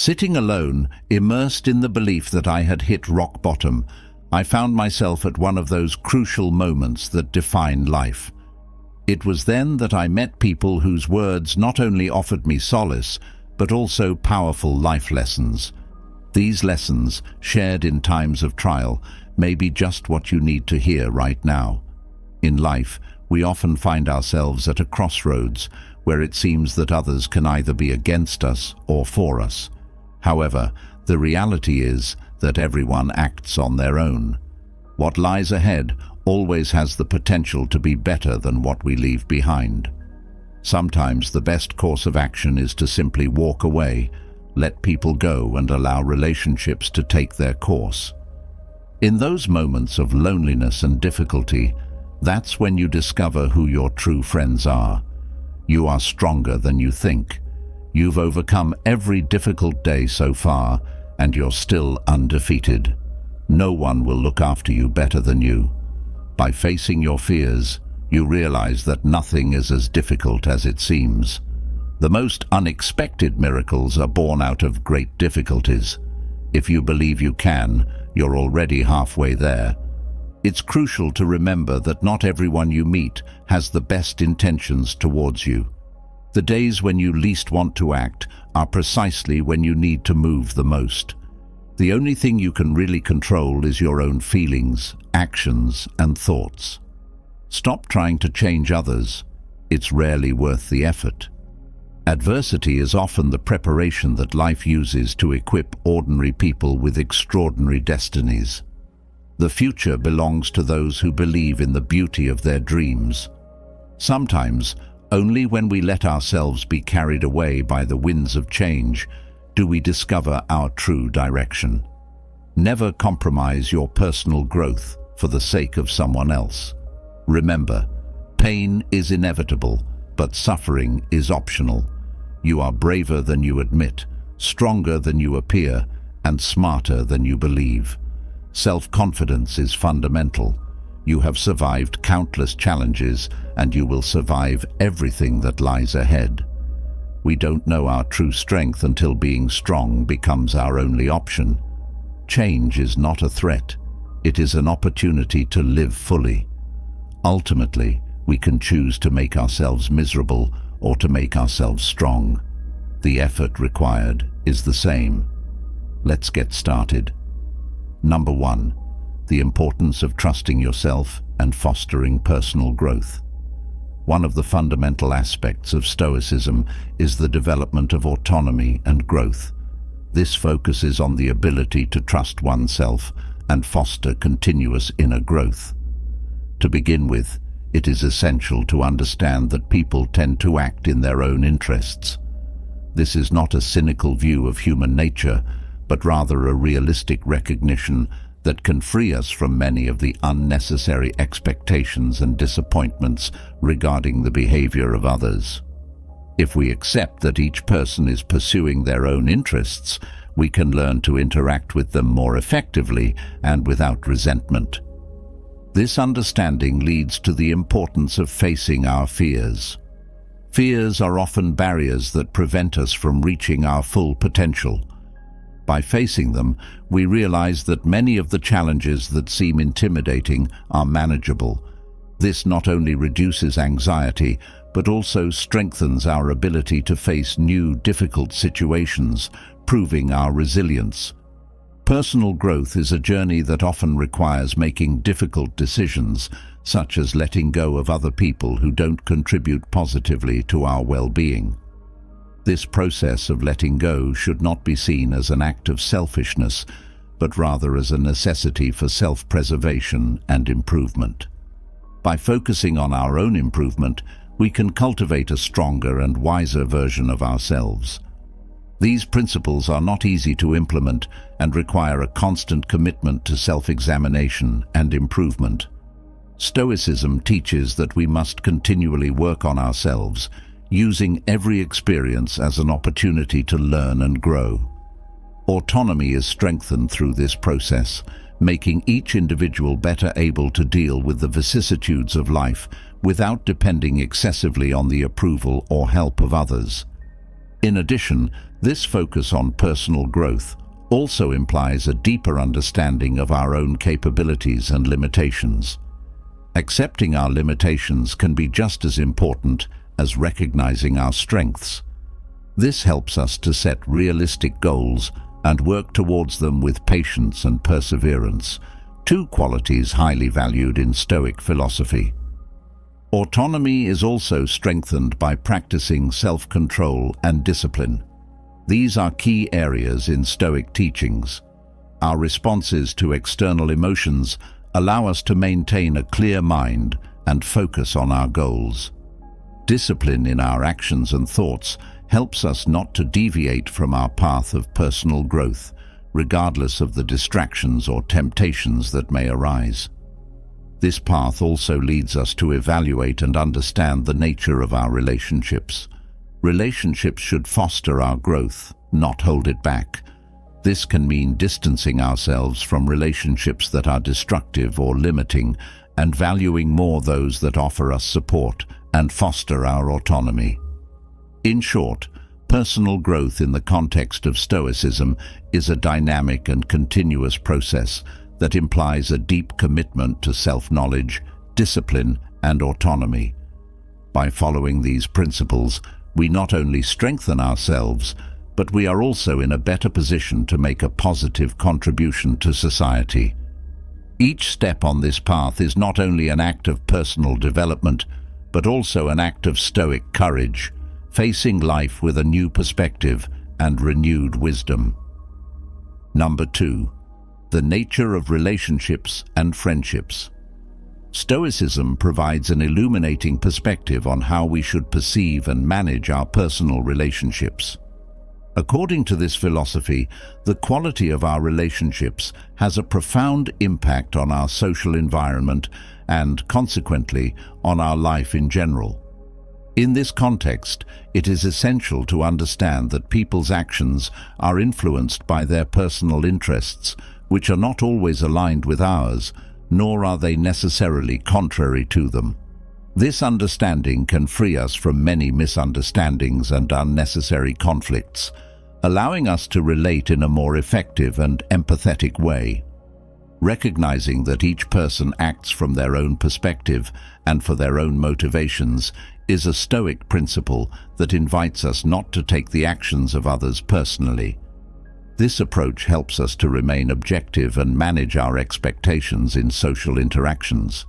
Sitting alone, immersed in the belief that I had hit rock bottom, I found myself at one of those crucial moments that define life. It was then that I met people whose words not only offered me solace, but also powerful life lessons. These lessons, shared in times of trial, may be just what you need to hear right now. In life, we often find ourselves at a crossroads where it seems that others can either be against us or for us. However, the reality is that everyone acts on their own. What lies ahead always has the potential to be better than what we leave behind. Sometimes the best course of action is to simply walk away, let people go and allow relationships to take their course. In those moments of loneliness and difficulty, that's when you discover who your true friends are. You are stronger than you think. You've overcome every difficult day so far, and you're still undefeated. No one will look after you better than you. By facing your fears, you realize that nothing is as difficult as it seems. The most unexpected miracles are born out of great difficulties. If you believe you can, you're already halfway there. It's crucial to remember that not everyone you meet has the best intentions towards you. The days when you least want to act are precisely when you need to move the most. The only thing you can really control is your own feelings, actions, and thoughts. Stop trying to change others. It's rarely worth the effort. Adversity is often the preparation that life uses to equip ordinary people with extraordinary destinies. The future belongs to those who believe in the beauty of their dreams. Sometimes, only when we let ourselves be carried away by the winds of change do we discover our true direction. Never compromise your personal growth for the sake of someone else. Remember, pain is inevitable, but suffering is optional. You are braver than you admit, stronger than you appear, and smarter than you believe. Self-confidence is fundamental. You have survived countless challenges, and you will survive everything that lies ahead. We don't know our true strength until being strong becomes our only option. Change is not a threat. It is an opportunity to live fully. Ultimately, we can choose to make ourselves miserable or to make ourselves strong. The effort required is the same. Let's get started. Number 1. The importance of trusting yourself and fostering personal growth. One of the fundamental aspects of Stoicism is the development of autonomy and growth. This focuses on the ability to trust oneself and foster continuous inner growth. To begin with, it is essential to understand that people tend to act in their own interests. This is not a cynical view of human nature, but rather a realistic recognition that can free us from many of the unnecessary expectations and disappointments regarding the behavior of others. If we accept that each person is pursuing their own interests, we can learn to interact with them more effectively and without resentment. This understanding leads to the importance of facing our fears. Fears are often barriers that prevent us from reaching our full potential. By facing them, we realize that many of the challenges that seem intimidating are manageable. This not only reduces anxiety, but also strengthens our ability to face new, difficult situations, proving our resilience. Personal growth is a journey that often requires making difficult decisions, such as letting go of other people who don't contribute positively to our well-being. This process of letting go should not be seen as an act of selfishness, but rather as a necessity for self-preservation and improvement. By focusing on our own improvement, we can cultivate a stronger and wiser version of ourselves. These principles are not easy to implement and require a constant commitment to self-examination and improvement. Stoicism teaches that we must continually work on ourselves, using every experience as an opportunity to learn and grow. Autonomy is strengthened through this process, making each individual better able to deal with the vicissitudes of life without depending excessively on the approval or help of others. In addition, this focus on personal growth also implies a deeper understanding of our own capabilities and limitations. Accepting our limitations can be just as important as recognizing our strengths. This helps us to set realistic goals and work towards them with patience and perseverance, two qualities highly valued in Stoic philosophy. Autonomy is also strengthened by practicing self-control and discipline. These are key areas in Stoic teachings. Our responses to external emotions allow us to maintain a clear mind and focus on our goals. Discipline in our actions and thoughts helps us not to deviate from our path of personal growth, regardless of the distractions or temptations that may arise. This path also leads us to evaluate and understand the nature of our relationships. Relationships should foster our growth, not hold it back. This can mean distancing ourselves from relationships that are destructive or limiting and valuing more those that offer us support and foster our autonomy. In short, personal growth in the context of Stoicism is a dynamic and continuous process that implies a deep commitment to self-knowledge, discipline, and autonomy. By following these principles, we not only strengthen ourselves, but we are also in a better position to make a positive contribution to society. Each step on this path is not only an act of personal development, but also an act of Stoic courage, facing life with a new perspective and renewed wisdom. Number 2. The nature of relationships and friendships. Stoicism provides an illuminating perspective on how we should perceive and manage our personal relationships. According to this philosophy, the quality of our relationships has a profound impact on our social environment and, consequently, on our life in general. In this context, it is essential to understand that people's actions are influenced by their personal interests, which are not always aligned with ours, nor are they necessarily contrary to them. This understanding can free us from many misunderstandings and unnecessary conflicts, allowing us to relate in a more effective and empathetic way. Recognizing that each person acts from their own perspective and for their own motivations is a Stoic principle that invites us not to take the actions of others personally. This approach helps us to remain objective and manage our expectations in social interactions.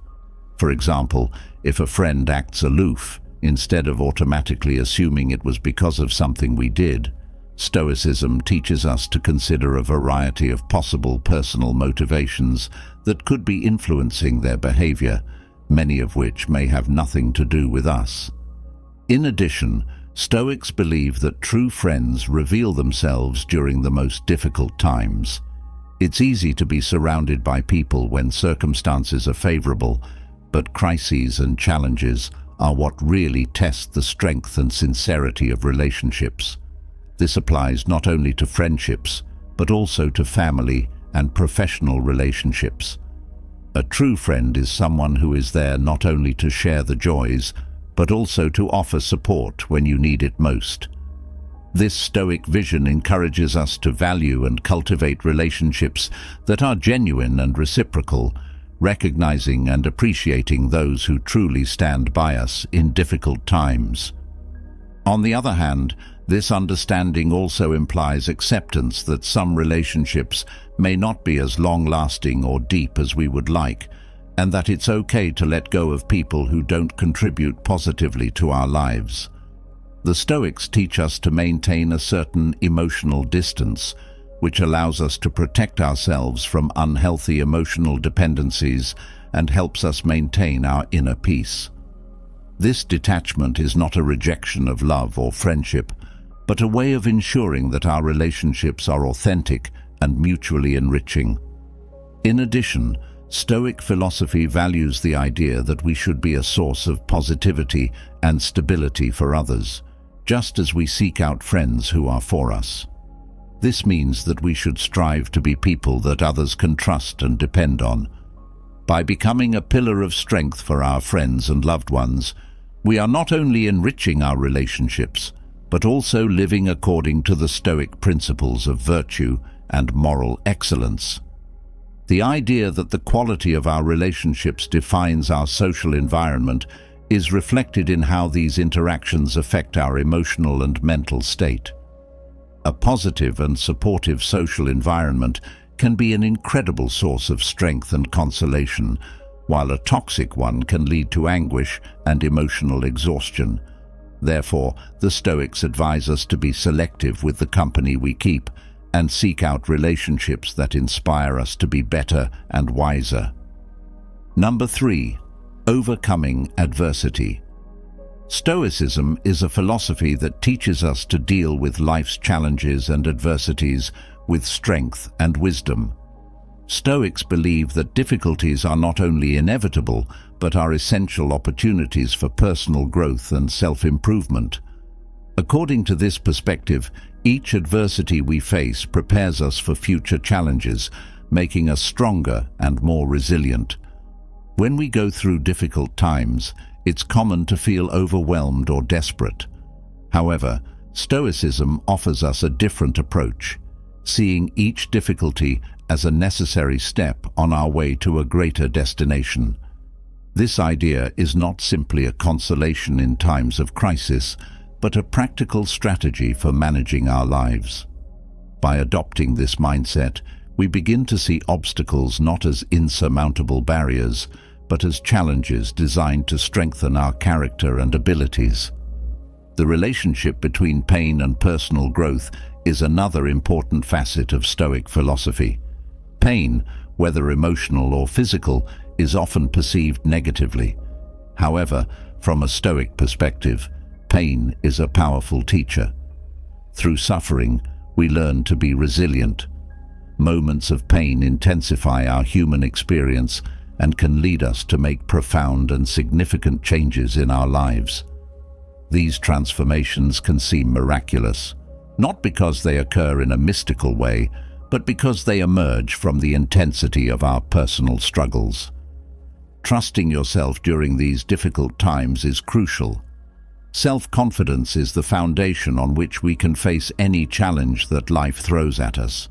For example, if a friend acts aloof, instead of automatically assuming it was because of something we did, Stoicism teaches us to consider a variety of possible personal motivations that could be influencing their behavior, many of which may have nothing to do with us. In addition, Stoics believe that true friends reveal themselves during the most difficult times. It's easy to be surrounded by people when circumstances are favorable, but crises and challenges are what really test the strength and sincerity of relationships. This applies not only to friendships, but also to family and professional relationships. A true friend is someone who is there not only to share the joys, but also to offer support when you need it most. This Stoic vision encourages us to value and cultivate relationships that are genuine and reciprocal, recognizing and appreciating those who truly stand by us in difficult times. On the other hand, this understanding also implies acceptance that some relationships may not be as long-lasting or deep as we would like, and that it's okay to let go of people who don't contribute positively to our lives. The Stoics teach us to maintain a certain emotional distance, which allows us to protect ourselves from unhealthy emotional dependencies and helps us maintain our inner peace. This detachment is not a rejection of love or friendship, but a way of ensuring that our relationships are authentic and mutually enriching. In addition, Stoic philosophy values the idea that we should be a source of positivity and stability for others, just as we seek out friends who are for us. This means that we should strive to be people that others can trust and depend on. By becoming a pillar of strength for our friends and loved ones, we are not only enriching our relationships, but also living according to the Stoic principles of virtue and moral excellence. The idea that the quality of our relationships defines our social environment is reflected in how these interactions affect our emotional and mental state. A positive and supportive social environment can be an incredible source of strength and consolation, while a toxic one can lead to anguish and emotional exhaustion. Therefore, the Stoics advise us to be selective with the company we keep and seek out relationships that inspire us to be better and wiser. Number 3. Overcoming adversity. Stoicism is a philosophy that teaches us to deal with life's challenges and adversities with strength and wisdom. Stoics believe that difficulties are not only inevitable, but are essential opportunities for personal growth and self-improvement. According to this perspective, each adversity we face prepares us for future challenges, making us stronger and more resilient. When we go through difficult times, it's common to feel overwhelmed or desperate. However, Stoicism offers us a different approach, seeing each difficulty as a necessary step on our way to a greater destination. This idea is not simply a consolation in times of crisis, but a practical strategy for managing our lives. By adopting this mindset, we begin to see obstacles not as insurmountable barriers, but as challenges designed to strengthen our character and abilities. The relationship between pain and personal growth is another important facet of Stoic philosophy. Pain, whether emotional or physical, is often perceived negatively. However, from a Stoic perspective, pain is a powerful teacher. Through suffering, we learn to be resilient. Moments of pain intensify our human experience and can lead us to make profound and significant changes in our lives. These transformations can seem miraculous, not because they occur in a mystical way, but because they emerge from the intensity of our personal struggles. Trusting yourself during these difficult times is crucial. Self-confidence is the foundation on which we can face any challenge that life throws at us.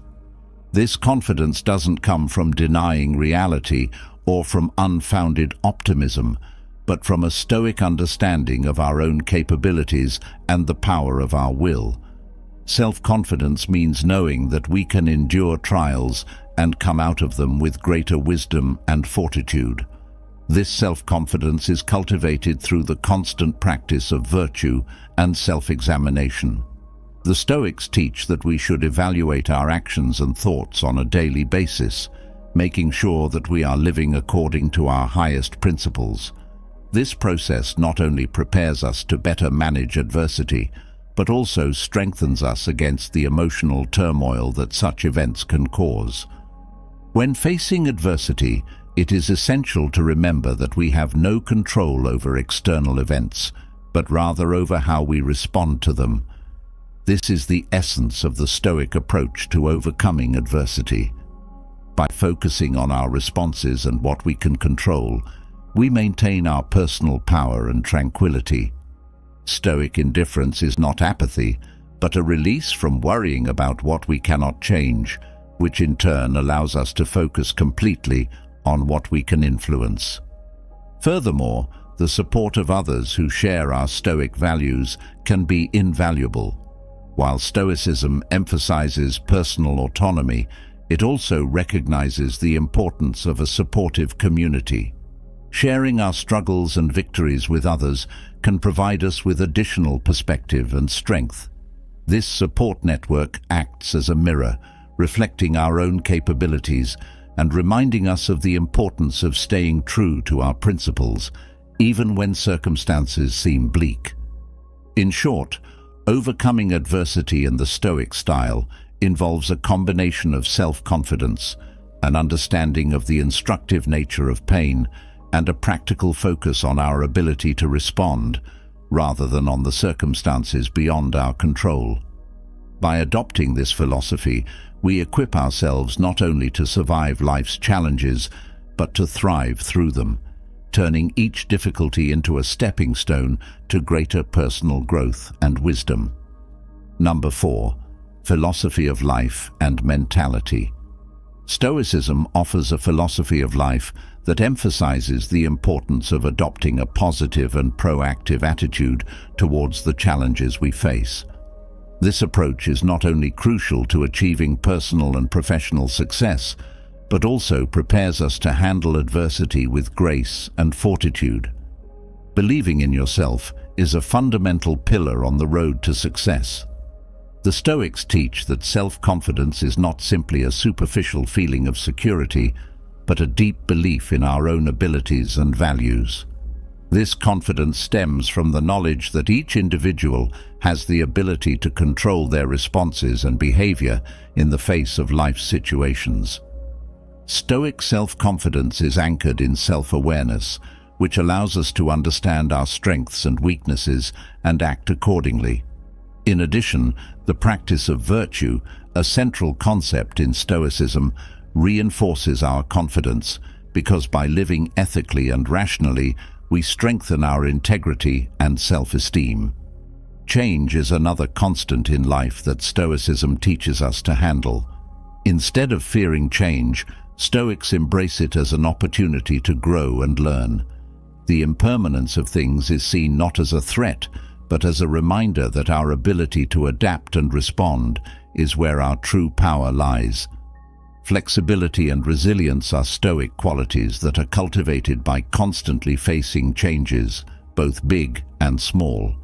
This confidence doesn't come from denying reality or from unfounded optimism, but from a Stoic understanding of our own capabilities and the power of our will. Self-confidence means knowing that we can endure trials and come out of them with greater wisdom and fortitude. This self-confidence is cultivated through the constant practice of virtue and self-examination. The Stoics teach that we should evaluate our actions and thoughts on a daily basis, making sure that we are living according to our highest principles. This process not only prepares us to better manage adversity, but also strengthens us against the emotional turmoil that such events can cause. When facing adversity, it is essential to remember that we have no control over external events, but rather over how we respond to them. This is the essence of the Stoic approach to overcoming adversity. By focusing on our responses and what we can control, we maintain our personal power and tranquility. Stoic indifference is not apathy, but a release from worrying about what we cannot change, which in turn allows us to focus completely on what we can influence. Furthermore, the support of others who share our Stoic values can be invaluable. While Stoicism emphasizes personal autonomy, it also recognizes the importance of a supportive community. Sharing our struggles and victories with others can provide us with additional perspective and strength. This support network acts as a mirror, reflecting our own capabilities and reminding us of the importance of staying true to our principles, even when circumstances seem bleak. In short, overcoming adversity in the Stoic style involves a combination of self-confidence, an understanding of the instructive nature of pain, and a practical focus on our ability to respond, rather than on the circumstances beyond our control. By adopting this philosophy, we equip ourselves not only to survive life's challenges, but to thrive through them, turning each difficulty into a stepping stone to greater personal growth and wisdom. Number 4. Philosophy of life and mentality. Stoicism offers a philosophy of life that emphasizes the importance of adopting a positive and proactive attitude towards the challenges we face. This approach is not only crucial to achieving personal and professional success, but also prepares us to handle adversity with grace and fortitude. Believing in yourself is a fundamental pillar on the road to success. The Stoics teach that self-confidence is not simply a superficial feeling of security, but a deep belief in our own abilities and values. This confidence stems from the knowledge that each individual has the ability to control their responses and behavior in the face of life's situations. Stoic self-confidence is anchored in self-awareness, which allows us to understand our strengths and weaknesses and act accordingly. In addition, the practice of virtue, a central concept in Stoicism, reinforces our confidence because by living ethically and rationally, we strengthen our integrity and self-esteem. Change is another constant in life that Stoicism teaches us to handle. Instead of fearing change, Stoics embrace it as an opportunity to grow and learn. The impermanence of things is seen not as a threat, but as a reminder that our ability to adapt and respond is where our true power lies. Flexibility and resilience are Stoic qualities that are cultivated by constantly facing changes, both big and small.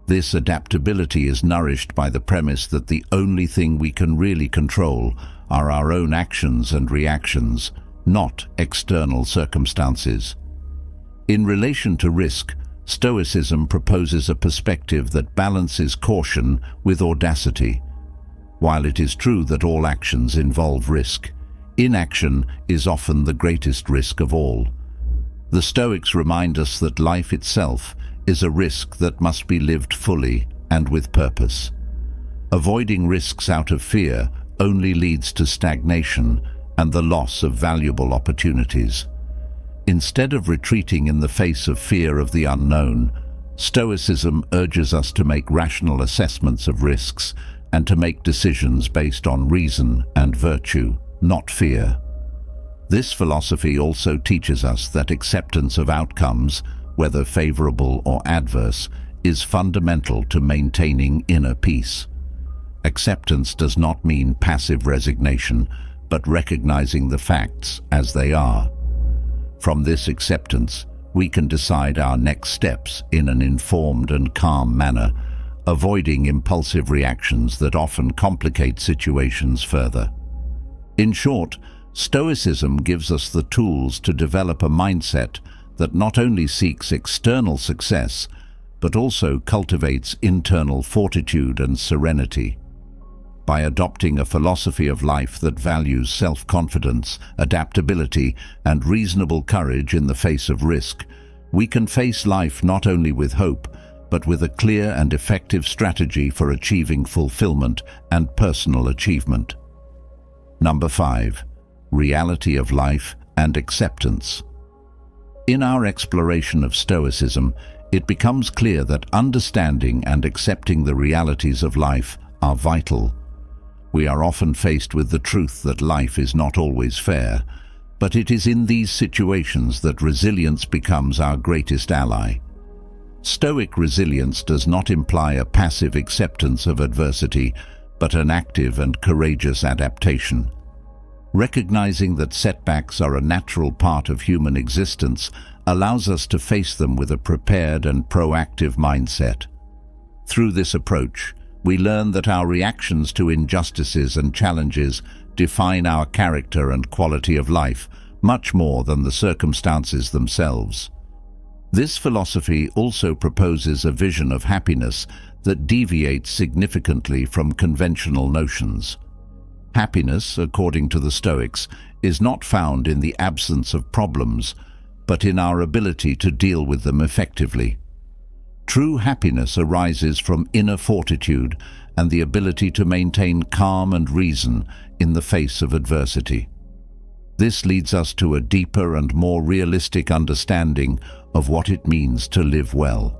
This adaptability is nourished by the premise that the only thing we can really control are our own actions and reactions, not external circumstances. In relation to risk, Stoicism proposes a perspective that balances caution with audacity. While it is true that all actions involve risk, inaction is often the greatest risk of all. The Stoics remind us that life itself is a risk that must be lived fully and with purpose. Avoiding risks out of fear only leads to stagnation and the loss of valuable opportunities. Instead of retreating in the face of fear of the unknown, Stoicism urges us to make rational assessments of risks and to make decisions based on reason and virtue, not fear. This philosophy also teaches us that acceptance of outcomes, whether favorable or adverse, is fundamental to maintaining inner peace. Acceptance does not mean passive resignation, but recognizing the facts as they are. From this acceptance, we can decide our next steps in an informed and calm manner, avoiding impulsive reactions that often complicate situations further. In short, Stoicism gives us the tools to develop a mindset that not only seeks external success, but also cultivates internal fortitude and serenity. By adopting a philosophy of life that values self-confidence, adaptability, and reasonable courage in the face of risk, we can face life not only with hope, but with a clear and effective strategy for achieving fulfillment and personal achievement. Number 5. Reality of life and acceptance. In our exploration of Stoicism, it becomes clear that understanding and accepting the realities of life are vital. We are often faced with the truth that life is not always fair, but it is in these situations that resilience becomes our greatest ally. Stoic resilience does not imply a passive acceptance of adversity, but an active and courageous adaptation. Recognizing that setbacks are a natural part of human existence allows us to face them with a prepared and proactive mindset. Through this approach, we learn that our reactions to injustices and challenges define our character and quality of life much more than the circumstances themselves. This philosophy also proposes a vision of happiness that deviates significantly from conventional notions. Happiness, according to the Stoics, is not found in the absence of problems, but in our ability to deal with them effectively. True happiness arises from inner fortitude and the ability to maintain calm and reason in the face of adversity. This leads us to a deeper and more realistic understanding of what it means to live well.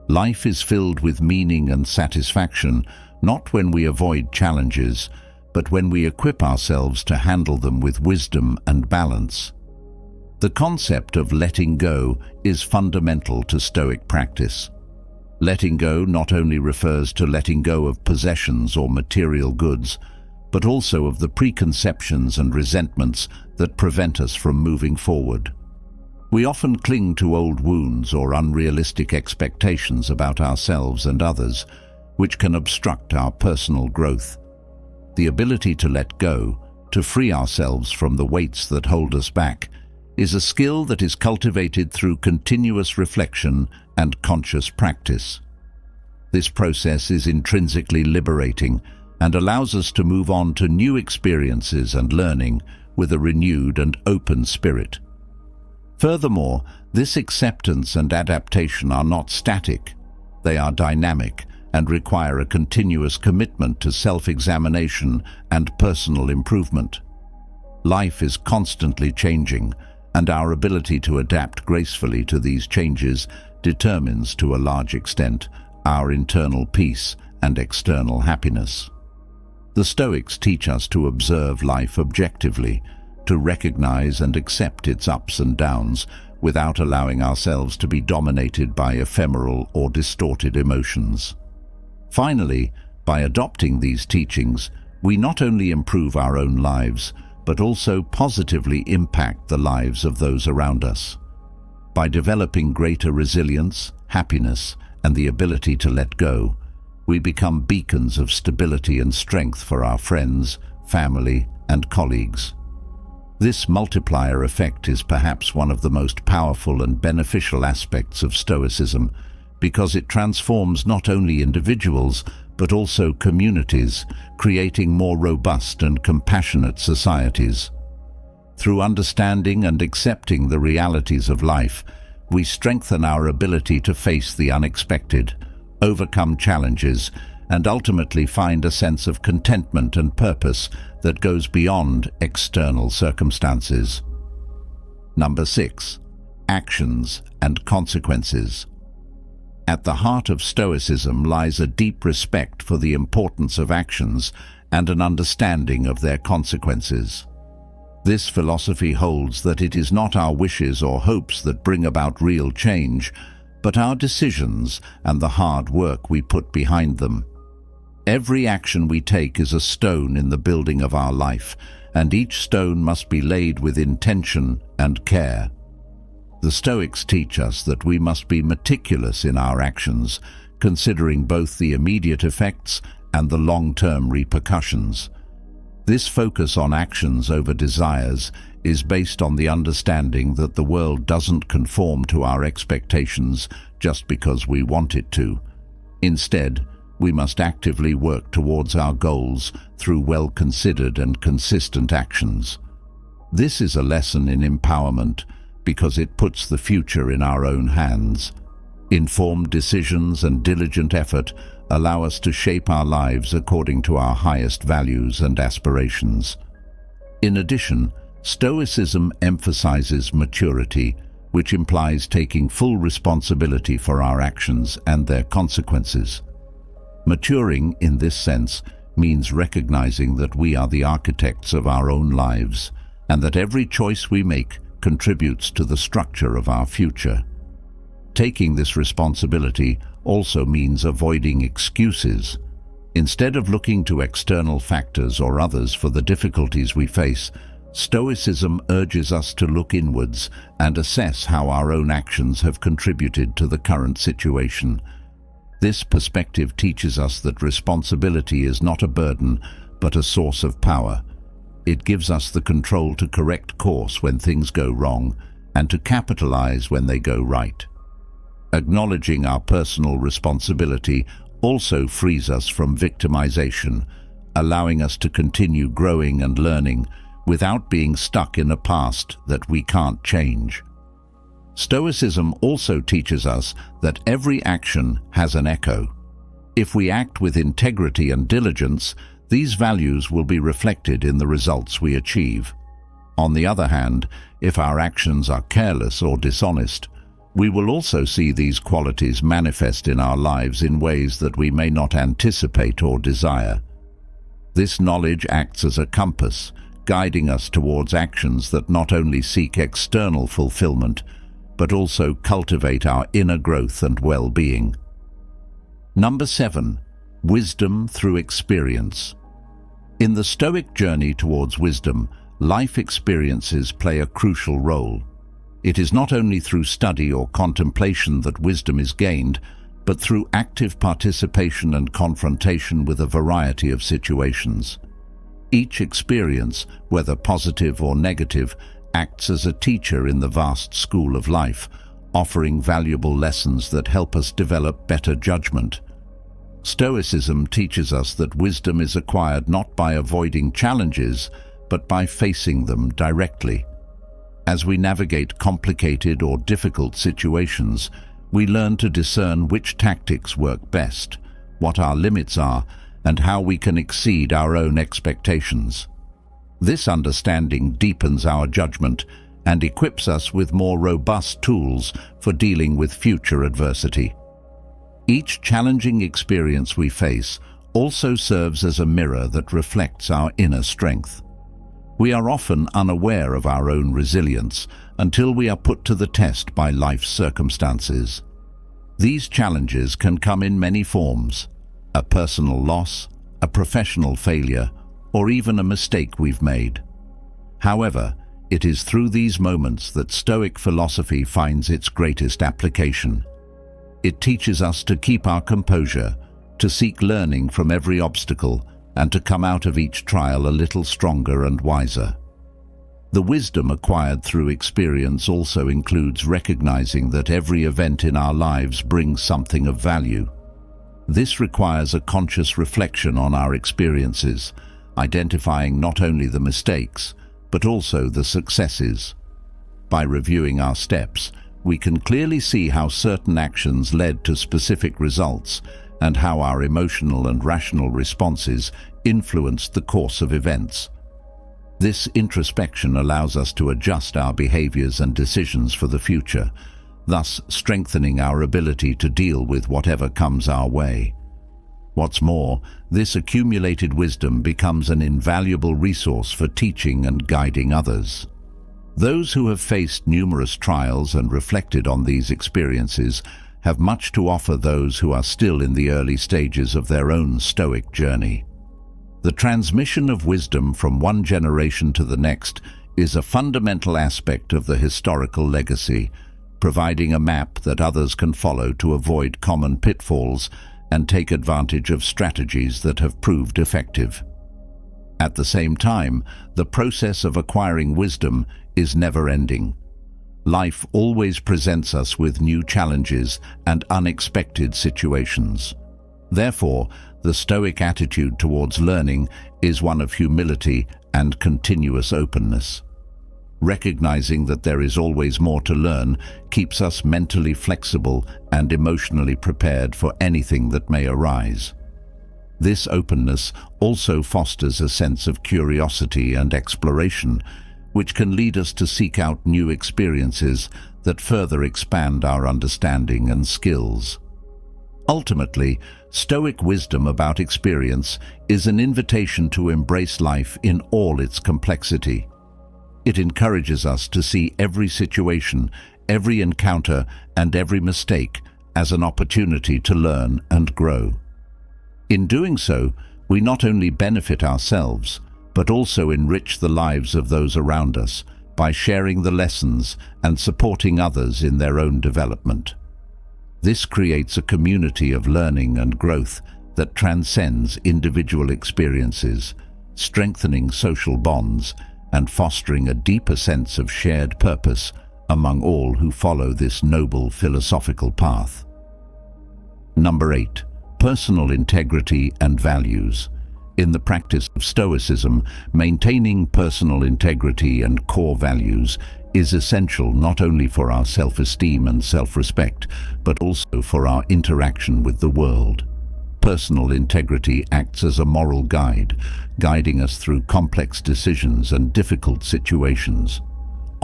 Life is filled with meaning and satisfaction, not when we avoid challenges, but when we equip ourselves to handle them with wisdom and balance. The concept of letting go is fundamental to Stoic practice. Letting go not only refers to letting go of possessions or material goods, but also of the preconceptions and resentments that prevent us from moving forward. We often cling to old wounds or unrealistic expectations about ourselves and others, which can obstruct our personal growth. The ability to let go, to free ourselves from the weights that hold us back, is a skill that is cultivated through continuous reflection and conscious practice. This process is intrinsically liberating and allows us to move on to new experiences and learning with a renewed and open spirit. Furthermore, this acceptance and adaptation are not static. They are dynamic and require a continuous commitment to self-examination and personal improvement. Life is constantly changing, and our ability to adapt gracefully to these changes determines, to a large extent, our internal peace and external happiness. The Stoics teach us to observe life objectively, to recognize and accept its ups and downs without allowing ourselves to be dominated by ephemeral or distorted emotions. Finally, by adopting these teachings, we not only improve our own lives, but also positively impact the lives of those around us. By developing greater resilience, happiness, and the ability to let go, we become beacons of stability and strength for our friends, family, and colleagues. This multiplier effect is perhaps one of the most powerful and beneficial aspects of Stoicism, because it transforms not only individuals, but also communities, creating more robust and compassionate societies. Through understanding and accepting the realities of life, we strengthen our ability to face the unexpected, overcome challenges, and ultimately find a sense of contentment and purpose that goes beyond external circumstances. Number 6. Actions and consequences. At the heart of Stoicism lies a deep respect for the importance of actions and an understanding of their consequences. This philosophy holds that it is not our wishes or hopes that bring about real change, but our decisions and the hard work we put behind them. Every action we take is a stone in the building of our life, and each stone must be laid with intention and care. The Stoics teach us that we must be meticulous in our actions, considering both the immediate effects and the long-term repercussions. This focus on actions over desires is based on the understanding that the world doesn't conform to our expectations just because we want it to. Instead, we must actively work towards our goals through well-considered and consistent actions. This is a lesson in empowerment because it puts the future in our own hands. Informed decisions and diligent effort allow us to shape our lives according to our highest values and aspirations. In addition, Stoicism emphasizes maturity, which implies taking full responsibility for our actions and their consequences. Maturing, in this sense, means recognizing that we are the architects of our own lives and that every choice we make contributes to the structure of our future. Taking this responsibility also means avoiding excuses. Instead of looking to external factors or others for the difficulties we face, Stoicism urges us to look inwards and assess how our own actions have contributed to the current situation. This perspective teaches us that responsibility is not a burden, but a source of power. It gives us the control to correct course when things go wrong and to capitalize when they go right. Acknowledging our personal responsibility also frees us from victimization, allowing us to continue growing and learning without being stuck in a past that we can't change. Stoicism also teaches us that every action has an echo. If we act with integrity and diligence, these values will be reflected in the results we achieve. On the other hand, if our actions are careless or dishonest, We will also see these qualities manifest in our lives in ways that we may not anticipate or desire. This knowledge acts as a compass, guiding us towards actions that not only seek external fulfillment, but also cultivate our inner growth and well-being. Number 7. Wisdom through experience. In the Stoic journey towards wisdom, life experiences play a crucial role. It is not only through study or contemplation that wisdom is gained, but through active participation and confrontation with a variety of situations. Each experience, whether positive or negative, acts as a teacher in the vast school of life, offering valuable lessons that help us develop better judgment. Stoicism teaches us that wisdom is acquired not by avoiding challenges, but by facing them directly. As we navigate complicated or difficult situations, we learn to discern which tactics work best, what our limits are, and how we can exceed our own expectations. This understanding deepens our judgment and equips us with more robust tools for dealing with future adversity. Each challenging experience we face also serves as a mirror that reflects our inner strength. We are often unaware of our own resilience until we are put to the test by life's circumstances. These challenges can come in many forms: a personal loss, a professional failure, or even a mistake we've made. However, it is through these moments that Stoic philosophy finds its greatest application. It teaches us to keep our composure, to seek learning from every obstacle, and to come out of each trial a little stronger and wiser. The wisdom acquired through experience also includes recognizing that every event in our lives brings something of value. This requires a conscious reflection on our experiences, identifying not only the mistakes, but also the successes. By reviewing our steps, we can clearly see how certain actions led to specific results and how our emotional and rational responses influenced the course of events. This introspection allows us to adjust our behaviors and decisions for the future, thus strengthening our ability to deal with whatever comes our way. What's more, this accumulated wisdom becomes an invaluable resource for teaching and guiding others. Those who have faced numerous trials and reflected on these experiences have much to offer those who are still in the early stages of their own Stoic journey. The transmission of wisdom from one generation to the next is a fundamental aspect of the historical legacy, providing a map that others can follow to avoid common pitfalls and take advantage of strategies that have proved effective. At the same time, the process of acquiring wisdom is never-ending. Life always presents us with new challenges and unexpected situations. Therefore, the Stoic attitude towards learning is one of humility and continuous openness. Recognizing that there is always more to learn keeps us mentally flexible and emotionally prepared for anything that may arise. This openness also fosters a sense of curiosity and exploration, which can lead us to seek out new experiences that further expand our understanding and skills. Ultimately, Stoic wisdom about experience is an invitation to embrace life in all its complexity. It encourages us to see every situation, every encounter, and every mistake as an opportunity to learn and grow. In doing so, we not only benefit ourselves, but also enrich the lives of those around us by sharing the lessons and supporting others in their own development. This creates a community of learning and growth that transcends individual experiences, strengthening social bonds and fostering a deeper sense of shared purpose among all who follow this noble philosophical path. Number 8. Personal integrity and values. In the practice of Stoicism, maintaining personal integrity and core values is essential not only for our self-esteem and self-respect, but also for our interaction with the world. Personal integrity acts as a moral guide, guiding us through complex decisions and difficult situations.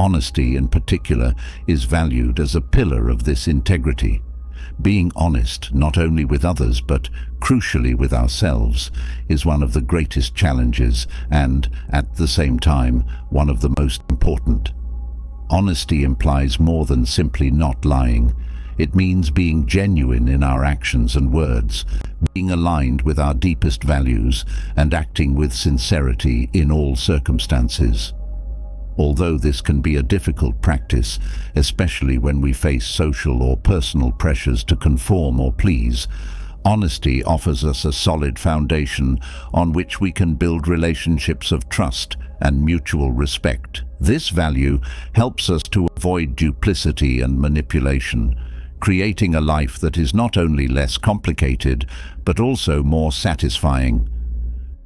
honesty in particular is valued as a pillar of this integrity. Being honest, not only with others but crucially with ourselves, is one of the greatest challenges and, at the same time, one of the most important. Honesty implies more than simply not lying. It means being genuine in our actions and words, being aligned with our deepest values, and acting with sincerity in all circumstances. Although this can be a difficult practice, especially when we face social or personal pressures to conform or please, honesty offers us a solid foundation on which we can build relationships of trust and mutual respect. This value helps us to avoid duplicity and manipulation, creating a life that is not only less complicated, but also more satisfying.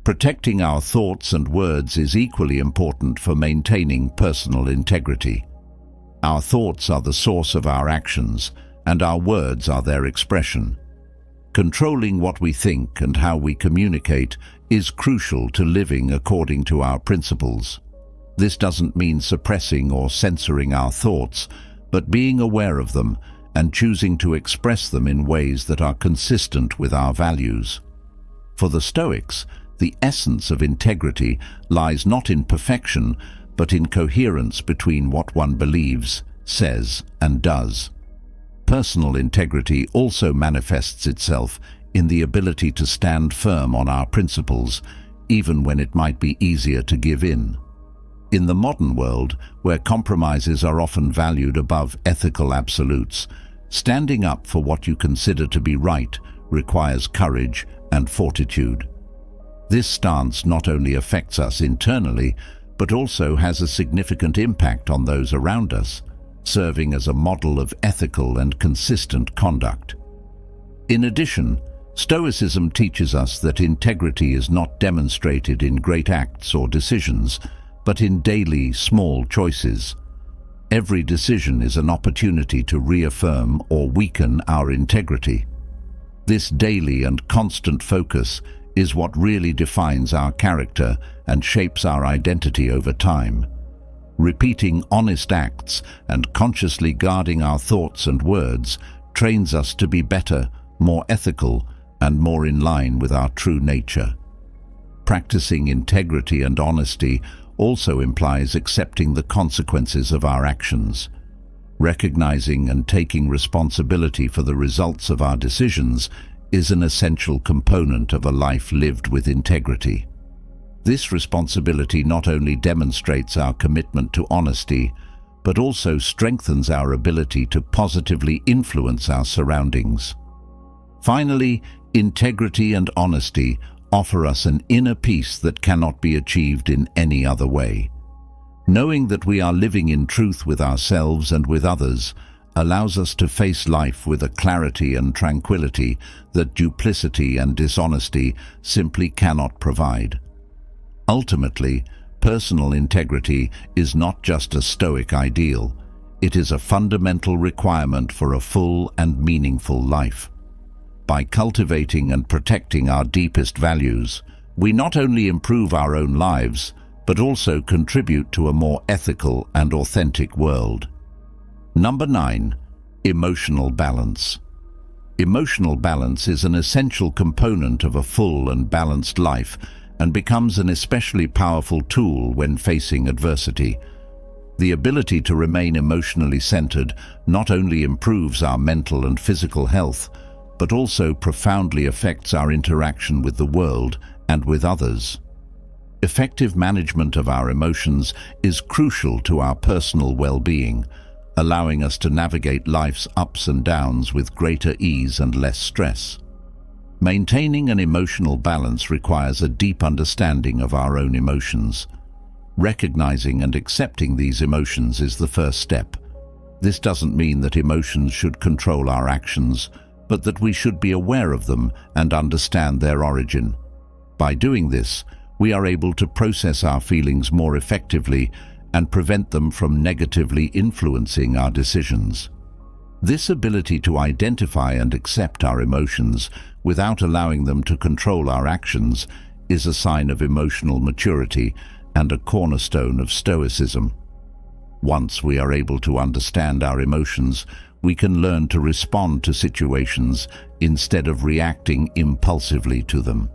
Protecting our thoughts and words is equally important for maintaining personal integrity. Our thoughts are the source of our actions, and our words are their expression. Controlling what we think and how we communicate is crucial to living according to our principles. This doesn't mean suppressing or censoring our thoughts, but being aware of them and choosing to express them in ways that are consistent with our values. For the Stoics, the essence of integrity lies not in perfection, but in coherence between what one believes, says, and does. Personal integrity also manifests itself in the ability to stand firm on our principles, even when it might be easier to give in. In the modern world, where compromises are often valued above ethical absolutes, standing up for what you consider to be right requires courage and fortitude. This stance not only affects us internally, but also has a significant impact on those around us, serving as a model of ethical and consistent conduct. In addition, Stoicism teaches us that integrity is not demonstrated in great acts or decisions, but in daily, small choices. Every decision is an opportunity to reaffirm or weaken our integrity. This daily and constant focus is what really defines our character and shapes our identity over time. Repeating honest acts and consciously guarding our thoughts and words trains us to be better, more ethical, and more in line with our true nature. Practicing integrity and honesty also implies accepting the consequences of our actions. Recognizing and taking responsibility for the results of our decisions is an essential component of a life lived with integrity. This responsibility not only demonstrates our commitment to honesty, but also strengthens our ability to positively influence our surroundings. Finally, integrity and honesty offer us an inner peace that cannot be achieved in any other way. Knowing that we are living in truth with ourselves and with others allows us to face life with a clarity and tranquility that duplicity and dishonesty simply cannot provide. Ultimately, personal integrity is not just a Stoic ideal, it is a fundamental requirement for a full and meaningful life. By cultivating and protecting our deepest values, we not only improve our own lives, but also contribute to a more ethical and authentic world. Number 9. Emotional balance. Emotional balance is an essential component of a full and balanced life and becomes an especially powerful tool when facing adversity. The ability to remain emotionally centered not only improves our mental and physical health, but also profoundly affects our interaction with the world and with others. Effective management of our emotions is crucial to our personal well-being, allowing us to navigate life's ups and downs with greater ease and less stress. Maintaining an emotional balance requires a deep understanding of our own emotions. Recognizing and accepting these emotions is the first step. This doesn't mean that emotions should control our actions, but that we should be aware of them and understand their origin. By doing this, we are able to process our feelings more effectively and prevent them from negatively influencing our decisions. This ability to identify and accept our emotions without allowing them to control our actions is a sign of emotional maturity and a cornerstone of Stoicism. Once we are able to understand our emotions, we can learn to respond to situations instead of reacting impulsively to them.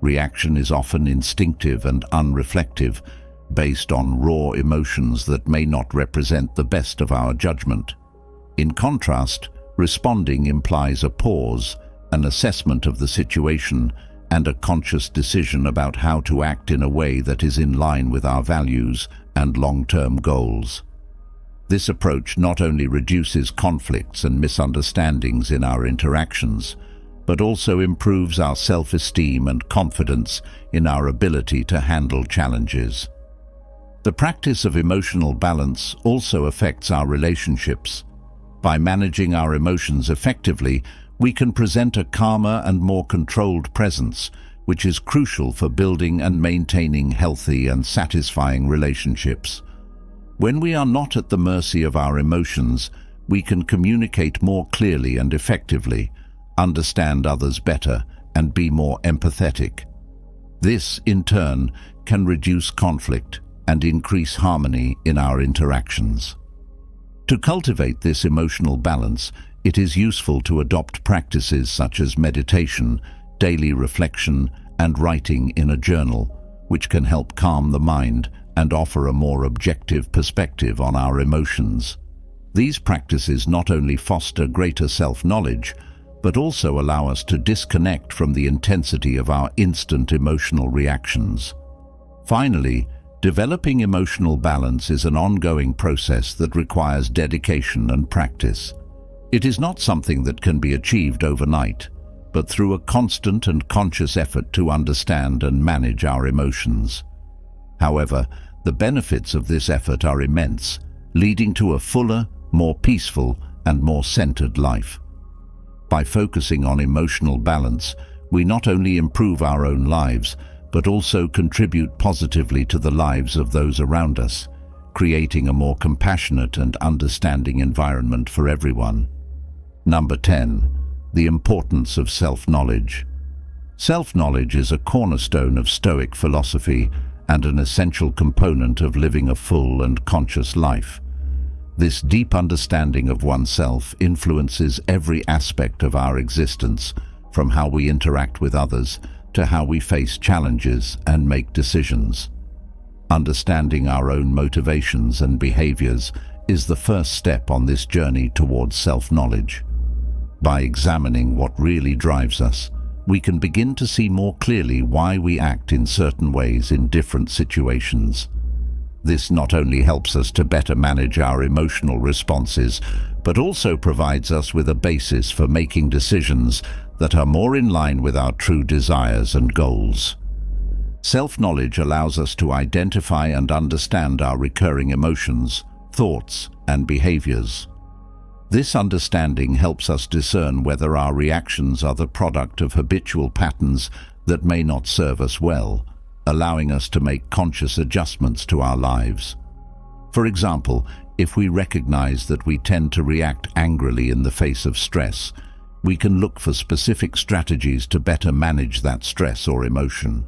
Reaction is often instinctive and unreflective, based on raw emotions that may not represent the best of our judgment. In contrast, responding implies a pause, an assessment of the situation, and a conscious decision about how to act in a way that is in line with our values and long-term goals. This approach not only reduces conflicts and misunderstandings in our interactions, but also improves our self-esteem and confidence in our ability to handle challenges. The practice of emotional balance also affects our relationships. By managing our emotions effectively, we can present a calmer and more controlled presence, which is crucial for building and maintaining healthy and satisfying relationships. When we are not at the mercy of our emotions, we can communicate more clearly and effectively, understand others better, and be more empathetic. This, in turn, can reduce conflict and increase harmony in our interactions. To cultivate this emotional balance, it is useful to adopt practices such as meditation, daily reflection, and writing in a journal, which can help calm the mind and offer a more objective perspective on our emotions. These practices not only foster greater self-knowledge, but also allow us to disconnect from the intensity of our instant emotional reactions. Finally, developing emotional balance is an ongoing process that requires dedication and practice. It is not something that can be achieved overnight, but through a constant and conscious effort to understand and manage our emotions. However, the benefits of this effort are immense, leading to a fuller, more peaceful, and more centered life. By focusing on emotional balance, we not only improve our own lives, but also contribute positively to the lives of those around us, creating a more compassionate and understanding environment for everyone. Number 10. The importance of self-knowledge. Self-knowledge is a cornerstone of Stoic philosophy and an essential component of living a full and conscious life. This deep understanding of oneself influences every aspect of our existence, from how we interact with others to how we face challenges and make decisions. Understanding our own motivations and behaviors is the first step on this journey towards self-knowledge. By examining what really drives us, we can begin to see more clearly why we act in certain ways in different situations. This not only helps us to better manage our emotional responses, but also provides us with a basis for making decisions that are more in line with our true desires and goals. Self-knowledge allows us to identify and understand our recurring emotions, thoughts, and behaviors. This understanding helps us discern whether our reactions are the product of habitual patterns that may not serve us well, allowing us to make conscious adjustments to our lives. For example, if we recognize that we tend to react angrily in the face of stress, we can look for specific strategies to better manage that stress or emotion.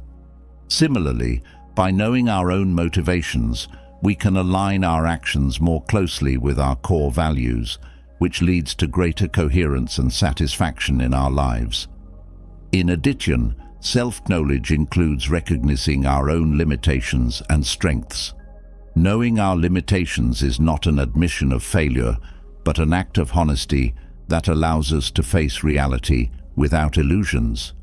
Similarly, by knowing our own motivations, we can align our actions more closely with our core values, which leads to greater coherence and satisfaction in our lives. In addition, self-knowledge includes recognizing our own limitations and strengths. Knowing our limitations is not an admission of failure, but an act of honesty that allows us to face reality without illusions.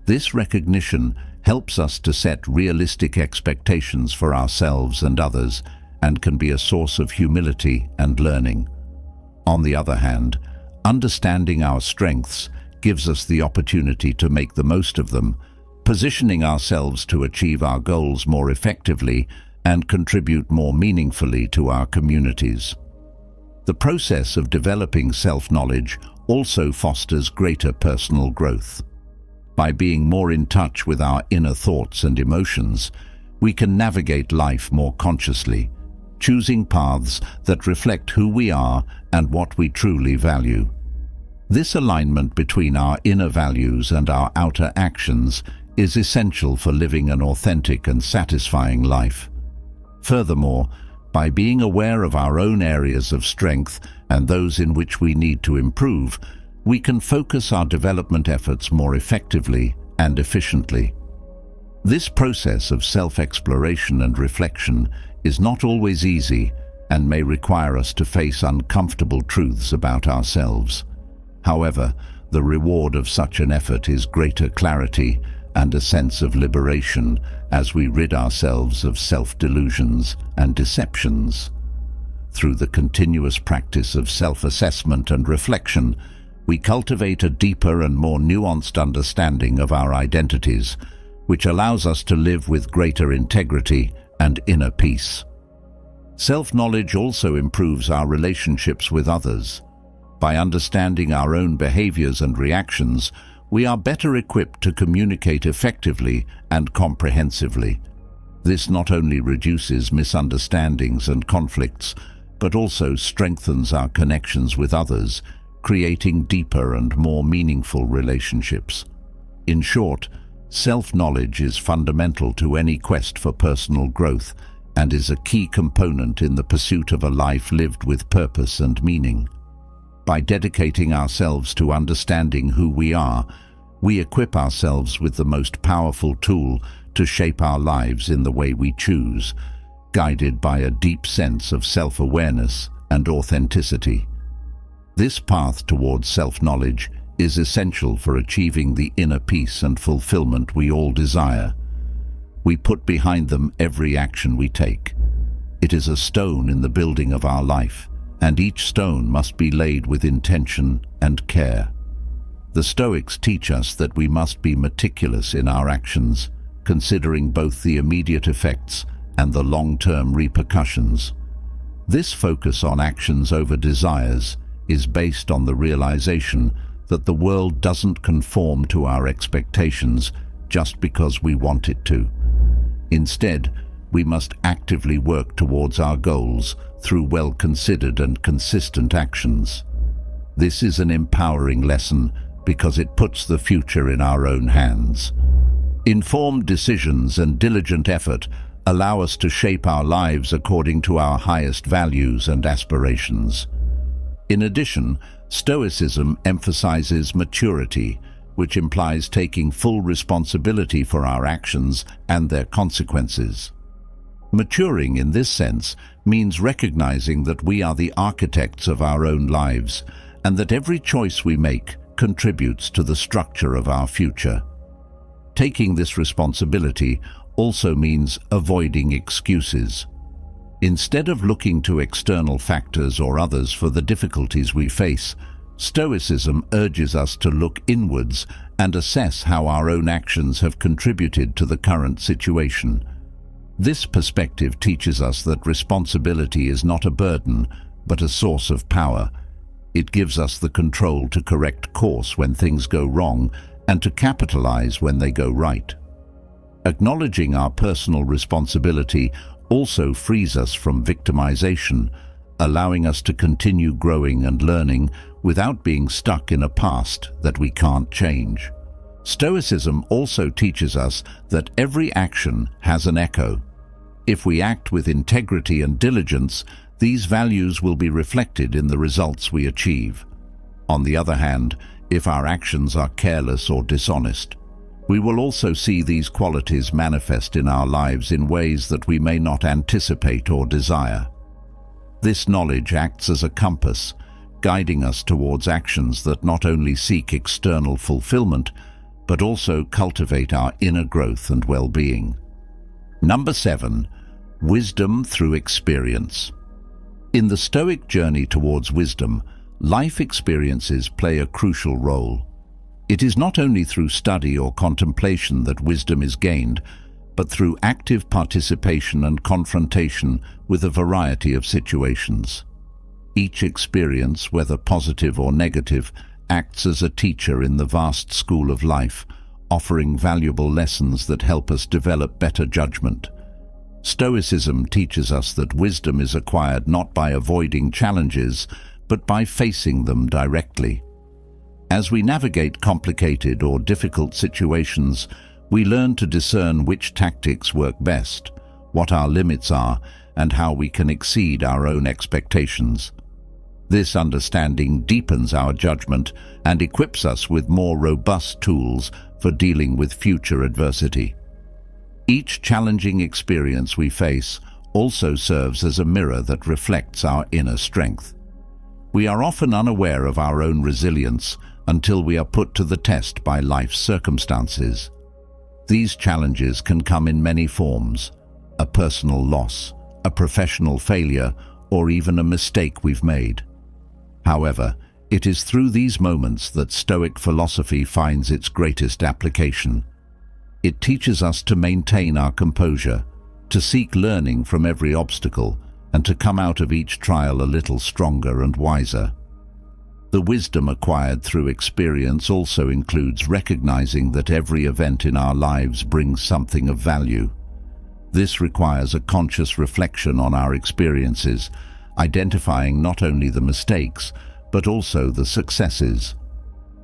This recognition helps us to set realistic expectations for ourselves and others and can be a source of humility and learning. On the other hand, understanding our strengths gives us the opportunity to make the most of them, positioning ourselves to achieve our goals more effectively and contribute more meaningfully to our communities. The process of developing self-knowledge also fosters greater personal growth. By being more in touch with our inner thoughts and emotions, we can navigate life more consciously, choosing paths that reflect who we are and what we truly value. This alignment between our inner values and our outer actions is essential for living an authentic and satisfying life. Furthermore, By being aware of our own areas of strength and those in which we need to improve, we can focus our development efforts more effectively and efficiently. This process of self-exploration and reflection is not always easy and may require us to face uncomfortable truths about ourselves. However, the reward of such an effort is greater clarity and a sense of liberation as we rid ourselves of self-delusions and deceptions. Through the continuous practice of self-assessment and reflection, we cultivate a deeper and more nuanced understanding of our identities, which allows us to live with greater integrity and inner peace. Self-knowledge also improves our relationships with others. By understanding our own behaviors and reactions, we are better equipped to communicate effectively and comprehensively. This not only reduces misunderstandings and conflicts, but also strengthens our connections with others, creating deeper and more meaningful relationships. In short, self-knowledge is fundamental to any quest for personal growth and is a key component in the pursuit of a life lived with purpose and meaning. By dedicating ourselves to understanding who we are, we equip ourselves with the most powerful tool to shape our lives in the way we choose, guided by a deep sense of self-awareness and authenticity. This path towards self-knowledge is essential for achieving the inner peace and fulfillment we all desire. We put behind them every action we take. It is a stone in the building of our life, and each stone must be laid with intention and care. The Stoics teach us that we must be meticulous in our actions, considering both the immediate effects and the long-term repercussions. This focus on actions over desires is based on the realization that the world doesn't conform to our expectations just because we want it to. Instead, we must actively work towards our goals through well-considered and consistent actions. This is an empowering lesson because it puts the future in our own hands. Informed decisions and diligent effort allow us to shape our lives according to our highest values and aspirations. In addition, Stoicism emphasizes maturity, which implies taking full responsibility for our actions and their consequences. Maturing in this sense means recognizing that we are the architects of our own lives and that every choice we make contributes to the structure of our future. Taking this responsibility also means avoiding excuses. Instead of looking to external factors or others for the difficulties we face, Stoicism urges us to look inwards and assess how our own actions have contributed to the current situation. This perspective teaches us that responsibility is not a burden, but a source of power. It gives us the control to correct course when things go wrong and to capitalize when they go right. Acknowledging our personal responsibility also frees us from victimization, allowing us to continue growing and learning without being stuck in a past that we can't change. Stoicism also teaches us that every action has an echo. If we act with integrity and diligence, these values will be reflected in the results we achieve. On the other hand, if our actions are careless or dishonest, we will also see these qualities manifest in our lives in ways that we may not anticipate or desire. This knowledge acts as a compass, guiding us towards actions that not only seek external fulfillment, but also cultivate our inner growth and well-being. Number 7. Wisdom through experience. In the Stoic journey towards wisdom, life experiences play a crucial role. It is not only through study or contemplation that wisdom is gained, but through active participation and confrontation with a variety of situations. Each experience, whether positive or negative, acts as a teacher in the vast school of life, offering valuable lessons that help us develop better judgment. Stoicism teaches us that wisdom is acquired not by avoiding challenges, but by facing them directly. As we navigate complicated or difficult situations, we learn to discern which tactics work best, what our limits are, and how we can exceed our own expectations. This understanding deepens our judgment and equips us with more robust tools for dealing with future adversity. Each challenging experience we face also serves as a mirror that reflects our inner strength. We are often unaware of our own resilience until we are put to the test by life's circumstances. These challenges can come in many forms: a personal loss, a professional failure, or even a mistake we've made. However, it is through these moments that Stoic philosophy finds its greatest application. It teaches us to maintain our composure, to seek learning from every obstacle, and to come out of each trial a little stronger and wiser. The wisdom acquired through experience also includes recognizing that every event in our lives brings something of value. This requires a conscious reflection on our experiences, identifying not only the mistakes, but also the successes.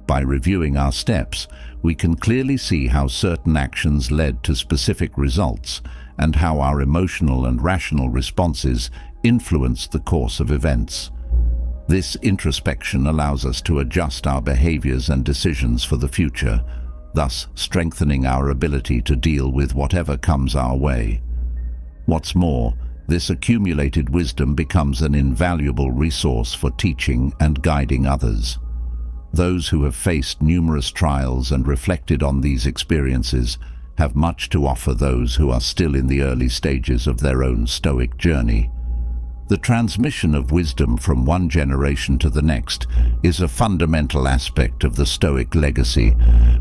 By reviewing our steps, we can clearly see how certain actions led to specific results and how our emotional and rational responses influenced the course of events. This introspection allows us to adjust our behaviors and decisions for the future, thus strengthening our ability to deal with whatever comes our way. What's more, this accumulated wisdom becomes an invaluable resource for teaching and guiding others. Those who have faced numerous trials and reflected on these experiences have much to offer those who are still in the early stages of their own Stoic journey. The transmission of wisdom from one generation to the next is a fundamental aspect of the Stoic legacy,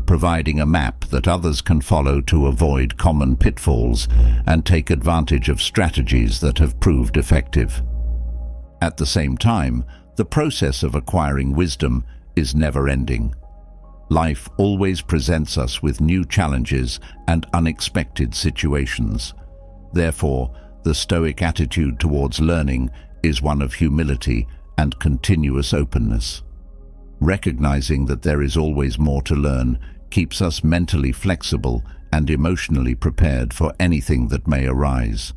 providing a map that others can follow to avoid common pitfalls and take advantage of strategies that have proved effective. At the same time, the process of acquiring wisdom is never-ending. Life always presents us with new challenges and unexpected situations. Therefore, the Stoic attitude towards learning is one of humility and continuous openness. Recognizing that there is always more to learn keeps us mentally flexible and emotionally prepared for anything that may arise.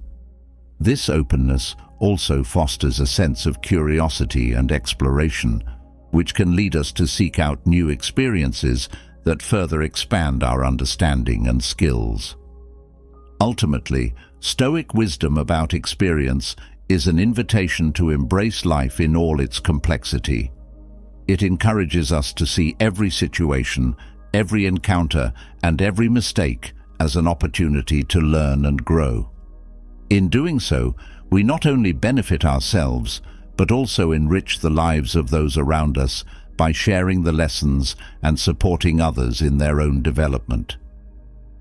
This openness also fosters a sense of curiosity and exploration, which can lead us to seek out new experiences that further expand our understanding and skills. Ultimately, Stoic wisdom about experience is an invitation to embrace life in all its complexity. It encourages us to see every situation, every encounter, and every mistake as an opportunity to learn and grow. In doing so, we not only benefit ourselves, but also enrich the lives of those around us by sharing the lessons and supporting others in their own development.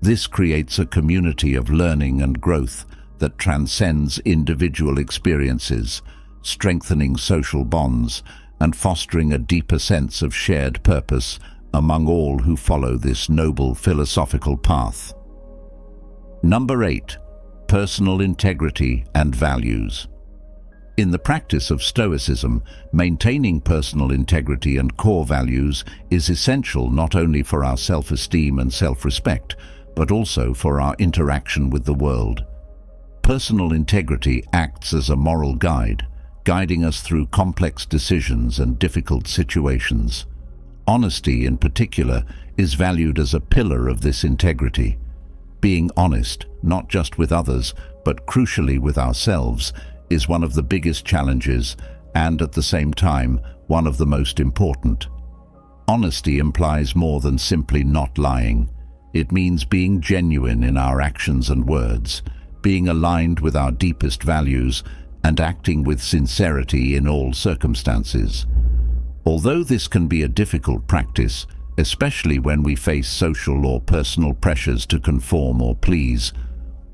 This creates a community of learning and growth that transcends individual experiences, strengthening social bonds and fostering a deeper sense of shared purpose among all who follow this noble philosophical path. Number 8. Personal integrity and values. In the practice of Stoicism, maintaining personal integrity and core values is essential not only for our self-esteem and self-respect, but also for our interaction with the world. Personal integrity acts as a moral guide, guiding us through complex decisions and difficult situations. Honesty, in particular, is valued as a pillar of this integrity. Being honest, not just with others, but crucially with ourselves, is one of the biggest challenges and, at the same time, one of the most important. Honesty implies more than simply not lying. It means being genuine in our actions and words, being aligned with our deepest values, and acting with sincerity in all circumstances. Although this can be a difficult practice, especially when we face social or personal pressures to conform or please,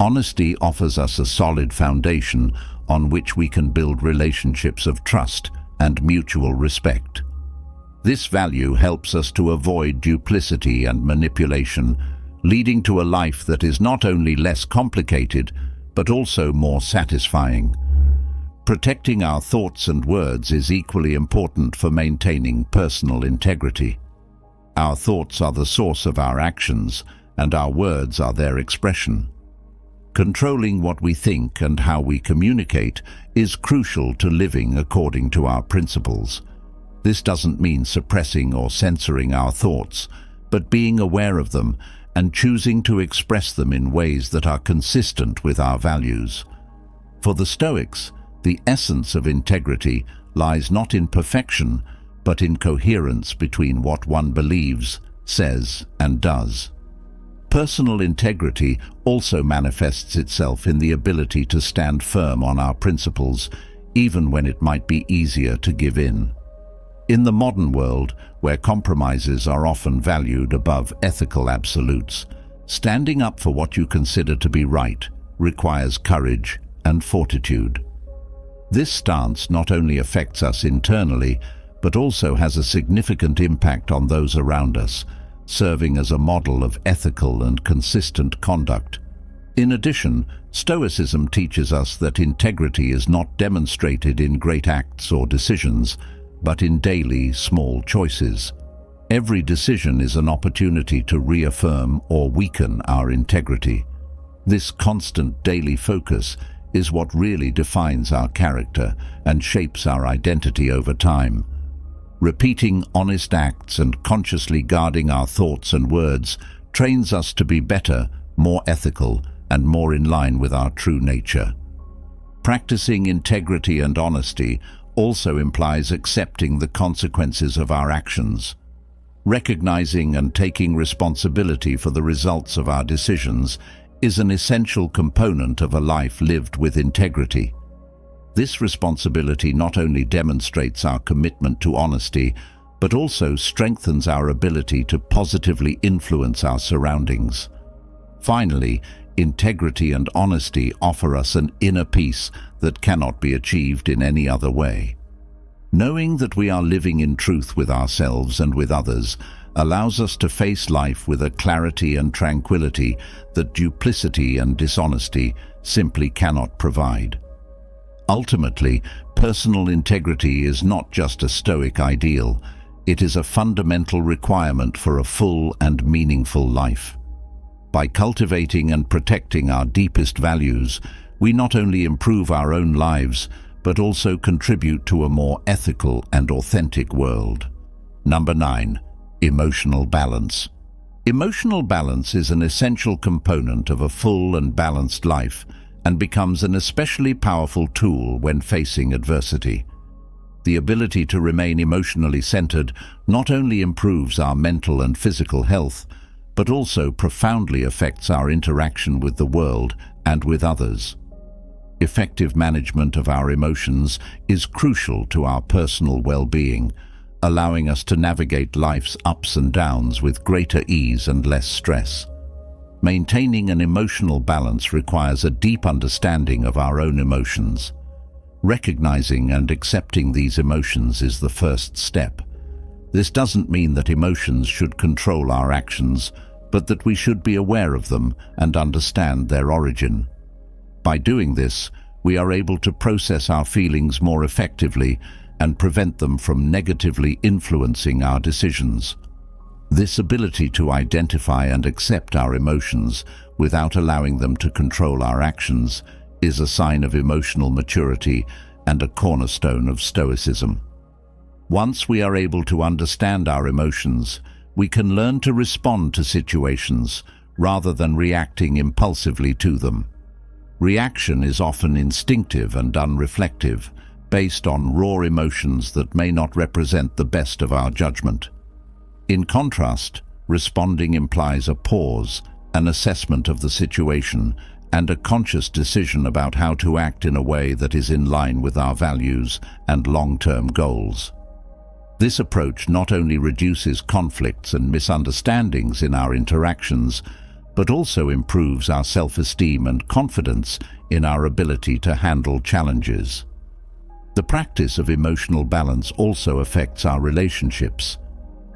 honesty offers us a solid foundation on which we can build relationships of trust and mutual respect. This value helps us to avoid duplicity and manipulation, leading to a life that is not only less complicated, but also more satisfying. Protecting our thoughts and words is equally important for maintaining personal integrity. Our thoughts are the source of our actions, and our words are their expression. Controlling what we think and how we communicate is crucial to living according to our principles. This doesn't mean suppressing or censoring our thoughts, but being aware of them and choosing to express them in ways that are consistent with our values. For the Stoics, the essence of integrity lies not in perfection, but in coherence between what one believes, says, and does. Personal integrity also manifests itself in the ability to stand firm on our principles, even when it might be easier to give in. In the modern world, where compromises are often valued above ethical absolutes, standing up for what you consider to be right requires courage and fortitude. This stance not only affects us internally, but also has a significant impact on those around us, serving as a model of ethical and consistent conduct. In addition, Stoicism teaches us that integrity is not demonstrated in great acts or decisions, but in daily, small choices. Every decision is an opportunity to reaffirm or weaken our integrity. This constant daily focus is what really defines our character and shapes our identity over time. Repeating honest acts and consciously guarding our thoughts and words trains us to be better, more ethical, and more in line with our true nature. Practicing integrity and honesty also implies accepting the consequences of our actions. Recognizing and taking responsibility for the results of our decisions is an essential component of a life lived with integrity. This responsibility not only demonstrates our commitment to honesty, but also strengthens our ability to positively influence our surroundings. Finally, integrity and honesty offer us an inner peace that cannot be achieved in any other way. Knowing that we are living in truth with ourselves and with others allows us to face life with a clarity and tranquility that duplicity and dishonesty simply cannot provide. Ultimately, personal integrity is not just a Stoic ideal, it is a fundamental requirement for a full and meaningful life. By cultivating and protecting our deepest values, we not only improve our own lives, but also contribute to a more ethical and authentic world. Number 9. Emotional balance. Emotional balance is an essential component of a full and balanced life, and becomes an especially powerful tool when facing adversity. The ability to remain emotionally centered not only improves our mental and physical health, but also profoundly affects our interaction with the world and with others. Effective management of our emotions is crucial to our personal well-being, allowing us to navigate life's ups and downs with greater ease and less stress. Maintaining an emotional balance requires a deep understanding of our own emotions. Recognizing and accepting these emotions is the first step. This doesn't mean that emotions should control our actions, but that we should be aware of them and understand their origin. By doing this, we are able to process our feelings more effectively and prevent them from negatively influencing our decisions. This ability to identify and accept our emotions without allowing them to control our actions is a sign of emotional maturity and a cornerstone of Stoicism. Once we are able to understand our emotions, we can learn to respond to situations rather than reacting impulsively to them. Reaction is often instinctive and unreflective, based on raw emotions that may not represent the best of our judgment. In contrast, responding implies a pause, an assessment of the situation, and a conscious decision about how to act in a way that is in line with our values and long-term goals. This approach not only reduces conflicts and misunderstandings in our interactions, but also improves our self-esteem and confidence in our ability to handle challenges. The practice of emotional balance also affects our relationships.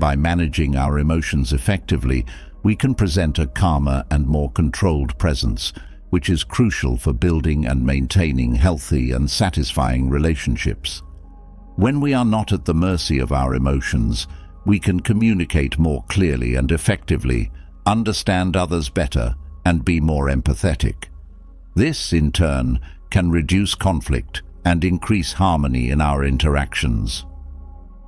By managing our emotions effectively, we can present a calmer and more controlled presence, which is crucial for building and maintaining healthy and satisfying relationships. When we are not at the mercy of our emotions, we can communicate more clearly and effectively, understand others better, and be more empathetic. This, in turn, can reduce conflict and increase harmony in our interactions.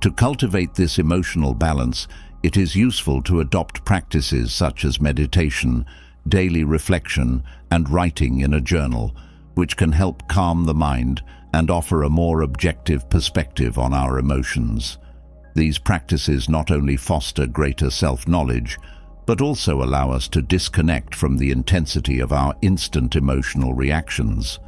To cultivate this emotional balance, it is useful to adopt practices such as meditation, daily reflection, and writing in a journal, which can help calm the mind and offer a more objective perspective on our emotions. These practices not only foster greater self-knowledge, but also allow us to disconnect from the intensity of our instant emotional reactions.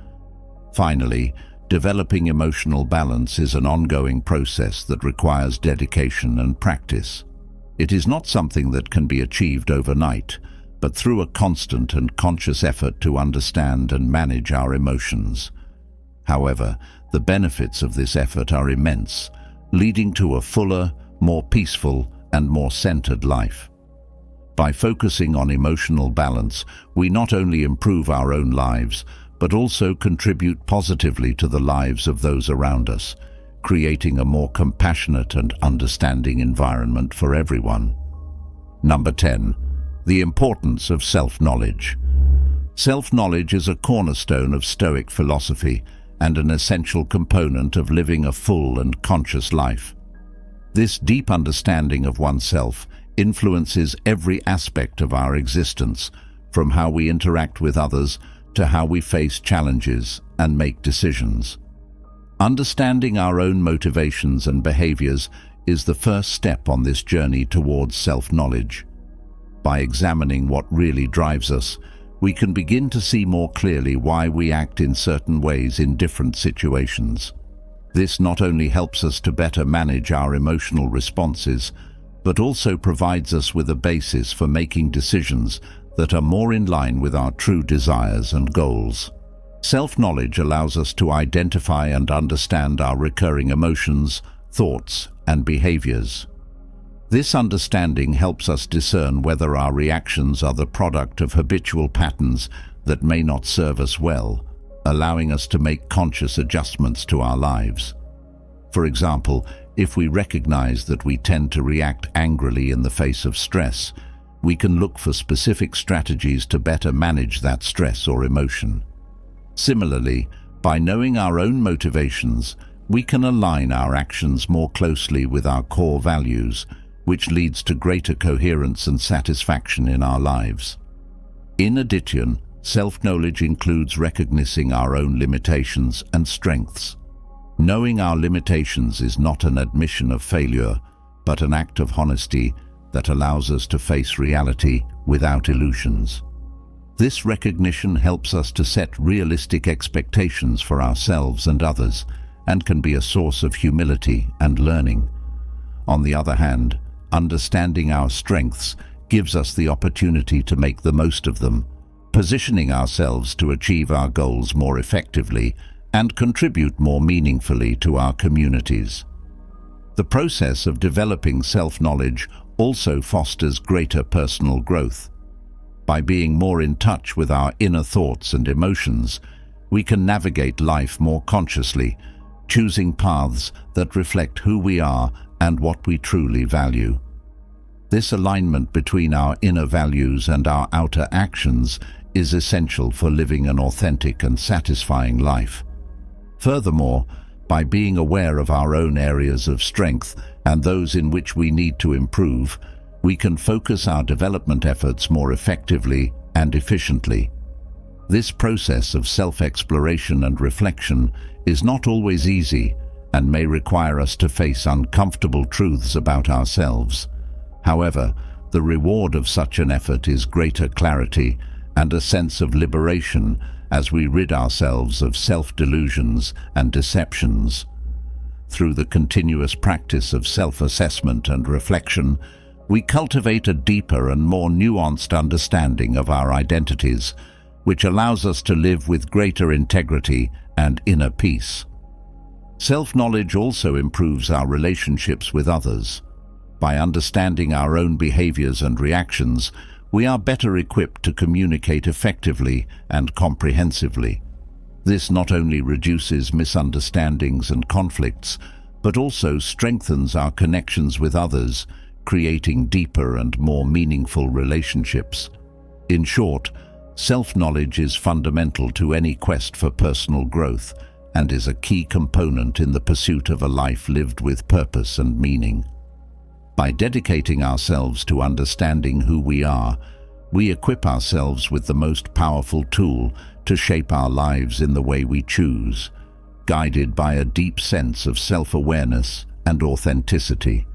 Finally, developing emotional balance is an ongoing process that requires dedication and practice. It is not something that can be achieved overnight, but through a constant and conscious effort to understand and manage our emotions. However, the benefits of this effort are immense, leading to a fuller, more peaceful, and more centered life. By focusing on emotional balance, we not only improve our own lives, but also contribute positively to the lives of those around us, creating a more compassionate and understanding environment for everyone. Number 10. The importance of self-knowledge. Self-knowledge is a cornerstone of Stoic philosophy and an essential component of living a full and conscious life. This deep understanding of oneself influences every aspect of our existence, from how we interact with others to how we face challenges and make decisions. Understanding our own motivations and behaviors is the first step on this journey towards self-knowledge. By examining what really drives us, we can begin to see more clearly why we act in certain ways in different situations. This not only helps us to better manage our emotional responses, but also provides us with a basis for making decisions that are more in line with our true desires and goals. Self-knowledge allows us to identify and understand our recurring emotions, thoughts, and behaviors. This understanding helps us discern whether our reactions are the product of habitual patterns that may not serve us well, allowing us to make conscious adjustments to our lives. For example, if we recognize that we tend to react angrily in the face of stress, we can look for specific strategies to better manage that stress or emotion. Similarly, by knowing our own motivations, we can align our actions more closely with our core values, which leads to greater coherence and satisfaction in our lives. In addition, self-knowledge includes recognizing our own limitations and strengths. Knowing our limitations is not an admission of failure, but an act of honesty that allows us to face reality without illusions. This recognition helps us to set realistic expectations for ourselves and others, and can be a source of humility and learning. On the other hand, understanding our strengths gives us the opportunity to make the most of them, positioning ourselves to achieve our goals more effectively and contribute more meaningfully to our communities. The process of developing self-knowledge also fosters greater personal growth. By being more in touch with our inner thoughts and emotions, we can navigate life more consciously, choosing paths that reflect who we are and what we truly value. This alignment between our inner values and our outer actions is essential for living an authentic and satisfying life. Furthermore, by being aware of our own areas of strength and those in which we need to improve, we can focus our development efforts more effectively and efficiently. This process of self-exploration and reflection is not always easy and may require us to face uncomfortable truths about ourselves. However, the reward of such an effort is greater clarity and a sense of liberation as we rid ourselves of self-delusions and deceptions. Through the continuous practice of self-assessment and reflection, we cultivate a deeper and more nuanced understanding of our identities, which allows us to live with greater integrity and inner peace. Self-knowledge also improves our relationships with others. By understanding our own behaviors and reactions, we are better equipped to communicate effectively and comprehensively. This not only reduces misunderstandings and conflicts, but also strengthens our connections with others, creating deeper and more meaningful relationships. In short, Self-knowledge is fundamental to any quest for personal growth and is a key component in the pursuit of a life lived with purpose and meaning. By dedicating ourselves to understanding who we are, we equip ourselves with the most powerful tool to shape our lives in the way we choose, guided by a deep sense of self-awareness and authenticity.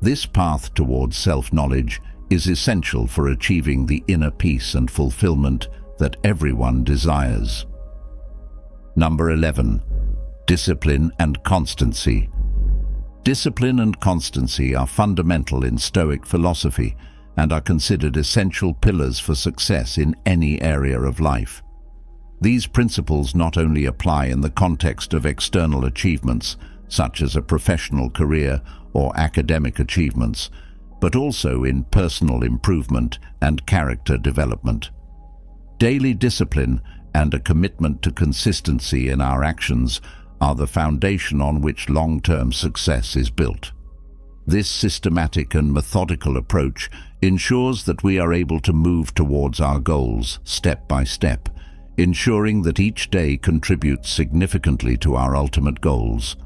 This path towards self-knowledge is essential for achieving the inner peace and fulfillment that everyone desires. Number 11. Discipline and constancy. Discipline and constancy are fundamental in Stoic philosophy and are considered essential pillars for success in any area of life. These principles not only apply in the context of external achievements, such as a professional career or academic achievements, but also in personal improvement and character development. Daily discipline and a commitment to consistency in our actions are the foundation on which long-term success is built. This systematic and methodical approach ensures that we are able to move towards our goals step by step, ensuring that each day contributes significantly to our ultimate goals.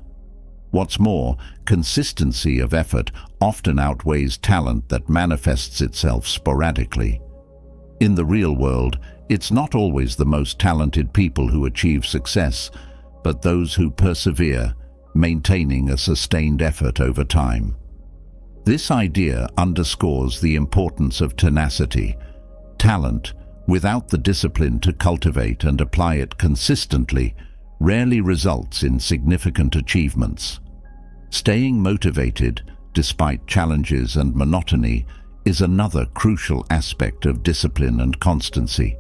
What's more, consistency of effort often outweighs talent that manifests itself sporadically. In the real world, it's not always the most talented people who achieve success, but those who persevere, maintaining a sustained effort over time. This idea underscores the importance of tenacity. Talent, without the discipline to cultivate and apply it consistently, rarely results in significant achievements. Staying motivated, despite challenges and monotony, is another crucial aspect of discipline and constancy.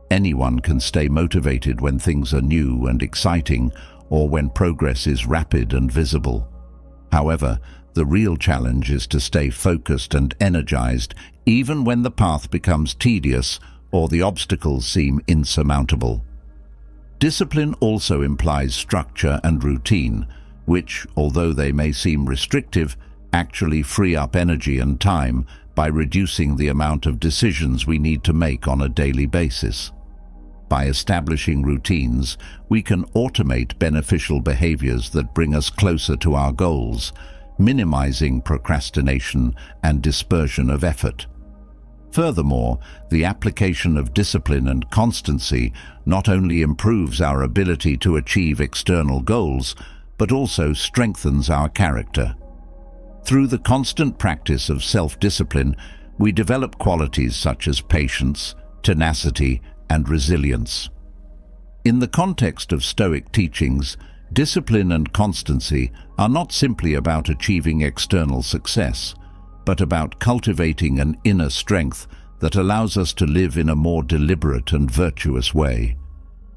Anyone can stay motivated when things are new and exciting, or when progress is rapid and visible. However, the real challenge is to stay focused and energized even when the path becomes tedious or the obstacles seem insurmountable. Discipline also implies structure and routine, which, although they may seem restrictive, actually free up energy and time by reducing the amount of decisions we need to make on a daily basis. By establishing routines, we can automate beneficial behaviors that bring us closer to our goals, minimizing procrastination and dispersion of effort. Furthermore, the application of discipline and constancy not only improves our ability to achieve external goals, but also strengthens our character. Through the constant practice of self-discipline, we develop qualities such as patience, tenacity, and resilience. In the context of Stoic teachings, discipline and constancy are not simply about achieving external success, but about cultivating an inner strength that allows us to live in a more deliberate and virtuous way.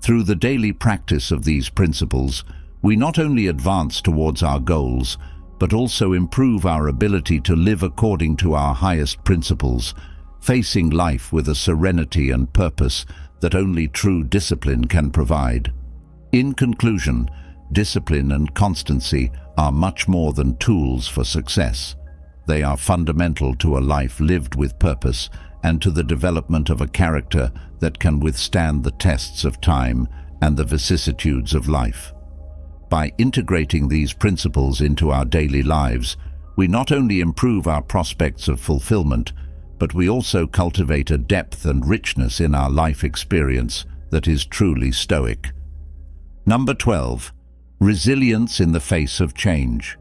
Through the daily practice of these principles, we not only advance towards our goals, but also improve our ability to live according to our highest principles, facing life with a serenity and purpose that only true discipline can provide. In conclusion, discipline and constancy are much more than tools for success. They are fundamental to a life lived with purpose and to the development of a character that can withstand the tests of time and the vicissitudes of life. By integrating these principles into our daily lives, we not only improve our prospects of fulfillment, but we also cultivate a depth and richness in our life experience that is truly Stoic. Number 12. Resilience in the face of change.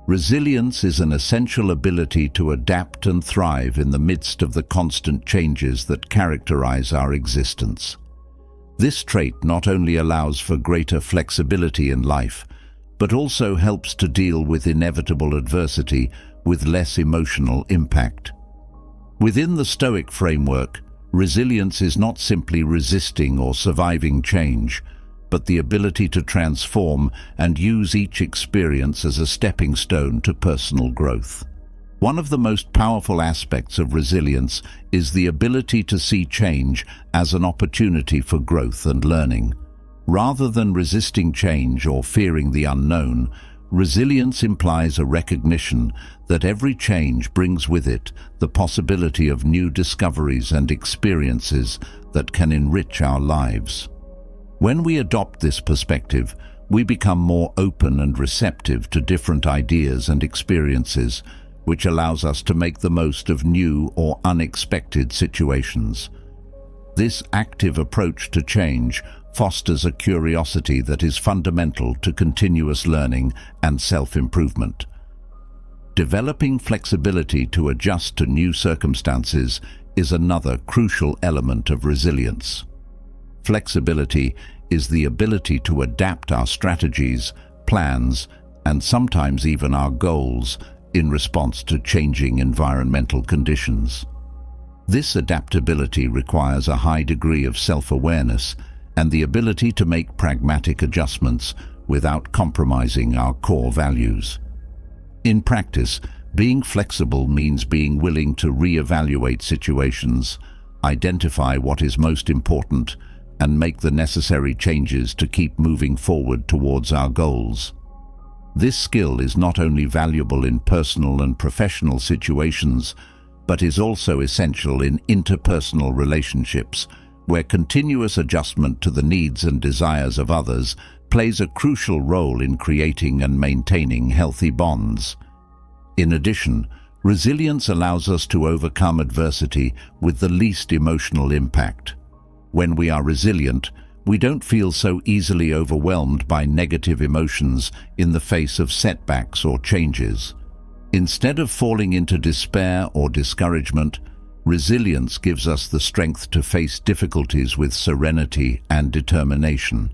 Resilience is an essential ability to adapt and thrive in the midst of the constant changes that characterize our existence. This trait not only allows for greater flexibility in life, but also helps to deal with inevitable adversity with less emotional impact. Within the Stoic framework, resilience is not simply resisting or surviving change, but the ability to transform and use each experience as a stepping stone to personal growth. One of the most powerful aspects of resilience is the ability to see change as an opportunity for growth and learning. Rather than resisting change or fearing the unknown, resilience implies a recognition that every change brings with it the possibility of new discoveries and experiences that can enrich our lives. When we adopt this perspective, we become more open and receptive to different ideas and experiences, which allows us to make the most of new or unexpected situations. This active approach to change fosters a curiosity that is fundamental to continuous learning and self-improvement. Developing flexibility to adjust to new circumstances is another crucial element of resilience. Flexibility is the ability to adapt our strategies, plans, and sometimes even our goals in response to changing environmental conditions. This adaptability requires a high degree of self-awareness and the ability to make pragmatic adjustments without compromising our core values. In practice, being flexible means being willing to re-evaluate situations, identify what is most important, and make the necessary changes to keep moving forward towards our goals. This skill is not only valuable in personal and professional situations, but is also essential in interpersonal relationships, where continuous adjustment to the needs and desires of others plays a crucial role in creating and maintaining healthy bonds. In addition, resilience allows us to overcome adversity with the least emotional impact. When we are resilient, we don't feel so easily overwhelmed by negative emotions in the face of setbacks or changes. Instead of falling into despair or discouragement, resilience gives us the strength to face difficulties with serenity and determination.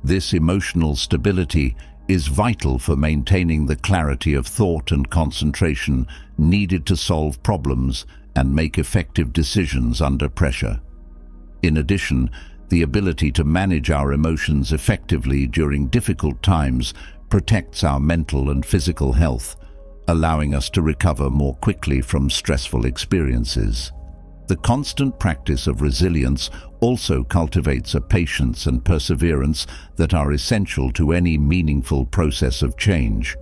This emotional stability is vital for maintaining the clarity of thought and concentration needed to solve problems and make effective decisions under pressure. In addition, the ability to manage our emotions effectively during difficult times protects our mental and physical health, allowing us to recover more quickly from stressful experiences. The constant practice of resilience also cultivates a patience and perseverance that are essential to any meaningful process of change.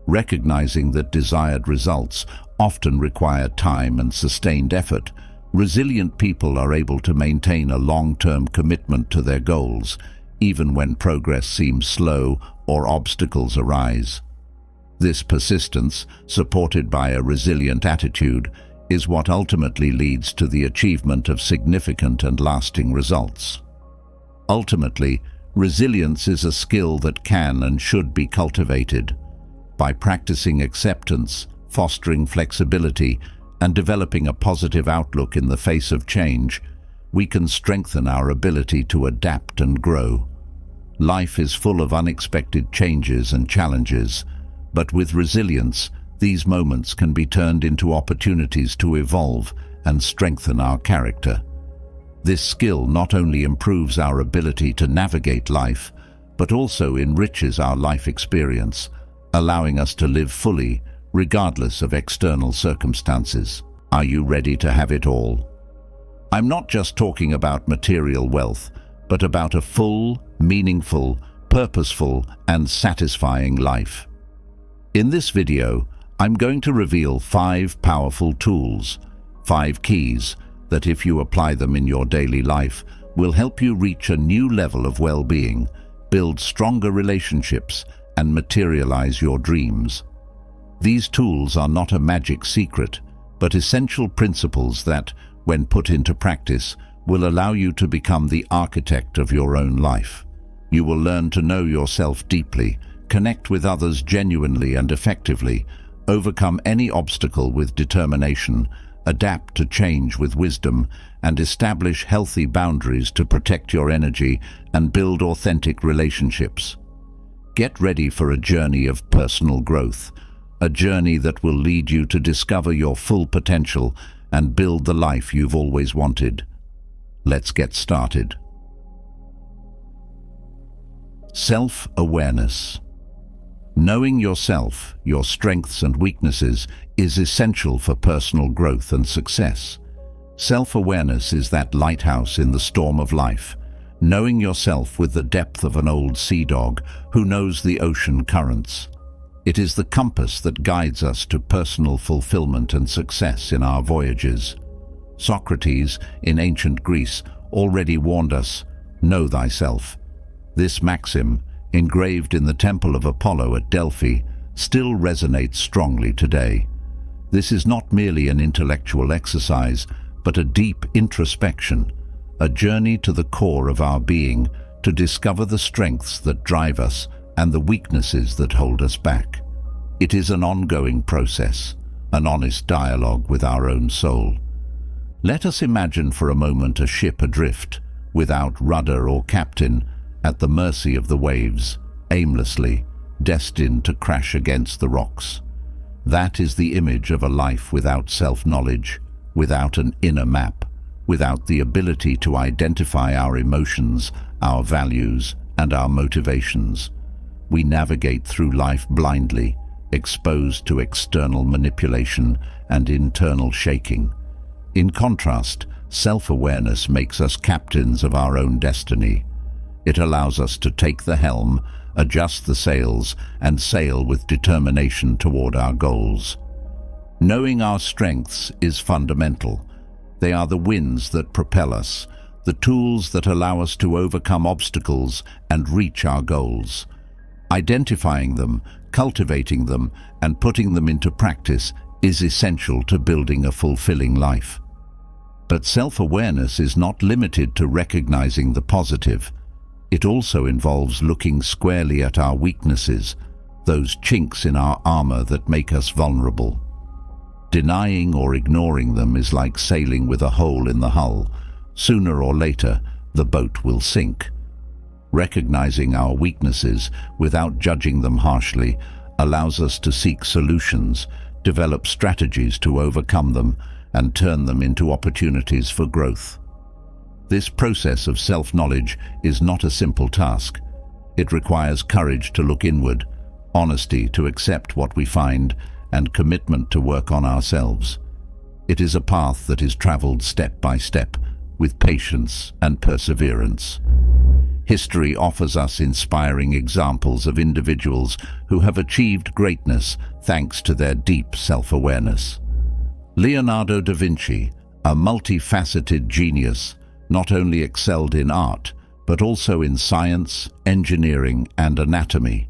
Recognizing that desired results often require time and sustained effort, resilient people are able to maintain a long-term commitment to their goals, even when progress seems slow or obstacles arise. This persistence, supported by a resilient attitude, is what ultimately leads to the achievement of significant and lasting results. Ultimately, resilience is a skill that can and should be cultivated. By practicing acceptance, fostering flexibility, and developing a positive outlook in the face of change, we can strengthen our ability to adapt and grow. Life is full of unexpected changes and challenges, but with resilience, these moments can be turned into opportunities to evolve and strengthen our character. This skill not only improves our ability to navigate life, but also enriches our life experience, allowing us to live fully, regardless of external circumstances. Are you ready to have it all? I'm not just talking about material wealth, but about a full, meaningful, purposeful, and satisfying life. In this video, I'm going to reveal 5 powerful tools, 5 keys that, if you apply them in your daily life, will help you reach a new level of well-being, build stronger relationships, and materialize your dreams. These tools are not a magic secret, but essential principles that, when put into practice, will allow you to become the architect of your own life. You will learn to know yourself deeply, connect with others genuinely and effectively, overcome any obstacle with determination, adapt to change with wisdom, and establish healthy boundaries to protect your energy and build authentic relationships. Get ready for a journey of personal growth, a journey that will lead you to discover your full potential and build the life you've always wanted. Let's get started. Self-awareness. Knowing yourself, your strengths and weaknesses, is essential for personal growth and success. Self-awareness is that lighthouse in the storm of life, knowing yourself with the depth of an old sea dog who knows the ocean currents. It is the compass that guides us to personal fulfillment and success in our voyages. Socrates, in ancient Greece, already warned us, "Know thyself." This maxim, engraved in the Temple of Apollo at Delphi, still resonates strongly today. This is not merely an intellectual exercise, but a deep introspection, a journey to the core of our being to discover the strengths that drive us and the weaknesses that hold us back. It is an ongoing process, an honest dialogue with our own soul. Let us imagine for a moment a ship adrift, without rudder or captain, at the mercy of the waves, aimlessly, destined to crash against the rocks. That is the image of a life without self-knowledge, without an inner map, without the ability to identify our emotions, our values, and our motivations. We navigate through life blindly, exposed to external manipulation and internal shaking. In contrast, self-awareness makes us captains of our own destiny. It allows us to take the helm, adjust the sails, and sail with determination toward our goals. Knowing our strengths is fundamental. They are the winds that propel us, the tools that allow us to overcome obstacles and reach our goals. Identifying them, cultivating them, and putting them into practice is essential to building a fulfilling life. But self-awareness is not limited to recognizing the positive. It also involves looking squarely at our weaknesses, those chinks in our armor that make us vulnerable. Denying or ignoring them is like sailing with a hole in the hull. Sooner or later, the boat will sink. Recognizing our weaknesses without judging them harshly allows us to seek solutions, develop strategies to overcome them, and turn them into opportunities for growth. This process of self-knowledge is not a simple task. It requires courage to look inward, honesty to accept what we find, and commitment to work on ourselves. It is a path that is traveled step by step, with patience and perseverance. History offers us inspiring examples of individuals who have achieved greatness thanks to their deep self-awareness. Leonardo da Vinci, a multifaceted genius, not only excelled in art, but also in science, engineering, and anatomy.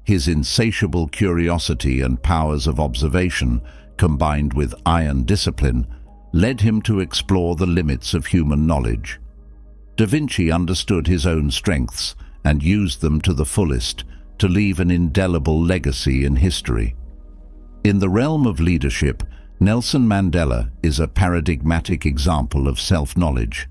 His insatiable curiosity and powers of observation, combined with iron discipline, led him to explore the limits of human knowledge. Da Vinci understood his own strengths and used them to the fullest to leave an indelible legacy in history. In the realm of leadership, Nelson Mandela is a paradigmatic example of self-knowledge.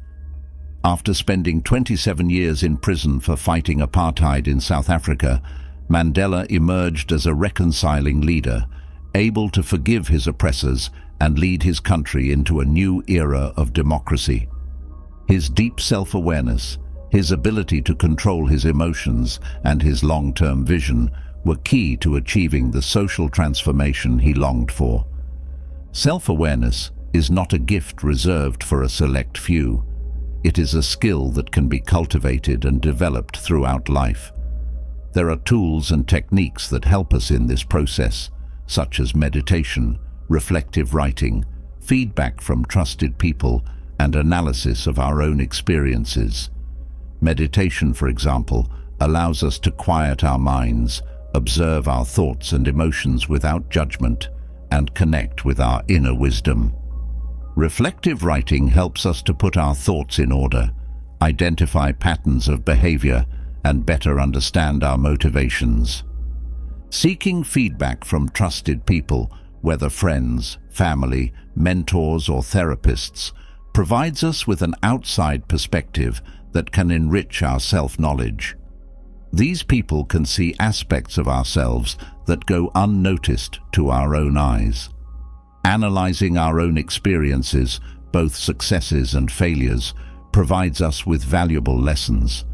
After spending 27 years in prison for fighting apartheid in South Africa, Mandela emerged as a reconciling leader, able to forgive his oppressors and lead his country into a new era of democracy. His deep self-awareness, his ability to control his emotions, and his long-term vision were key to achieving the social transformation he longed for. Self-awareness is not a gift reserved for a select few. It is a skill that can be cultivated and developed throughout life. There are tools and techniques that help us in this process, such as meditation, reflective writing, feedback from trusted people, and analysis of our own experiences. Meditation, for example, allows us to quiet our minds, observe our thoughts and emotions without judgment, and connect with our inner wisdom. Reflective writing helps us to put our thoughts in order, identify patterns of behavior, and better understand our motivations. Seeking feedback from trusted people, whether friends, family, mentors, or therapists, provides us with an outside perspective that can enrich our self-knowledge. These people can see aspects of ourselves that go unnoticed to our own eyes. Analyzing our own experiences, both successes and failures, provides us with valuable lessons.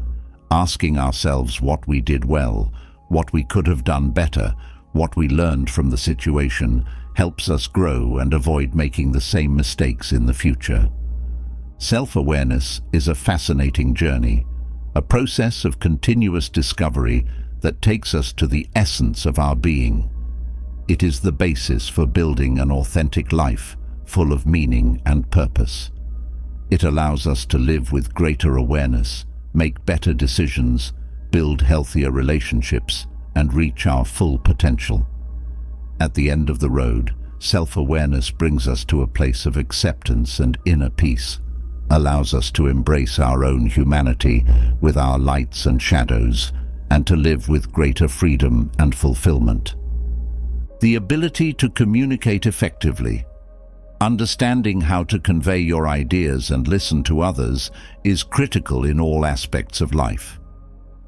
Asking ourselves what we did well, what we could have done better, what we learned from the situation, helps us grow and avoid making the same mistakes in the future. Self-awareness is a fascinating journey, a process of continuous discovery that takes us to the essence of our being. It is the basis for building an authentic life, full of meaning and purpose. It allows us to live with greater awareness, make better decisions, build healthier relationships, and reach our full potential. At the end of the road, self-awareness brings us to a place of acceptance and inner peace, allows us to embrace our own humanity with our lights and shadows, and to live with greater freedom and fulfillment. The ability to communicate effectively. Understanding how to convey your ideas and listen to others is critical in all aspects of life.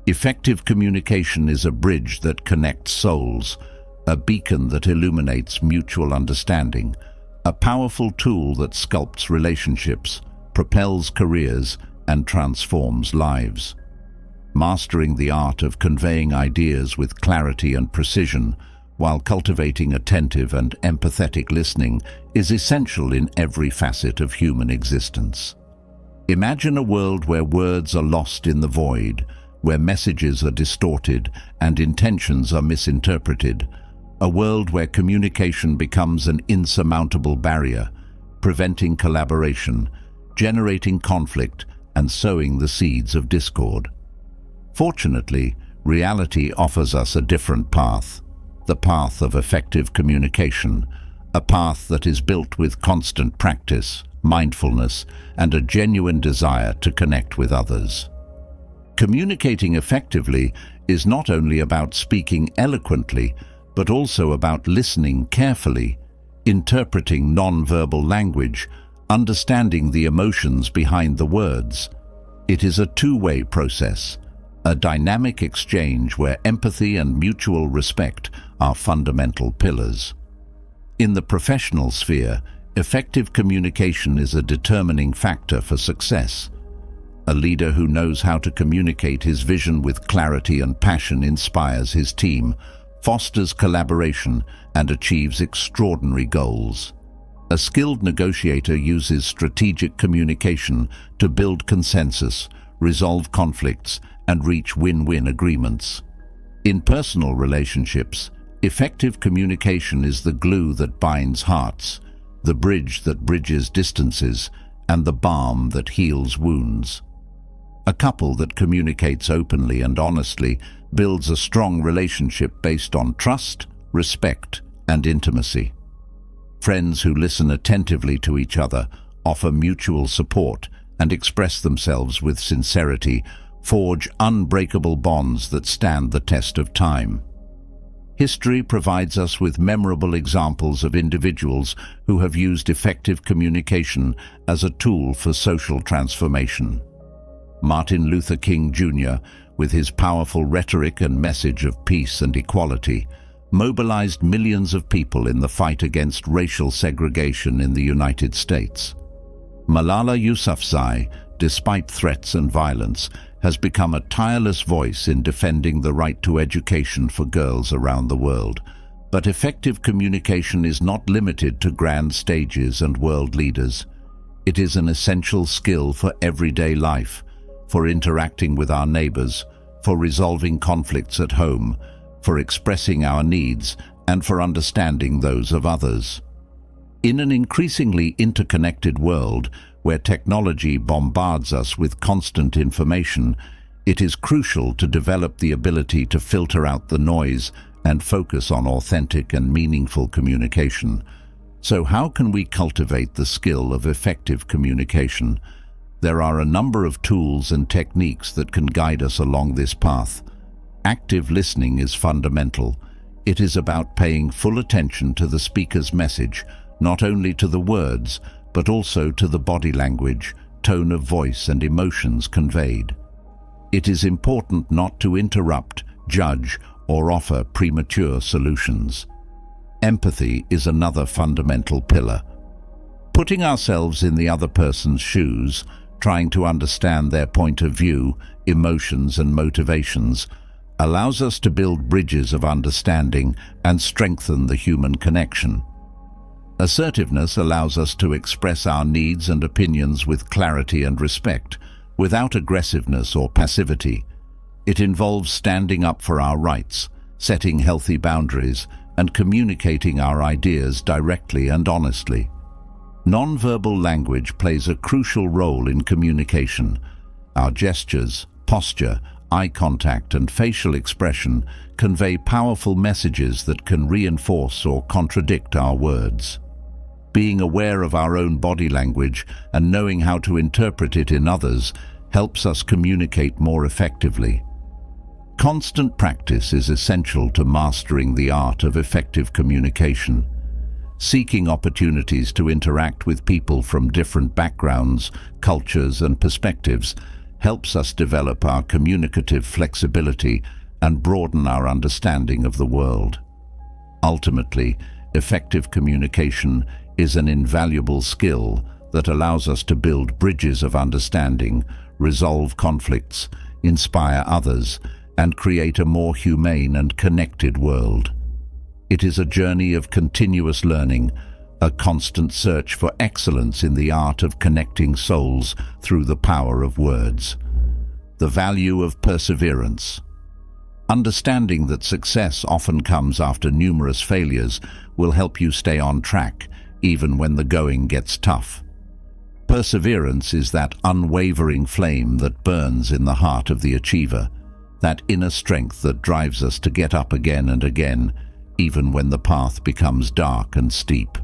Effective communication is a bridge that connects souls, a beacon that illuminates mutual understanding, a powerful tool that sculpts relationships, propels careers, and transforms lives. Mastering the art of conveying ideas with clarity and precision, while cultivating attentive and empathetic listening, is essential in every facet of human existence. Imagine a world where words are lost in the void, where messages are distorted and intentions are misinterpreted, a world where communication becomes an insurmountable barrier, preventing collaboration, generating conflict, and sowing the seeds of discord. Fortunately, reality offers us a different path, the path of effective communication, a path that is built with constant practice, mindfulness, and a genuine desire to connect with others. Communicating effectively is not only about speaking eloquently, but also about listening carefully, interpreting non-verbal language, understanding the emotions behind the words. It is a two-way process, a dynamic exchange where empathy and mutual respect are fundamental pillars. In the professional sphere, effective communication is a determining factor for success. A leader who knows how to communicate his vision with clarity and passion inspires his team, fosters collaboration, and achieves extraordinary goals. A skilled negotiator uses strategic communication to build consensus, resolve conflicts, and reach win-win agreements. In personal relationships, effective communication is the glue that binds hearts, the bridge that bridges distances, and the balm that heals wounds. A couple that communicates openly and honestly builds a strong relationship based on trust, respect, and intimacy. Friends who listen attentively to each other, offer mutual support, and express themselves with sincerity forge unbreakable bonds that stand the test of time. History provides us with memorable examples of individuals who have used effective communication as a tool for social transformation. Martin Luther King Jr., with his powerful rhetoric and message of peace and equality, mobilized millions of people in the fight against racial segregation in the United States. Malala Yousafzai, despite threats and violence, has become a tireless voice in defending the right to education for girls around the world. But effective communication is not limited to grand stages and world leaders. It is an essential skill for everyday life, for interacting with our neighbors, for resolving conflicts at home, for expressing our needs, and for understanding those of others. In an increasingly interconnected world, where technology bombards us with constant information, it is crucial to develop the ability to filter out the noise and focus on authentic and meaningful communication. So how can we cultivate the skill of effective communication? There are a number of tools and techniques that can guide us along this path. Active listening is fundamental. It is about paying full attention to the speaker's message, not only to the words, but also to the body language, tone of voice, and emotions conveyed. It is important not to interrupt, judge, or offer premature solutions. Empathy is another fundamental pillar. Putting ourselves in the other person's shoes, trying to understand their point of view, emotions, and motivations, allows us to build bridges of understanding and strengthen the human connection. Assertiveness allows us to express our needs and opinions with clarity and respect, without aggressiveness or passivity. It involves standing up for our rights, setting healthy boundaries, and communicating our ideas directly and honestly. Non-verbal language plays a crucial role in communication. Our gestures, posture, eye contact, and facial expression convey powerful messages that can reinforce or contradict our words. Being aware of our own body language and knowing how to interpret it in others helps us communicate more effectively. Constant practice is essential to mastering the art of effective communication. Seeking opportunities to interact with people from different backgrounds, cultures, and perspectives helps us develop our communicative flexibility and broaden our understanding of the world. Ultimately, effective communication is an invaluable skill that allows us to build bridges of understanding, resolve conflicts, inspire others, and create a more humane and connected world. It is a journey of continuous learning, a constant search for excellence in the art of connecting souls through the power of words. The value of perseverance. Understanding that success often comes after numerous failures will help you stay on track, even when the going gets tough. Perseverance is that unwavering flame that burns in the heart of the achiever, that inner strength that drives us to get up again and again, even when the path becomes dark and steep.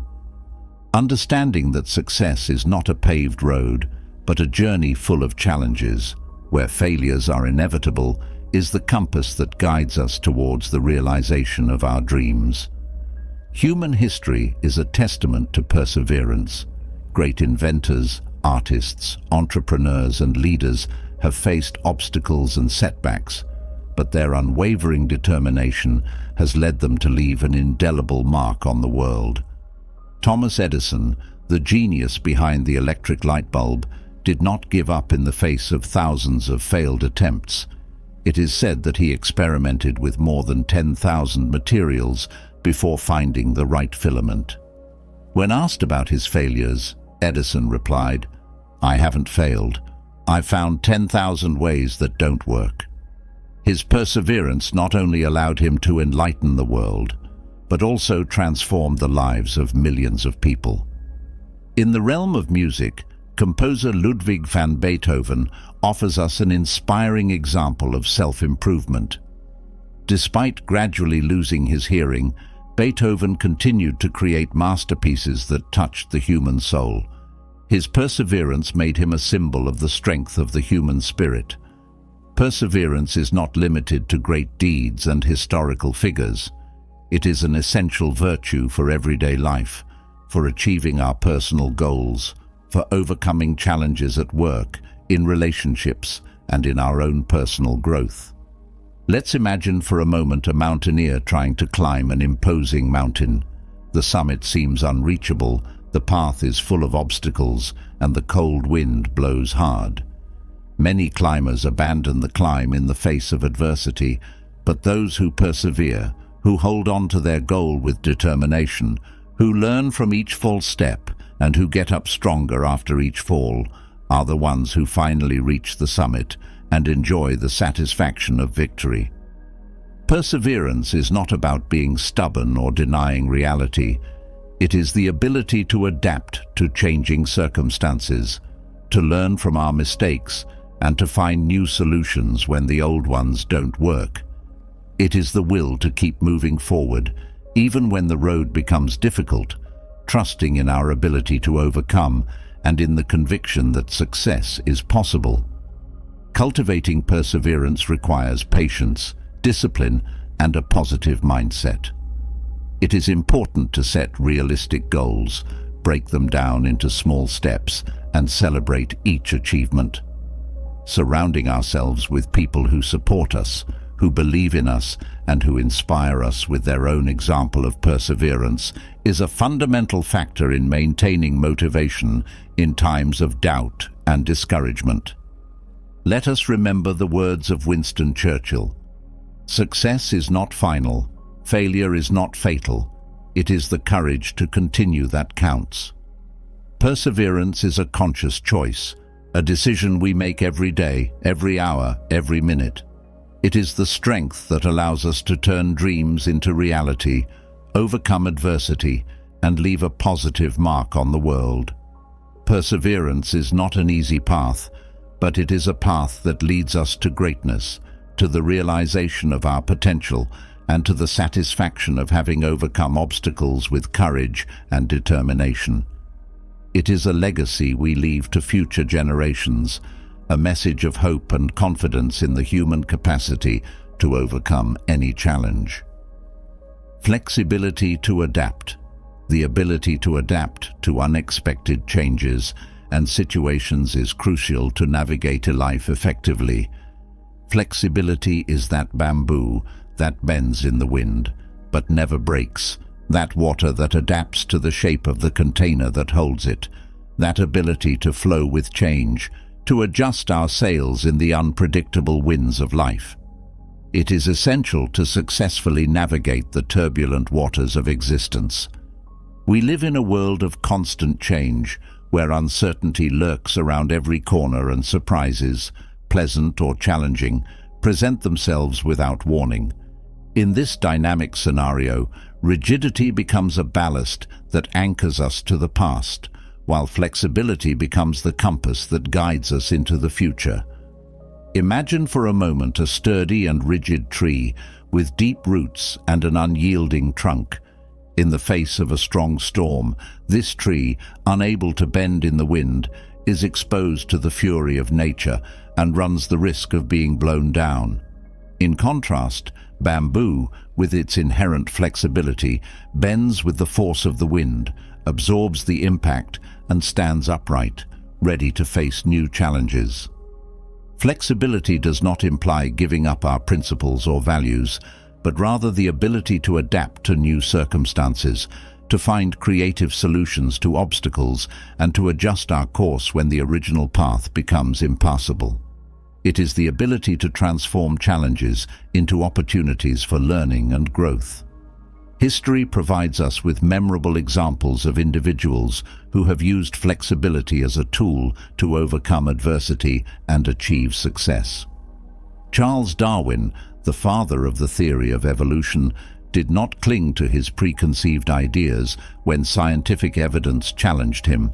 Understanding that success is not a paved road, but a journey full of challenges, where failures are inevitable, is the compass that guides us towards the realization of our dreams. Human history is a testament to perseverance. Great inventors, artists, entrepreneurs, and leaders have faced obstacles and setbacks, but their unwavering determination has led them to leave an indelible mark on the world. Thomas Edison, the genius behind the electric light bulb, did not give up in the face of thousands of failed attempts. It is said that he experimented with more than 10,000 materials before finding the right filament. When asked about his failures, Edison replied, "I haven't failed. I've found 10,000 ways that don't work." His perseverance not only allowed him to enlighten the world, but also transformed the lives of millions of people. In the realm of music, composer Ludwig van Beethoven offers us an inspiring example of self-improvement. Despite gradually losing his hearing, Beethoven continued to create masterpieces that touched the human soul. His perseverance made him a symbol of the strength of the human spirit. Perseverance is not limited to great deeds and historical figures. It is an essential virtue for everyday life, for achieving our personal goals, for overcoming challenges at work, in relationships, and in our own personal growth. Let's imagine for a moment a mountaineer trying to climb an imposing mountain. The summit seems unreachable, the path is full of obstacles, and the cold wind blows hard. Many climbers abandon the climb in the face of adversity, but those who persevere, who hold on to their goal with determination, who learn from each false step, and who get up stronger after each fall, are the ones who finally reach the summit and enjoy the satisfaction of victory. Perseverance is not about being stubborn or denying reality. It is the ability to adapt to changing circumstances, to learn from our mistakes, and to find new solutions when the old ones don't work. It is the will to keep moving forward, even when the road becomes difficult, trusting in our ability to overcome and in the conviction that success is possible. Cultivating perseverance requires patience, discipline, and a positive mindset. It is important to set realistic goals, break them down into small steps, and celebrate each achievement. Surrounding ourselves with people who support us, who believe in us, and who inspire us with their own example of perseverance is a fundamental factor in maintaining motivation in times of doubt and discouragement. Let us remember the words of Winston Churchill. Success is not final, failure is not fatal. It is the courage to continue that counts. Perseverance is a conscious choice, a decision we make every day, every hour, every minute. It is the strength that allows us to turn dreams into reality, overcome adversity, and leave a positive mark on the world. Perseverance is not an easy path, but it is a path that leads us to greatness, to the realization of our potential, and to the satisfaction of having overcome obstacles with courage and determination. It is a legacy we leave to future generations, a message of hope and confidence in the human capacity to overcome any challenge. Flexibility to adapt. The ability to adapt to unexpected changes and situations is crucial to navigate life effectively. Flexibility is that bamboo that bends in the wind, but never breaks, that water that adapts to the shape of the container that holds it, that ability to flow with change, to adjust our sails in the unpredictable winds of life. It is essential to successfully navigate the turbulent waters of existence. We live in a world of constant change, where uncertainty lurks around every corner and surprises, pleasant or challenging, present themselves without warning. In this dynamic scenario, rigidity becomes a ballast that anchors us to the past, while flexibility becomes the compass that guides us into the future. Imagine for a moment a sturdy and rigid tree with deep roots and an unyielding trunk. In the face of a strong storm, this tree, unable to bend in the wind, is exposed to the fury of nature and runs the risk of being blown down. In contrast, bamboo, with its inherent flexibility, bends with the force of the wind, absorbs the impact, and stands upright, ready to face new challenges. Flexibility does not imply giving up our principles or values, but rather the ability to adapt to new circumstances, to find creative solutions to obstacles, and to adjust our course when the original path becomes impassable. It is the ability to transform challenges into opportunities for learning and growth. History provides us with memorable examples of individuals who have used flexibility as a tool to overcome adversity and achieve success. Charles Darwin, the father of the theory of evolution, did not cling to his preconceived ideas when scientific evidence challenged him.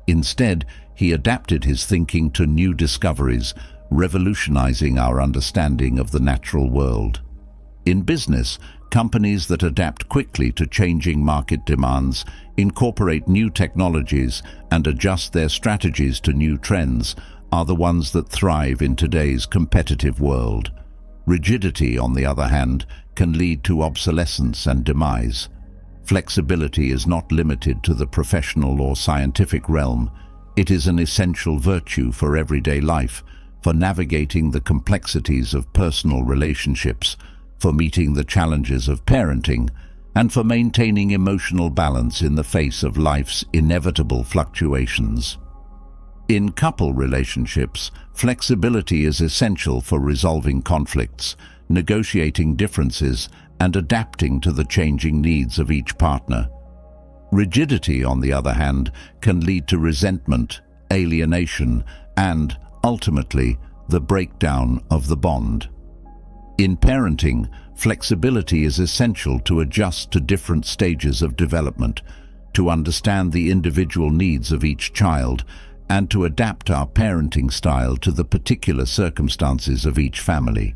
Instead, he adapted his thinking to new discoveries, revolutionizing our understanding of the natural world. In business, companies that adapt quickly to changing market demands, incorporate new technologies, and adjust their strategies to new trends are the ones that thrive in today's competitive world. Rigidity, on the other hand, can lead to obsolescence and demise. Flexibility is not limited to the professional or scientific realm. It is an essential virtue for everyday life, for navigating the complexities of personal relationships, for meeting the challenges of parenting, and for maintaining emotional balance in the face of life's inevitable fluctuations. In couple relationships, flexibility is essential for resolving conflicts, negotiating differences, and adapting to the changing needs of each partner. Rigidity, on the other hand, can lead to resentment, alienation, and, ultimately, the breakdown of the bond. In parenting, flexibility is essential to adjust to different stages of development, to understand the individual needs of each child, and to adapt our parenting style to the particular circumstances of each family.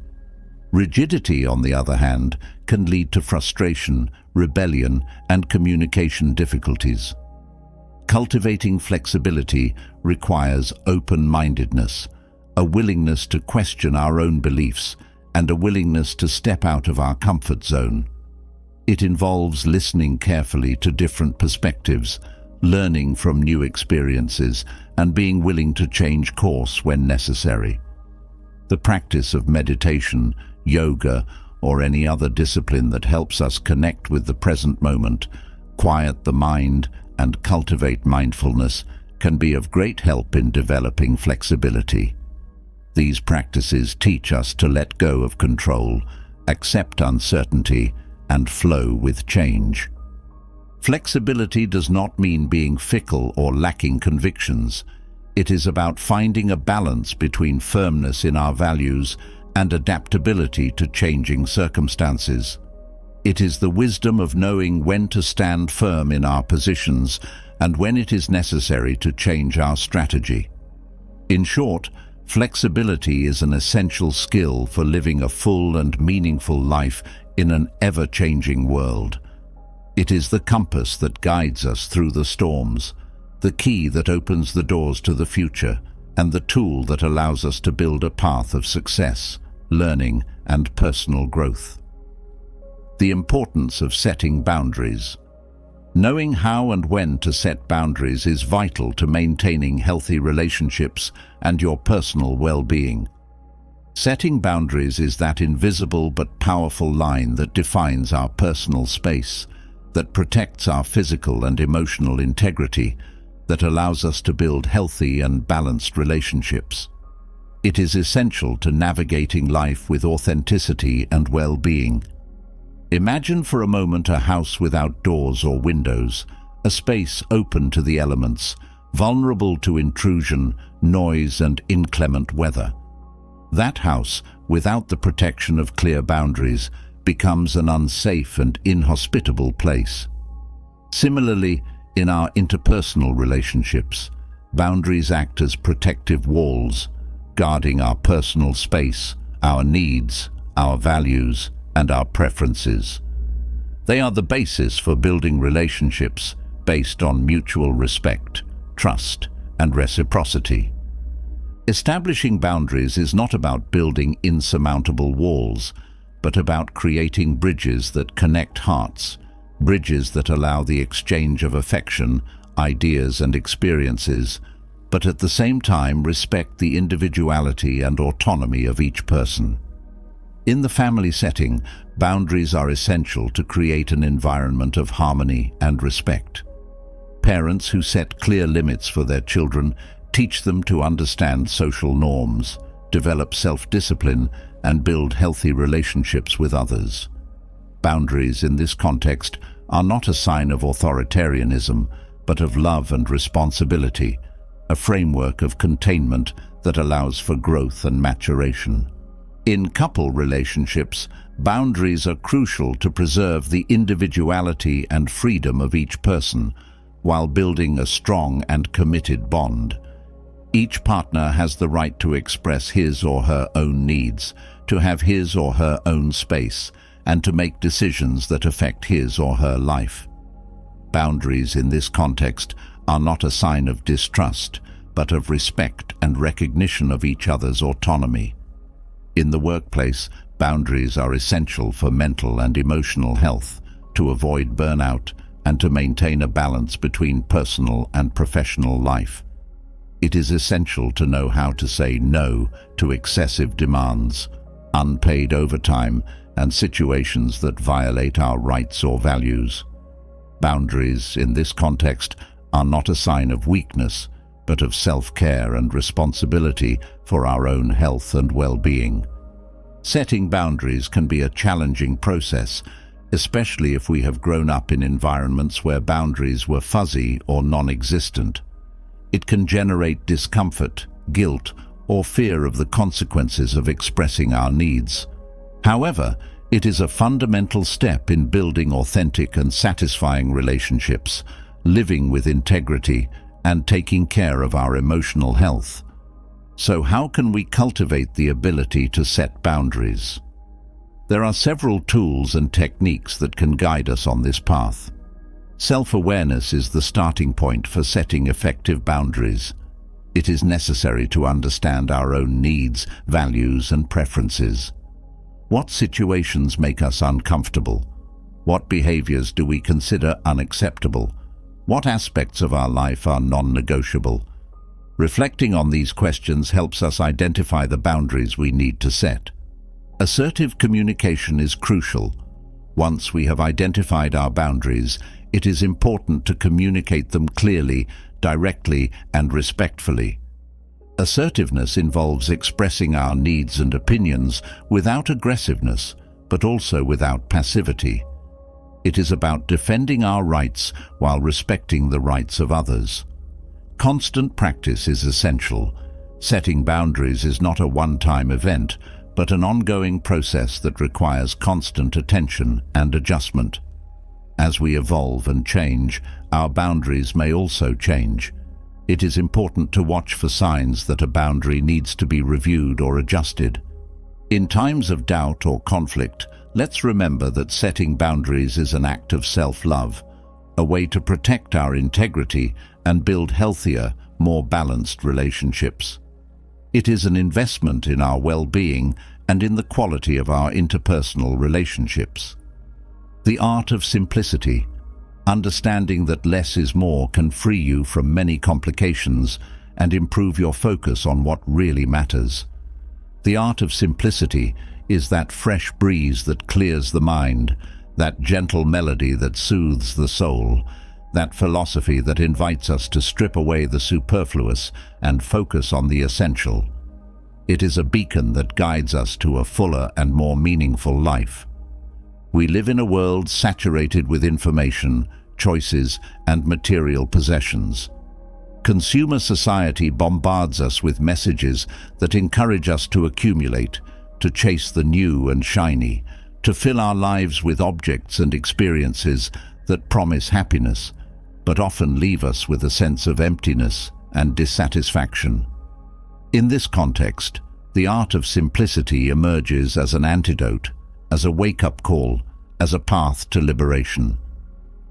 Rigidity, on the other hand, can lead to frustration, rebellion, and communication difficulties. Cultivating flexibility requires open-mindedness, a willingness to question our own beliefs, and a willingness to step out of our comfort zone. It involves listening carefully to different perspectives, learning from new experiences, and being willing to change course when necessary. The practice of meditation, yoga, or any other discipline that helps us connect with the present moment, quiet the mind, and cultivate mindfulness can be of great help in developing flexibility. These practices teach us to let go of control, accept uncertainty, and flow with change. Flexibility does not mean being fickle or lacking convictions. It is about finding a balance between firmness in our values and adaptability to changing circumstances. It is the wisdom of knowing when to stand firm in our positions and when it is necessary to change our strategy. In short, flexibility is an essential skill for living a full and meaningful life in an ever-changing world. It is the compass that guides us through the storms, the key that opens the doors to the future, and the tool that allows us to build a path of success, learning, and personal growth. The importance of setting boundaries. Knowing how and when to set boundaries is vital to maintaining healthy relationships and your personal well-being. Setting boundaries is that invisible but powerful line that defines our personal space, that protects our physical and emotional integrity, that allows us to build healthy and balanced relationships. It is essential to navigating life with authenticity and well-being. Imagine for a moment a house without doors or windows, a space open to the elements, vulnerable to intrusion, noise, and inclement weather. That house, without the protection of clear boundaries, becomes an unsafe and inhospitable place. Similarly, in our interpersonal relationships, boundaries act as protective walls, guarding our personal space, our needs, our values, and our preferences. They are the basis for building relationships based on mutual respect, trust, and reciprocity. Establishing boundaries is not about building insurmountable walls, but about creating bridges that connect hearts, bridges that allow the exchange of affection, ideas, and experiences, but at the same time respect the individuality and autonomy of each person. In the family setting, boundaries are essential to create an environment of harmony and respect. Parents who set clear limits for their children teach them to understand social norms, develop self-discipline, and build healthy relationships with others. Boundaries in this context are not a sign of authoritarianism, but of love and responsibility, a framework of containment that allows for growth and maturation. In couple relationships, boundaries are crucial to preserve the individuality and freedom of each person, while building a strong and committed bond. Each partner has the right to express his or her own needs, to have his or her own space, and to make decisions that affect his or her life. Boundaries in this context are not a sign of distrust, but of respect and recognition of each other's autonomy. In the workplace, boundaries are essential for mental and emotional health, to avoid burnout, and to maintain a balance between personal and professional life. It is essential to know how to say no to excessive demands, unpaid overtime, and situations that violate our rights or values. Boundaries, in this context, are not a sign of weakness, but of self-care and responsibility for our own health and well-being. Setting boundaries can be a challenging process, especially if we have grown up in environments where boundaries were fuzzy or non-existent. It can generate discomfort, guilt, or fear of the consequences of expressing our needs. However, it is a fundamental step in building authentic and satisfying relationships, living with integrity, and taking care of our emotional health. So how can we cultivate the ability to set boundaries? There are several tools and techniques that can guide us on this path. Self-awareness is the starting point for setting effective boundaries. It is necessary to understand our own needs, values, and preferences. What situations make us uncomfortable? What behaviors do we consider unacceptable? What aspects of our life are non-negotiable? Reflecting on these questions helps us identify the boundaries we need to set. Assertive communication is crucial. Once we have identified our boundaries, it is important to communicate them clearly, directly, and respectfully. Assertiveness involves expressing our needs and opinions without aggressiveness, but also without passivity. It is about defending our rights while respecting the rights of others. Constant practice is essential. Setting boundaries is not a one-time event, but an ongoing process that requires constant attention and adjustment. As we evolve and change, our boundaries may also change. It is important to watch for signs that a boundary needs to be reviewed or adjusted. In times of doubt or conflict, let's remember that setting boundaries is an act of self-love, a way to protect our integrity and build healthier, more balanced relationships. It is an investment in our well-being and in the quality of our interpersonal relationships. The art of simplicity. Understanding that less is more can free you from many complications and improve your focus on what really matters. The art of simplicity is that fresh breeze that clears the mind, that gentle melody that soothes the soul, that philosophy that invites us to strip away the superfluous and focus on the essential. It is a beacon that guides us to a fuller and more meaningful life. We live in a world saturated with information, choices, and material possessions. Consumer society bombards us with messages that encourage us to accumulate, to chase the new and shiny, to fill our lives with objects and experiences that promise happiness, but often leave us with a sense of emptiness and dissatisfaction. In this context, the art of simplicity emerges as an antidote, as a wake-up call, as a path to liberation.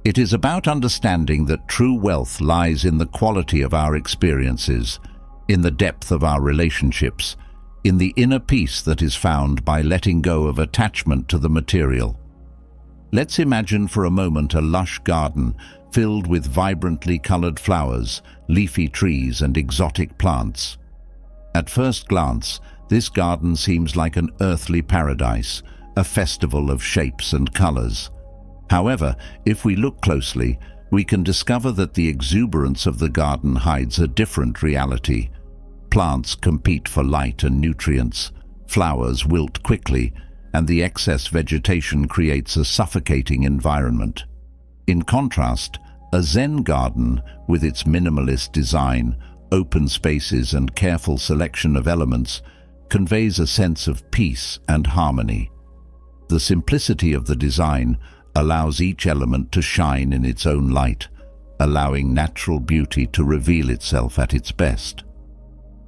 It is about understanding that true wealth lies in the quality of our experiences, in the depth of our relationships, in the inner peace that is found by letting go of attachment to the material. Let's imagine for a moment a lush garden filled with vibrantly colored flowers, leafy trees, and exotic plants. At first glance, this garden seems like an earthly paradise, a festival of shapes and colors. However, if we look closely, we can discover that the exuberance of the garden hides a different reality. Plants compete for light and nutrients, flowers wilt quickly, and the excess vegetation creates a suffocating environment. In contrast, a Zen garden, with its minimalist design, open spaces, and careful selection of elements, conveys a sense of peace and harmony. The simplicity of the design allows each element to shine in its own light, allowing natural beauty to reveal itself at its best.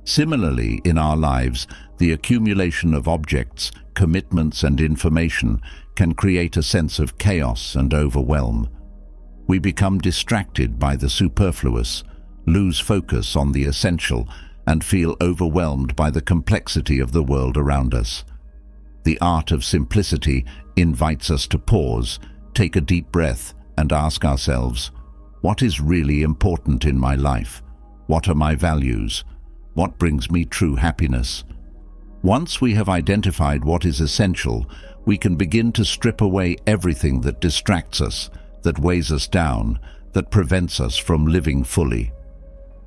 Similarly, in our lives, the accumulation of objects, commitments, and information can create a sense of chaos and overwhelm. We become distracted by the superfluous, lose focus on the essential, and feel overwhelmed by the complexity of the world around us. The art of simplicity invites us to pause, take a deep breath, and ask ourselves, what is really important in my life? What are my values? What brings me true happiness? Once we have identified what is essential, we can begin to strip away everything that distracts us, that weighs us down, that prevents us from living fully.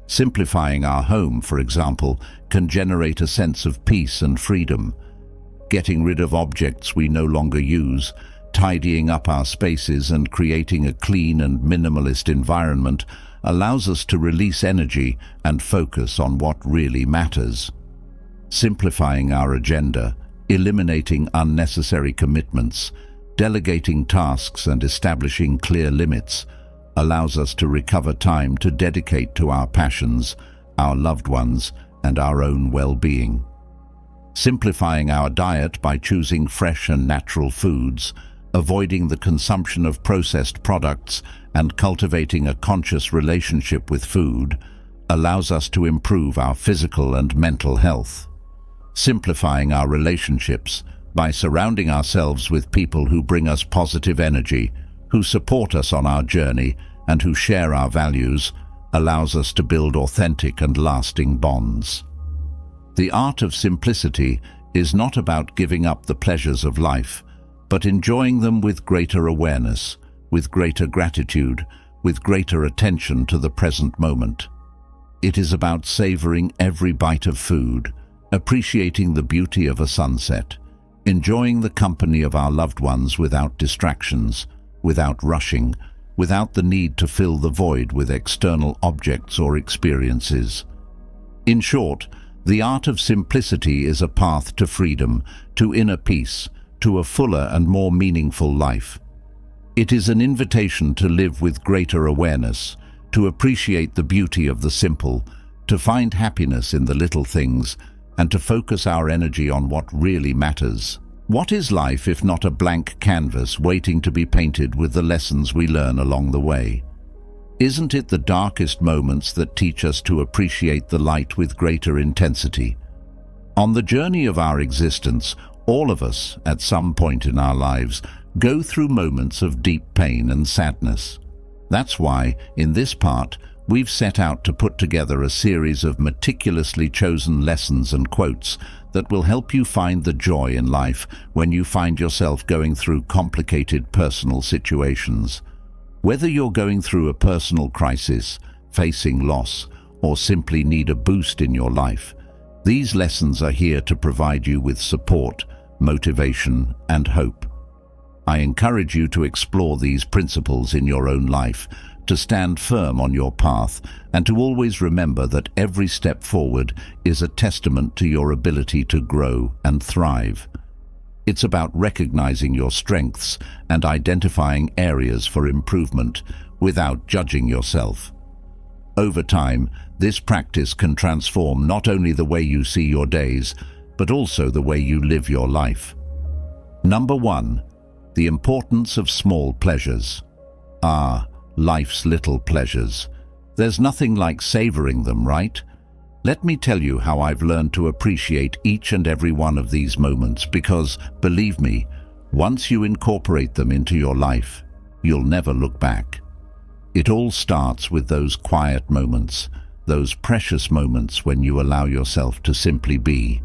Simplifying our home, for example, can generate a sense of peace and freedom. Getting rid of objects we no longer use, tidying up our spaces, and creating a clean and minimalist environment allows us to release energy and focus on what really matters. Simplifying our agenda, eliminating unnecessary commitments, delegating tasks, and establishing clear limits allows us to recover time to dedicate to our passions, our loved ones, and our own well-being. Simplifying our diet by choosing fresh and natural foods, avoiding the consumption of processed products, and cultivating a conscious relationship with food allows us to improve our physical and mental health. Simplifying our relationships by surrounding ourselves with people who bring us positive energy, who support us on our journey, and who share our values allows us to build authentic and lasting bonds. The art of simplicity is not about giving up the pleasures of life, but enjoying them with greater awareness, with greater gratitude, with greater attention to the present moment. It is about savoring every bite of food, appreciating the beauty of a sunset, enjoying the company of our loved ones without distractions, without rushing, without the need to fill the void with external objects or experiences. In short, The art of simplicity is a path to freedom, to inner peace, to a fuller and more meaningful life. It is an invitation to live with greater awareness, to appreciate the beauty of the simple, to find happiness in the little things, and to focus our energy on what really matters. What is life if not a blank canvas waiting to be painted with the lessons we learn along the way? Isn't it the darkest moments that teach us to appreciate the light with greater intensity? On the journey of our existence, all of us, at some point in our lives, go through moments of deep pain and sadness. That's why, in this part, we've set out to put together a series of meticulously chosen lessons and quotes that will help you find the joy in life when you find yourself going through complicated personal situations. Whether you're going through a personal crisis, facing loss, or simply need a boost in your life, these lessons are here to provide you with support, motivation, and hope. I encourage you to explore these principles in your own life, to stand firm on your path, and to always remember that every step forward is a testament to your ability to grow and thrive. It's about recognizing your strengths and identifying areas for improvement without judging yourself. Over time, this practice can transform not only the way you see your days, but also the way you live your life. Number 1. The importance of small pleasures. Life's little pleasures. There's nothing like savoring them, right? Let me tell you how I've learned to appreciate each and every one of these moments because, believe me, once you incorporate them into your life, you'll never look back. It all starts with those quiet moments, those precious moments when you allow yourself to simply be.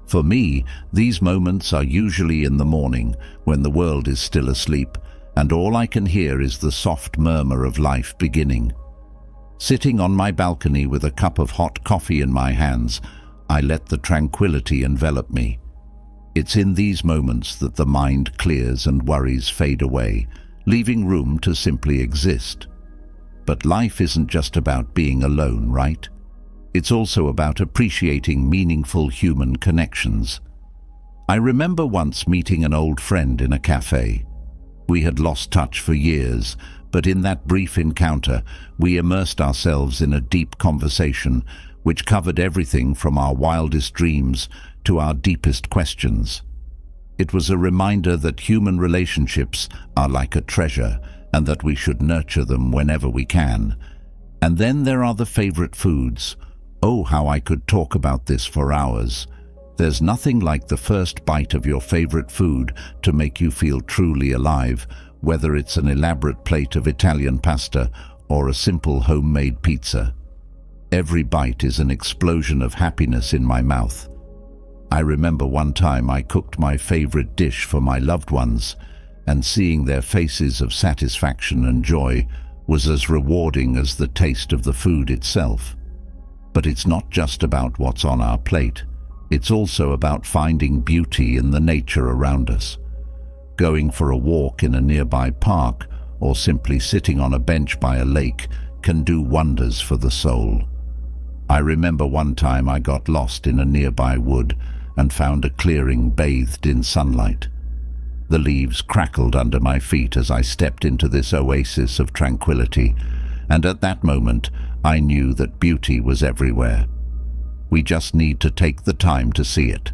For me, these moments are usually in the morning, when the world is still asleep, and all I can hear is the soft murmur of life beginning. Sitting on my balcony with a cup of hot coffee in my hands, I let the tranquility envelop me. It's in these moments that the mind clears and worries fade away, leaving room to simply exist. But life isn't just about being alone, right? It's also about appreciating meaningful human connections. I remember once meeting an old friend in a cafe. We had lost touch for years, but in that brief encounter, we immersed ourselves in a deep conversation which covered everything from our wildest dreams to our deepest questions. It was a reminder that human relationships are like a treasure and that we should nurture them whenever we can. And then there are the favorite foods. Oh, how I could talk about this for hours. There's nothing like the first bite of your favorite food to make you feel truly alive, whether it's an elaborate plate of Italian pasta or a simple homemade pizza. Every bite is an explosion of happiness in my mouth. I remember one time I cooked my favorite dish for my loved ones, and seeing their faces of satisfaction and joy was as rewarding as the taste of the food itself. But it's not just about what's on our plate. It's also about finding beauty in the nature around us. Going for a walk in a nearby park or simply sitting on a bench by a lake can do wonders for the soul. I remember one time I got lost in a nearby wood and found a clearing bathed in sunlight. The leaves crackled under my feet as I stepped into this oasis of tranquility, and at that moment I knew that beauty was everywhere. We just need to take the time to see it.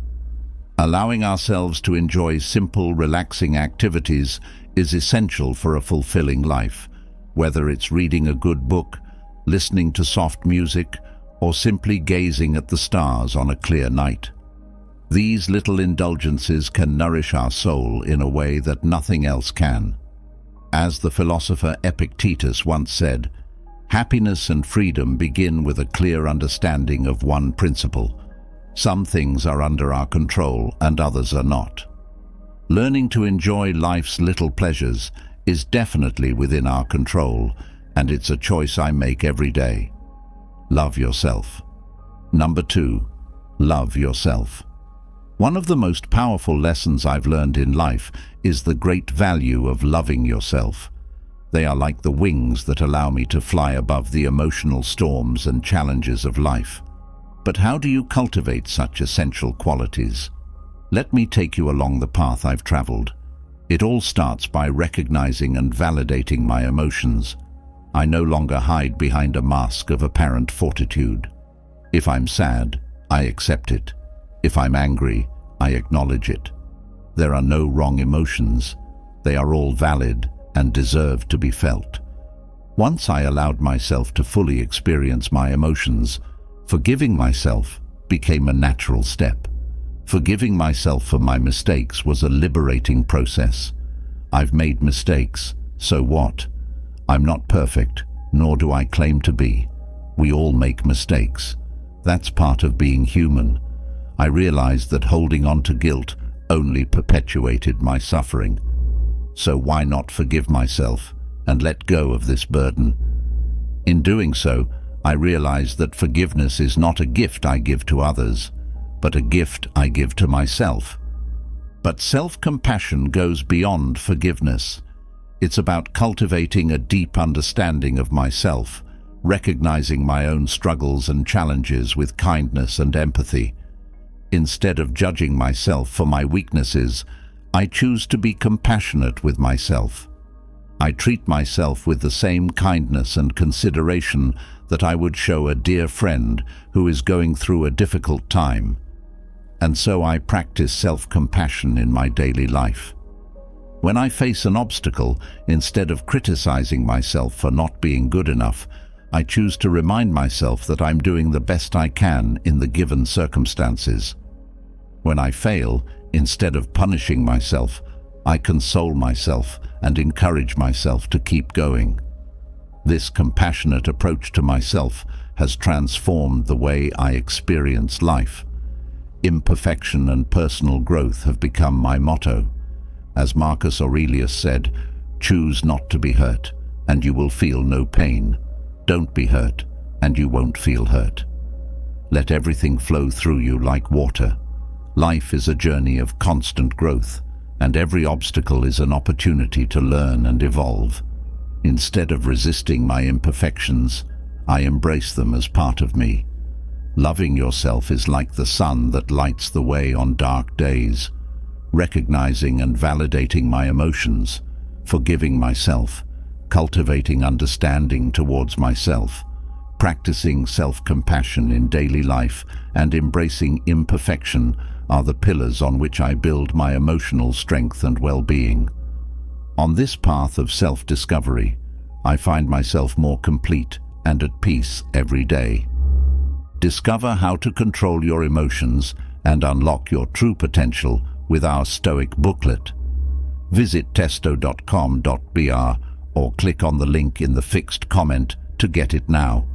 Allowing ourselves to enjoy simple, relaxing activities is essential for a fulfilling life, whether it's reading a good book, listening to soft music, or simply gazing at the stars on a clear night. These little indulgences can nourish our soul in a way that nothing else can. As the philosopher Epictetus once said, happiness and freedom begin with a clear understanding of one principle. Some things are under our control and others are not. Learning to enjoy life's little pleasures is definitely within our control, and it's a choice I make every day. Love yourself. Number 2, love yourself. One of the most powerful lessons I've learned in life is the great value of loving yourself. They are like the wings that allow me to fly above the emotional storms and challenges of life. But how do you cultivate such essential qualities? Let me take you along the path I've traveled. It all starts by recognizing and validating my emotions. I no longer hide behind a mask of apparent fortitude. If I'm sad, I accept it. If I'm angry, I acknowledge it. There are no wrong emotions. They are all valid and deserve to be felt. Once I allowed myself to fully experience my emotions, forgiving myself became a natural step. Forgiving myself for my mistakes was a liberating process. I've made mistakes, so what? I'm not perfect, nor do I claim to be. We all make mistakes. That's part of being human. I realized that holding on to guilt only perpetuated my suffering. So why not forgive myself and let go of this burden? In doing so, I realized that forgiveness is not a gift I give to others, but a gift I give to myself. But self-compassion goes beyond forgiveness. It's about cultivating a deep understanding of myself, recognizing my own struggles and challenges with kindness and empathy. Instead of judging myself for my weaknesses, I choose to be compassionate with myself. I treat myself with the same kindness and consideration that I would show a dear friend who is going through a difficult time. And so I practice self-compassion in my daily life. When I face an obstacle, instead of criticizing myself for not being good enough, I choose to remind myself that I'm doing the best I can in the given circumstances. When I fail, instead of punishing myself, I console myself and encourage myself to keep going. This compassionate approach to myself has transformed the way I experience life. Imperfection and personal growth have become my motto. As Marcus Aurelius said, "Choose not to be hurt, and you will feel no pain. Don't be hurt, and you won't feel hurt." Let everything flow through you like water. Life is a journey of constant growth, and every obstacle is an opportunity to learn and evolve. Instead of resisting my imperfections, I embrace them as part of me. Loving yourself is like the sun that lights the way on dark days. Recognizing and validating my emotions, forgiving myself, cultivating understanding towards myself, practicing self-compassion in daily life, and embracing imperfection are the pillars on which I build my emotional strength and well-being. On this path of self-discovery, I find myself more complete and at peace every day. Discover how to control your emotions and unlock your true potential with our Stoic booklet. Visit testo.com.br or click on the link in the fixed comment to get it now.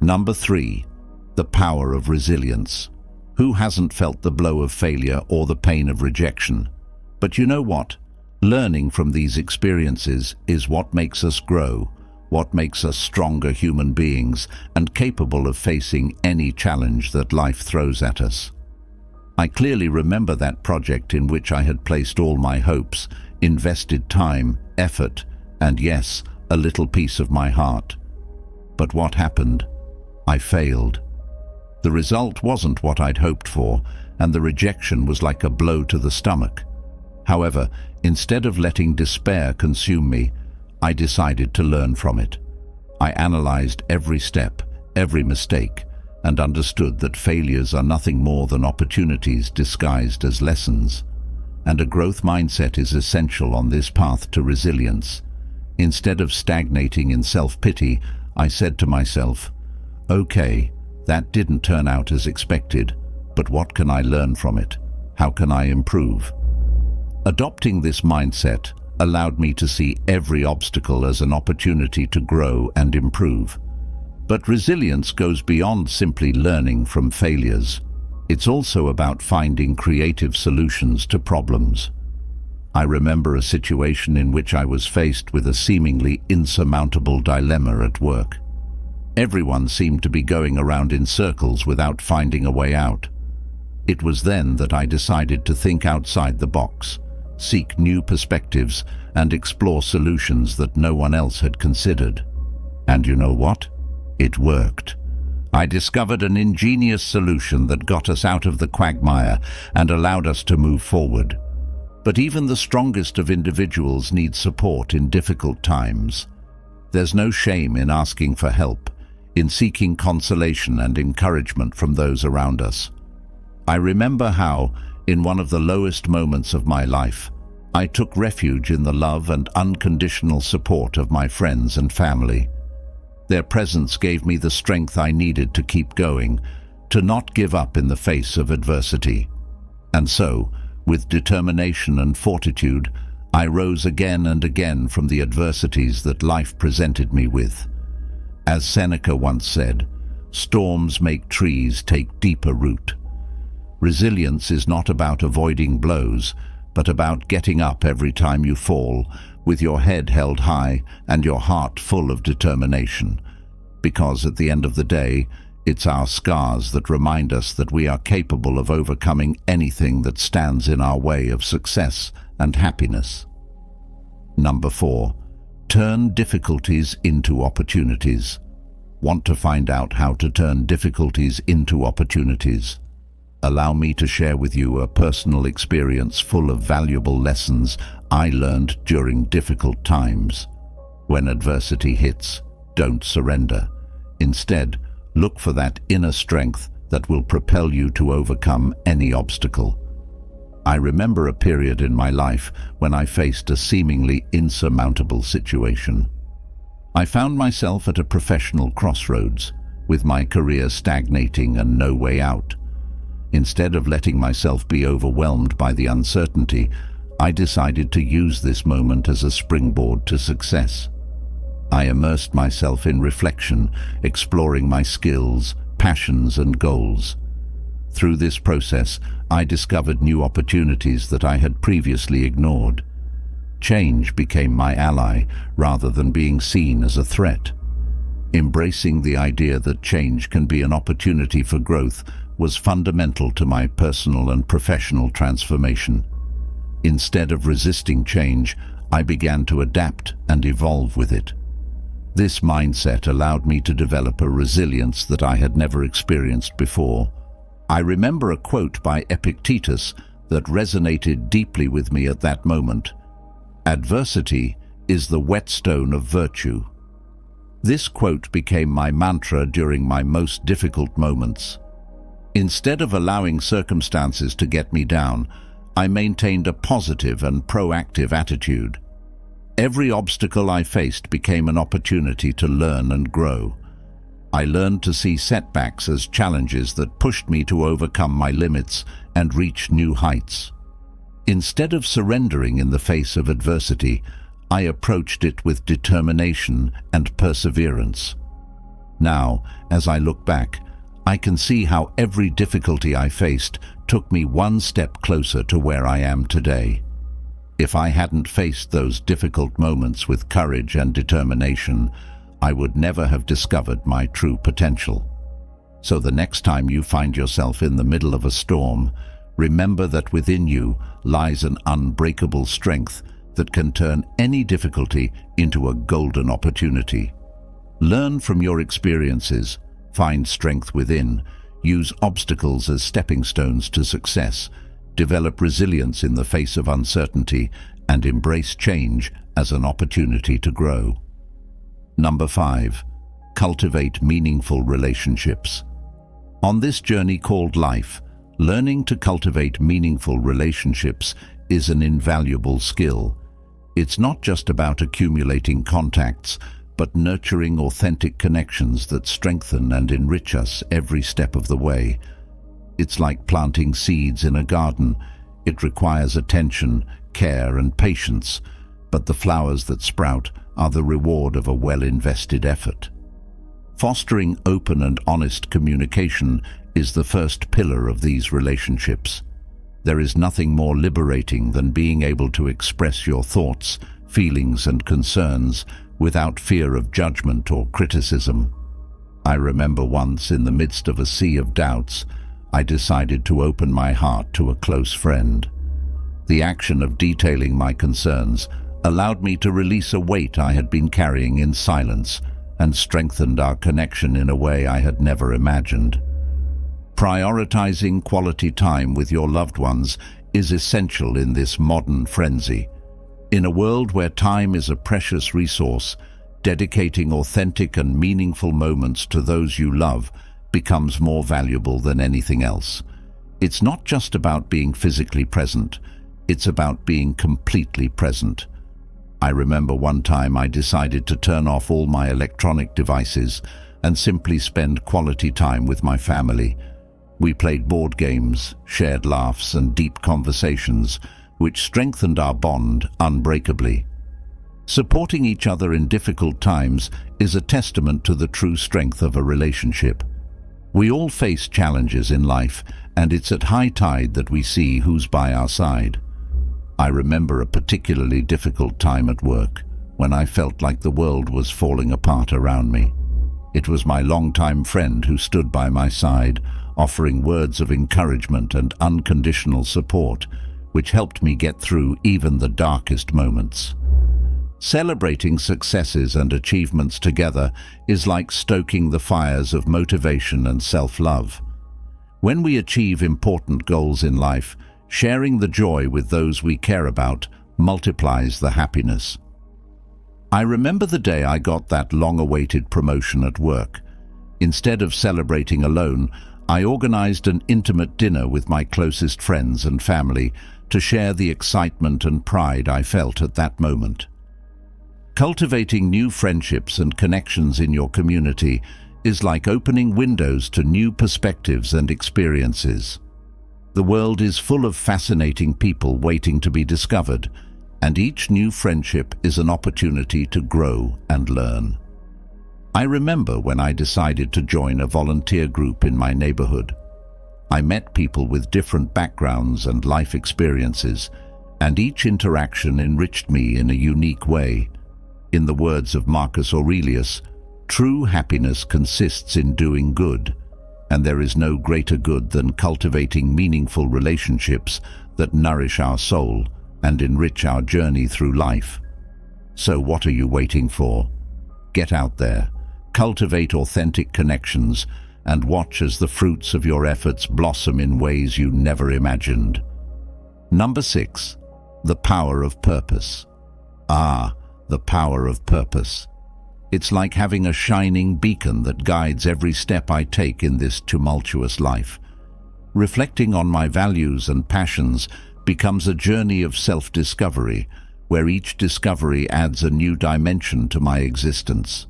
Number 3. The power of resilience. Who hasn't felt the blow of failure or the pain of rejection? But you know what? Learning from these experiences is what makes us grow, what makes us stronger human beings and capable of facing any challenge that life throws at us. I clearly remember that project in which I had placed all my hopes, invested time, effort, and yes, a little piece of my heart. But what happened? I failed. The result wasn't what I'd hoped for, and the rejection was like a blow to the stomach. However, instead of letting despair consume me, I decided to learn from it. I analyzed every step, every mistake, and understood that failures are nothing more than opportunities disguised as lessons. And a growth mindset is essential on this path to resilience. Instead of stagnating in self-pity, I said to myself, "Okay, that didn't turn out as expected, but what can I learn from it? How can I improve?" Adopting this mindset allowed me to see every obstacle as an opportunity to grow and improve. But resilience goes beyond simply learning from failures. It's also about finding creative solutions to problems. I remember a situation in which I was faced with a seemingly insurmountable dilemma at work. Everyone seemed to be going around in circles without finding a way out. It was then that I decided to think outside the box, seek new perspectives, and explore solutions that no one else had considered. And you know what? It worked. I discovered an ingenious solution that got us out of the quagmire and allowed us to move forward. But even the strongest of individuals need support in difficult times. There's no shame in asking for help, in seeking consolation and encouragement from those around us. I remember how, in one of the lowest moments of my life, I took refuge in the love and unconditional support of my friends and family. Their presence gave me the strength I needed to keep going, to not give up in the face of adversity. And so, with determination and fortitude, I rose again and again from the adversities that life presented me with. As Seneca once said, "Storms make trees take deeper root." Resilience is not about avoiding blows, but about getting up every time you fall, with your head held high and your heart full of determination. Because at the end of the day, it's our scars that remind us that we are capable of overcoming anything that stands in our way of success and happiness. Number 4. Turn difficulties into opportunities. Want to find out how to turn difficulties into opportunities? Allow me to share with you a personal experience full of valuable lessons I learned during difficult times. When adversity hits, don't surrender. Instead, look for that inner strength that will propel you to overcome any obstacle. I remember a period in my life when I faced a seemingly insurmountable situation. I found myself at a professional crossroads, with my career stagnating and no way out. Instead of letting myself be overwhelmed by the uncertainty, I decided to use this moment as a springboard to success. I immersed myself in reflection, exploring my skills, passions, and goals. Through this process, I discovered new opportunities that I had previously ignored. Change became my ally rather than being seen as a threat. Embracing the idea that change can be an opportunity for growth was fundamental to my personal and professional transformation. Instead of resisting change, I began to adapt and evolve with it. This mindset allowed me to develop a resilience that I had never experienced before. I remember a quote by Epictetus that resonated deeply with me at that moment. "Adversity is the whetstone of virtue." This quote became my mantra during my most difficult moments. Instead of allowing circumstances to get me down, I maintained a positive and proactive attitude. Every obstacle I faced became an opportunity to learn and grow. I learned to see setbacks as challenges that pushed me to overcome my limits and reach new heights. Instead of surrendering in the face of adversity, I approached it with determination and perseverance. Now, as I look back, I can see how every difficulty I faced took me one step closer to where I am today. If I hadn't faced those difficult moments with courage and determination, I would never have discovered my true potential. So the next time you find yourself in the middle of a storm, remember that within you lies an unbreakable strength that can turn any difficulty into a golden opportunity. Learn from your experiences, find strength within, use obstacles as stepping stones to success, develop resilience in the face of uncertainty, and embrace change as an opportunity to grow. Number 5. Cultivate meaningful relationships. On this journey called life, learning to cultivate meaningful relationships is an invaluable skill. It's not just about accumulating contacts, but nurturing authentic connections that strengthen and enrich us every step of the way. It's like planting seeds in a garden. It requires attention, care, and patience, but the flowers that sprout are the reward of a well-invested effort. Fostering open and honest communication is the first pillar of these relationships. There is nothing more liberating than being able to express your thoughts, feelings, and concerns without fear of judgment or criticism. I remember once, in the midst of a sea of doubts, I decided to open my heart to a close friend. The action of detailing my concerns allowed me to release a weight I had been carrying in silence, and strengthened our connection in a way I had never imagined. Prioritizing quality time with your loved ones is essential in this modern frenzy. In a world where time is a precious resource, dedicating authentic and meaningful moments to those you love becomes more valuable than anything else. It's not just about being physically present, it's about being completely present. I remember one time I decided to turn off all my electronic devices and simply spend quality time with my family. We played board games, shared laughs and deep conversations, which strengthened our bond unbreakably. Supporting each other in difficult times is a testament to the true strength of a relationship. We all face challenges in life, and it's at high tide that we see who's by our side. I remember a particularly difficult time at work, when I felt like the world was falling apart around me. It was my longtime friend who stood by my side, offering words of encouragement and unconditional support, which helped me get through even the darkest moments. Celebrating successes and achievements together is like stoking the fires of motivation and self-love. When we achieve important goals in life, sharing the joy with those we care about multiplies the happiness. I remember the day I got that long-awaited promotion at work. Instead of celebrating alone, I organized an intimate dinner with my closest friends and family to share the excitement and pride I felt at that moment. Cultivating new friendships and connections in your community is like opening windows to new perspectives and experiences. The world is full of fascinating people waiting to be discovered, and each new friendship is an opportunity to grow and learn. I remember when I decided to join a volunteer group in my neighborhood. I met people with different backgrounds and life experiences, and each interaction enriched me in a unique way. In the words of Marcus Aurelius, true happiness consists in doing good, and there is no greater good than cultivating meaningful relationships that nourish our soul and enrich our journey through life. So what are you waiting for? Get out there, cultivate authentic connections, and watch as the fruits of your efforts blossom in ways you never imagined. Number 6. The power of purpose. The power of purpose. It's like having a shining beacon that guides every step I take in this tumultuous life. Reflecting on my values and passions becomes a journey of self-discovery, where each discovery adds a new dimension to my existence.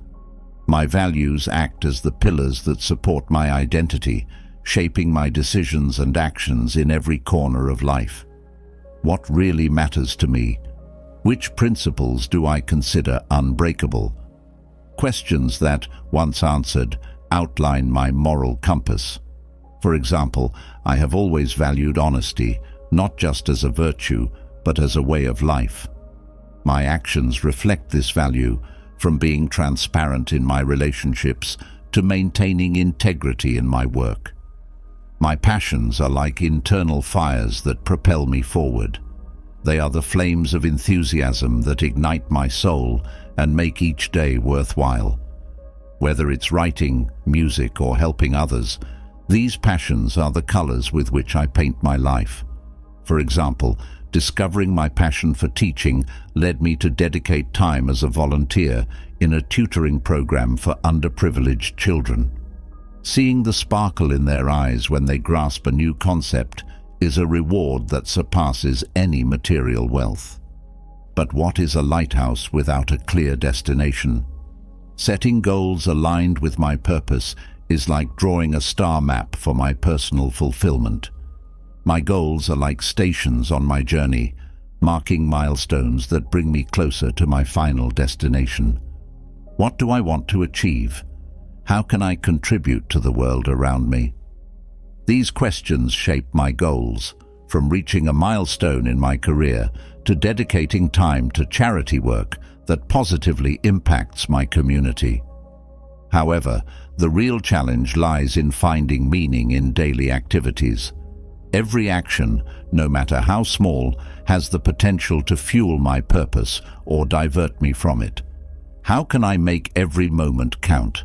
My values act as the pillars that support my identity, shaping my decisions and actions in every corner of life. What really matters to me? Which principles do I consider unbreakable? Questions that, once answered, outline my moral compass. For example, I have always valued honesty, not just as a virtue, but as a way of life. My actions reflect this value, from being transparent in my relationships to maintaining integrity in my work. My passions are like internal fires that propel me forward. They are the flames of enthusiasm that ignite my soul and make each day worthwhile. Whether it's writing, music, or helping others, these passions are the colors with which I paint my life. For example, discovering my passion for teaching led me to dedicate time as a volunteer in a tutoring program for underprivileged children. Seeing the sparkle in their eyes when they grasp a new concept is a reward that surpasses any material wealth. But what is a lighthouse without a clear destination? Setting goals aligned with my purpose is like drawing a star map for my personal fulfillment. My goals are like stations on my journey, marking milestones that bring me closer to my final destination. What do I want to achieve? How can I contribute to the world around me? These questions shape my goals, from reaching a milestone in my career to dedicating time to charity work that positively impacts my community. However, the real challenge lies in finding meaning in daily activities. Every action, no matter how small, has the potential to fuel my purpose or divert me from it. How can I make every moment count?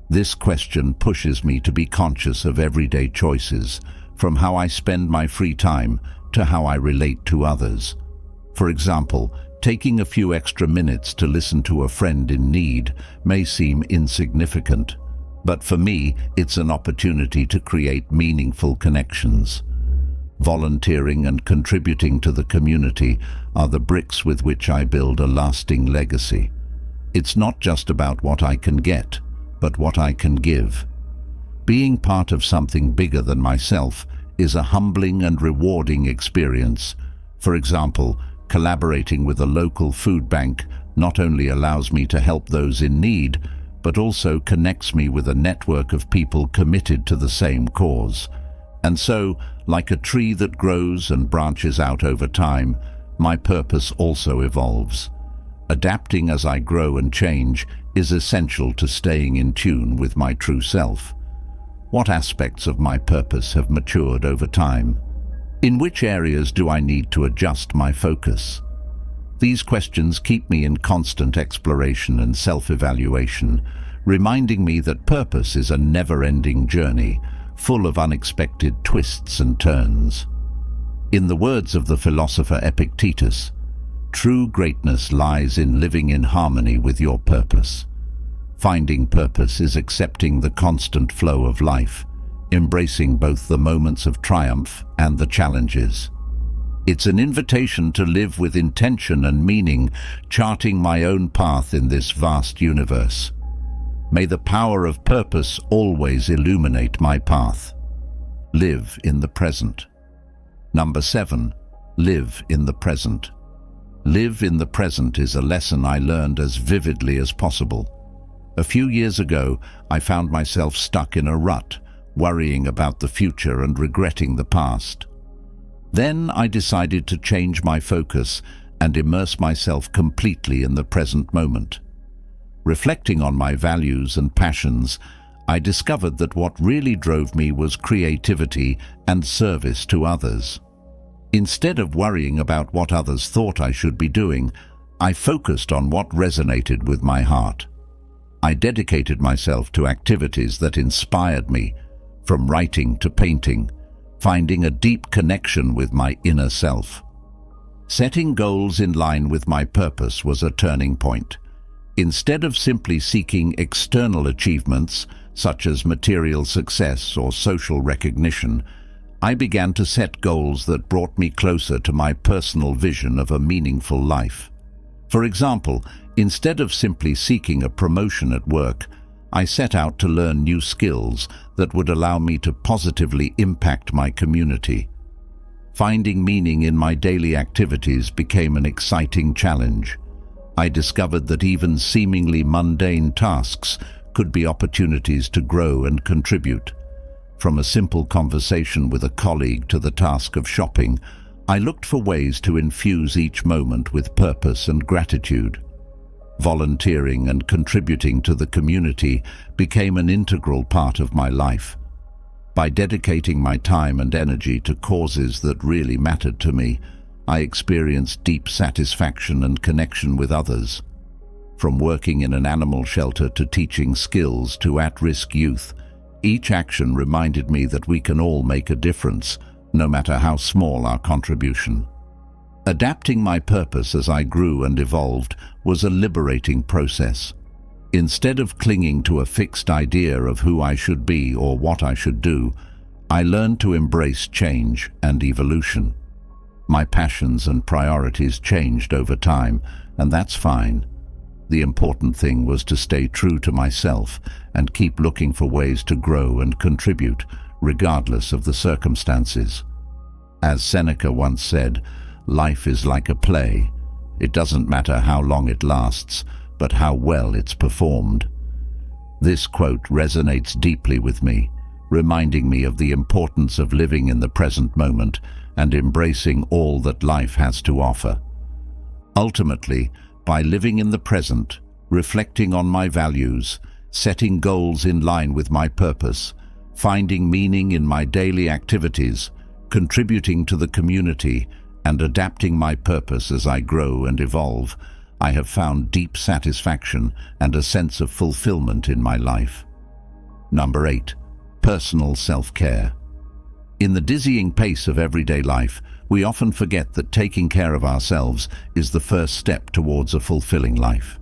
This question pushes me to be conscious of everyday choices, from how I spend my free time to how I relate to others. For example, taking a few extra minutes to listen to a friend in need may seem insignificant, but for me, it's an opportunity to create meaningful connections. Volunteering and contributing to the community are the bricks with which I build a lasting legacy. It's not just about what I can get, but what I can give. Being part of something bigger than myself is a humbling and rewarding experience. For example, collaborating with a local food bank not only allows me to help those in need, but also connects me with a network of people committed to the same cause. And so, like a tree that grows and branches out over time, my purpose also evolves. Adapting as I grow and change is essential to staying in tune with my true self. What aspects of my purpose have matured over time? In which areas do I need to adjust my focus? These questions keep me in constant exploration and self-evaluation, reminding me that purpose is a never-ending journey, full of unexpected twists and turns. In the words of the philosopher Epictetus, true greatness lies in living in harmony with your purpose. Finding purpose is accepting the constant flow of life, embracing both the moments of triumph and the challenges. It's an invitation to live with intention and meaning, charting my own path in this vast universe. May the power of purpose always illuminate my path. Live in the present. Number 7. Live in the present. Live in the present is a lesson I learned as vividly as possible. A few years ago, I found myself stuck in a rut, worrying about the future and regretting the past. Then I decided to change my focus and immerse myself completely in the present moment. Reflecting on my values and passions, I discovered that what really drove me was creativity and service to others. Instead of worrying about what others thought I should be doing, I focused on what resonated with my heart. I dedicated myself to activities that inspired me, from writing to painting, finding a deep connection with my inner self. Setting goals in line with my purpose was a turning point. Instead of simply seeking external achievements, such as material success or social recognition, I began to set goals that brought me closer to my personal vision of a meaningful life. For example, instead of simply seeking a promotion at work, I set out to learn new skills that would allow me to positively impact my community. Finding meaning in my daily activities became an exciting challenge. I discovered that even seemingly mundane tasks could be opportunities to grow and contribute. From a simple conversation with a colleague to the task of shopping, I looked for ways to infuse each moment with purpose and gratitude. Volunteering and contributing to the community became an integral part of my life. By dedicating my time and energy to causes that really mattered to me, I experienced deep satisfaction and connection with others. From working in an animal shelter to teaching skills to at-risk youth, each action reminded me that we can all make a difference, no matter how small our contribution. Adapting my purpose as I grew and evolved was a liberating process. Instead of clinging to a fixed idea of who I should be or what I should do, I learned to embrace change and evolution. My passions and priorities changed over time, and that's fine. The important thing was to stay true to myself and keep looking for ways to grow and contribute, regardless of the circumstances. As Seneca once said, life is like a play. It doesn't matter how long it lasts, but how well it's performed. This quote resonates deeply with me, reminding me of the importance of living in the present moment and embracing all that life has to offer. Ultimately, by living in the present, reflecting on my values, setting goals in line with my purpose, finding meaning in my daily activities, contributing to the community, and adapting my purpose as I grow and evolve, I have found deep satisfaction and a sense of fulfillment in my life. Number 8. Personal self-care. In the dizzying pace of everyday life, we often forget that taking care of ourselves is the first step towards a fulfilling life.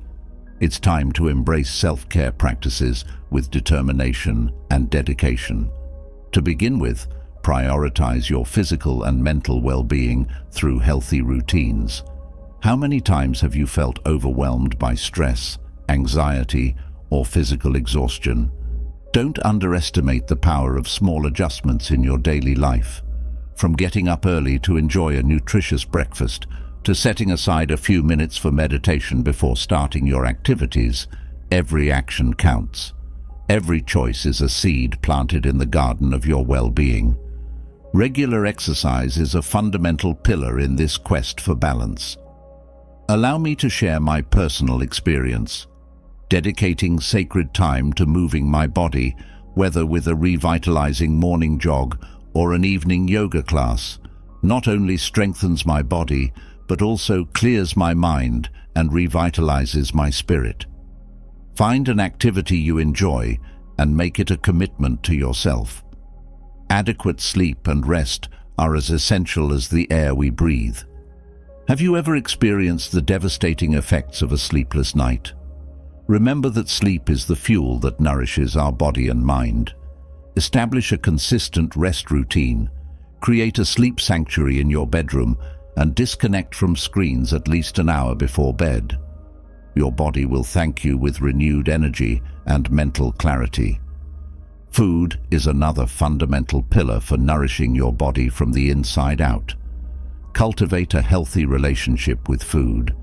It's time to embrace self-care practices with determination and dedication. To begin with, prioritize your physical and mental well-being through healthy routines. How many times have you felt overwhelmed by stress, anxiety, or physical exhaustion? Don't underestimate the power of small adjustments in your daily life. From getting up early to enjoy a nutritious breakfast, to setting aside a few minutes for meditation before starting your activities, every action counts. Every choice is a seed planted in the garden of your well-being. Regular exercise is a fundamental pillar in this quest for balance. Allow me to share my personal experience. Dedicating sacred time to moving my body, whether with a revitalizing morning jog or an evening yoga class, not only strengthens my body, but also clears my mind and revitalizes my spirit. Find an activity you enjoy and make it a commitment to yourself. Adequate sleep and rest are as essential as the air we breathe. Have you ever experienced the devastating effects of a sleepless night? Remember that sleep is the fuel that nourishes our body and mind. Establish a consistent rest routine. Create a sleep sanctuary in your bedroom and disconnect from screens at least an hour before bed. Your body will thank you with renewed energy and mental clarity. Food is another fundamental pillar for nourishing your body from the inside out. Cultivate a healthy relationship with food.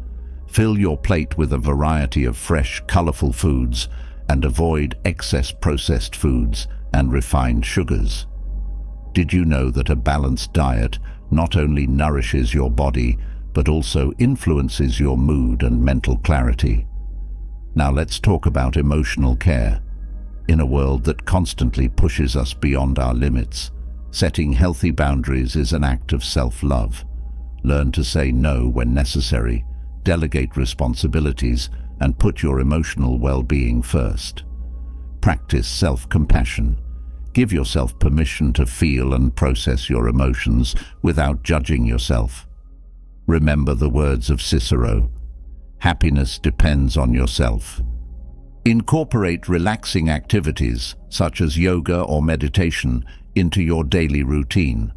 Fill your plate with a variety of fresh, colorful foods and avoid excess processed foods and refined sugars. Did you know that a balanced diet not only nourishes your body, but also influences your mood and mental clarity? Now let's talk about emotional care. In a world that constantly pushes us beyond our limits, setting healthy boundaries is an act of self-love. Learn to say no when necessary, delegate responsibilities, and put your emotional well-being first. Practice self-compassion. Give yourself permission to feel and process your emotions without judging yourself. Remember the words of Cicero: "Happiness depends on yourself." Incorporate relaxing activities, such as yoga or meditation, into your daily routine.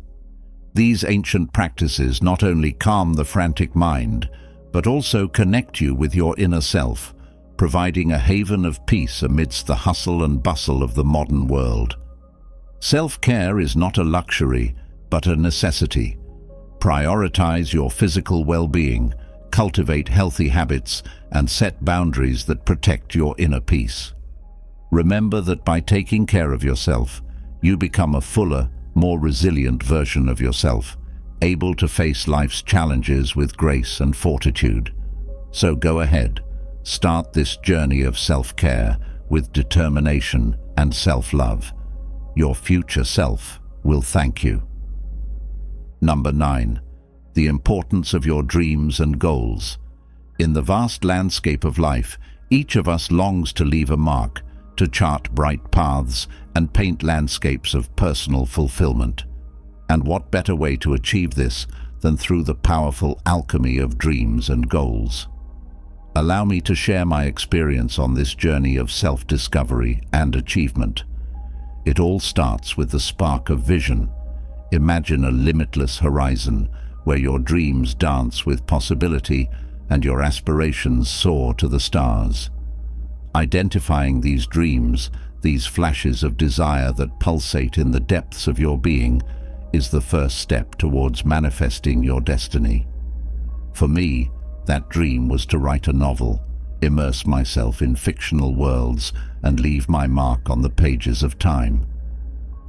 These ancient practices not only calm the frantic mind, but also connect you with your inner self, providing a haven of peace amidst the hustle and bustle of the modern world. Self-care is not a luxury, but a necessity. Prioritize your physical well-being, cultivate healthy habits, and set boundaries that protect your inner peace. Remember that by taking care of yourself, you become a fuller, more resilient version of yourself, able to face life's challenges with grace and fortitude. So go ahead, start this journey of self-care with determination and self-love. Your future self will thank you. Number 9. The importance of your dreams and goals. In the vast landscape of life, each of us longs to leave a mark, to chart bright paths and paint landscapes of personal fulfillment. And what better way to achieve this than through the powerful alchemy of dreams and goals? Allow me to share my experience on this journey of self-discovery and achievement. It all starts with the spark of vision. Imagine a limitless horizon where your dreams dance with possibility and your aspirations soar to the stars. Identifying these dreams, these flashes of desire that pulsate in the depths of your being, is the first step towards manifesting your destiny. For me, that dream was to write a novel, immerse myself in fictional worlds, and leave my mark on the pages of time.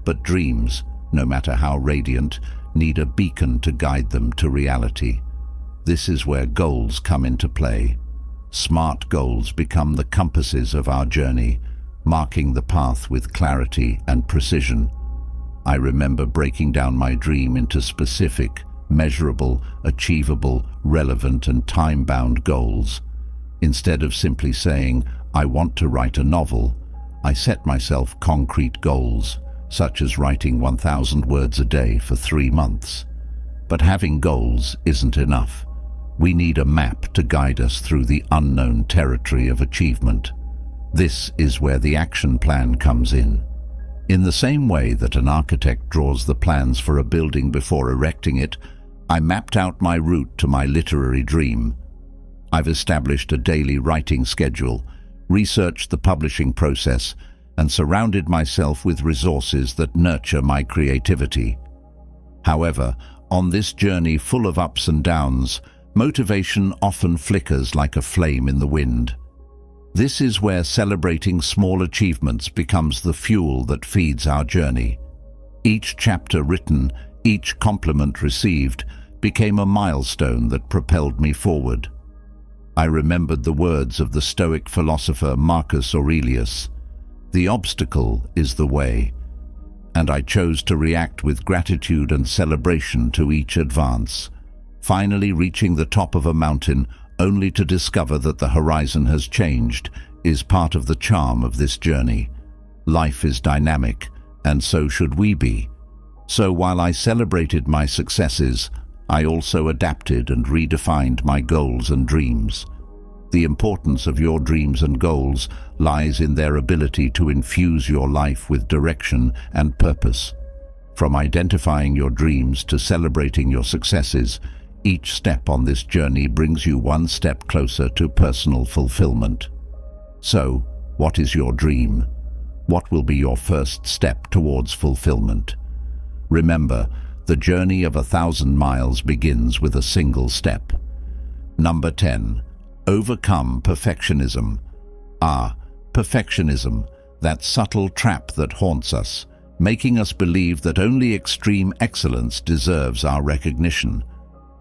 But dreams, no matter how radiant, need a beacon to guide them to reality. This is where goals come into play. Smart goals become the compasses of our journey, marking the path with clarity and precision. I remember breaking down my dream into specific, measurable, achievable, relevant and time-bound goals. Instead of simply saying, "I want to write a novel," I set myself concrete goals, such as writing 1,000 words a day for 3 months. But having goals isn't enough. We need a map to guide us through the unknown territory of achievement. This is where the action plan comes in. In the same way that an architect draws the plans for a building before erecting it, I mapped out my route to my literary dream. I've established a daily writing schedule, researched the publishing process, and surrounded myself with resources that nurture my creativity. However, on this journey full of ups and downs, motivation often flickers like a flame in the wind. This is where celebrating small achievements becomes the fuel that feeds our journey. Each chapter written, each compliment received, became a milestone that propelled me forward. I remembered the words of the Stoic philosopher Marcus Aurelius, "The obstacle is the way," and I chose to react with gratitude and celebration to each advance, finally reaching the top of a mountain only to discover that the horizon has changed is part of the charm of this journey. Life is dynamic, and so should we be. So while I celebrated my successes, I also adapted and redefined my goals and dreams. The importance of your dreams and goals lies in their ability to infuse your life with direction and purpose. From identifying your dreams to celebrating your successes, each step on this journey brings you one step closer to personal fulfillment. So, what is your dream? What will be your first step towards fulfillment? Remember, the journey of 1,000 miles begins with a single step. Number 10. Overcome perfectionism. Perfectionism, that subtle trap that haunts us, making us believe that only extreme excellence deserves our recognition.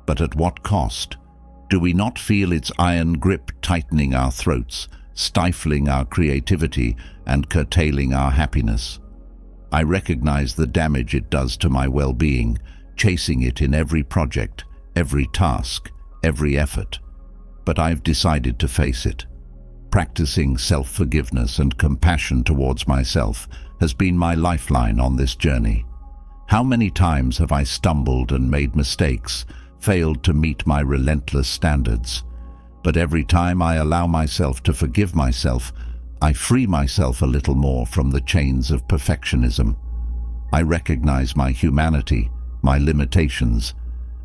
But at what cost? Do we not feel its iron grip tightening our throats, stifling our creativity and curtailing our happiness? I recognize the damage it does to my well-being, chasing it in every project, every task, every effort. But I've decided to face it. Practicing self-forgiveness and compassion towards myself has been my lifeline on this journey. How many times have I stumbled and made mistakes, failed to meet my relentless standards? But every time I allow myself to forgive myself, I free myself a little more from the chains of perfectionism. I recognize my humanity, my limitations,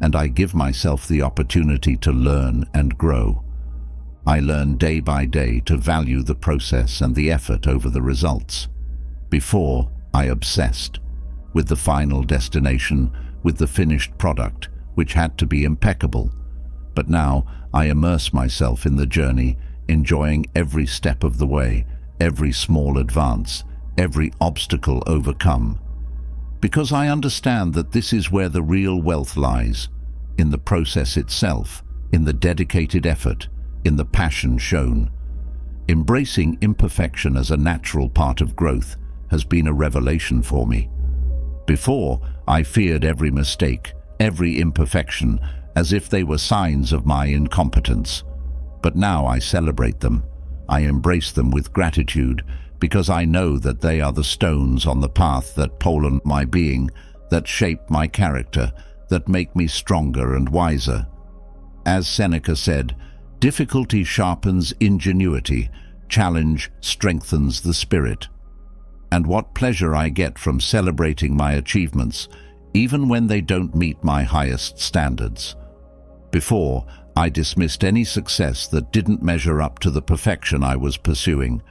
and I give myself the opportunity to learn and grow. I learn day by day to value the process and the effort over the results. Before, I obsessed with the final destination, with the finished product, which had to be impeccable. But now I immerse myself in the journey, enjoying every step of the way, every small advance, every obstacle overcome. Because I understand that this is where the real wealth lies, in the process itself, in the dedicated effort, in the passion shown. Embracing imperfection as a natural part of growth has been a revelation for me. Before, I feared every mistake, every imperfection, as if they were signs of my incompetence. But now I celebrate them. I embrace them with gratitude, because I know that they are the stones on the path that pollen my being, that shape my character, that make me stronger and wiser. As Seneca said, difficulty sharpens ingenuity, challenge strengthens the spirit. And what pleasure I get from celebrating my achievements, even when they don't meet my highest standards. Before, I dismissed any success that didn't measure up to the perfection I was pursuing.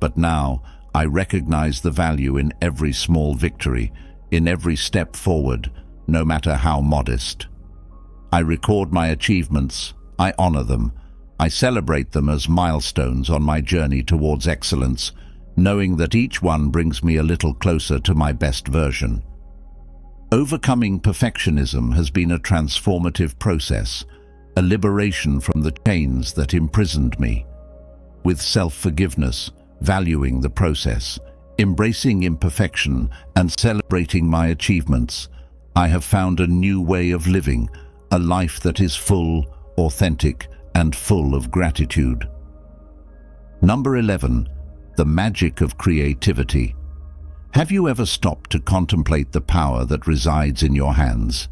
But now, I recognize the value in every small victory, in every step forward, no matter how modest. I record my achievements, I honor them, I celebrate them as milestones on my journey towards excellence, knowing that each one brings me a little closer to my best version. Overcoming perfectionism has been a transformative process, a liberation from the chains that imprisoned me. With self-forgiveness, valuing the process, embracing imperfection, and celebrating my achievements, I have found a new way of living, a life that is full, authentic, and full of gratitude. Number 11. The magic of creativity. Have you ever stopped to contemplate the power that resides in your hands?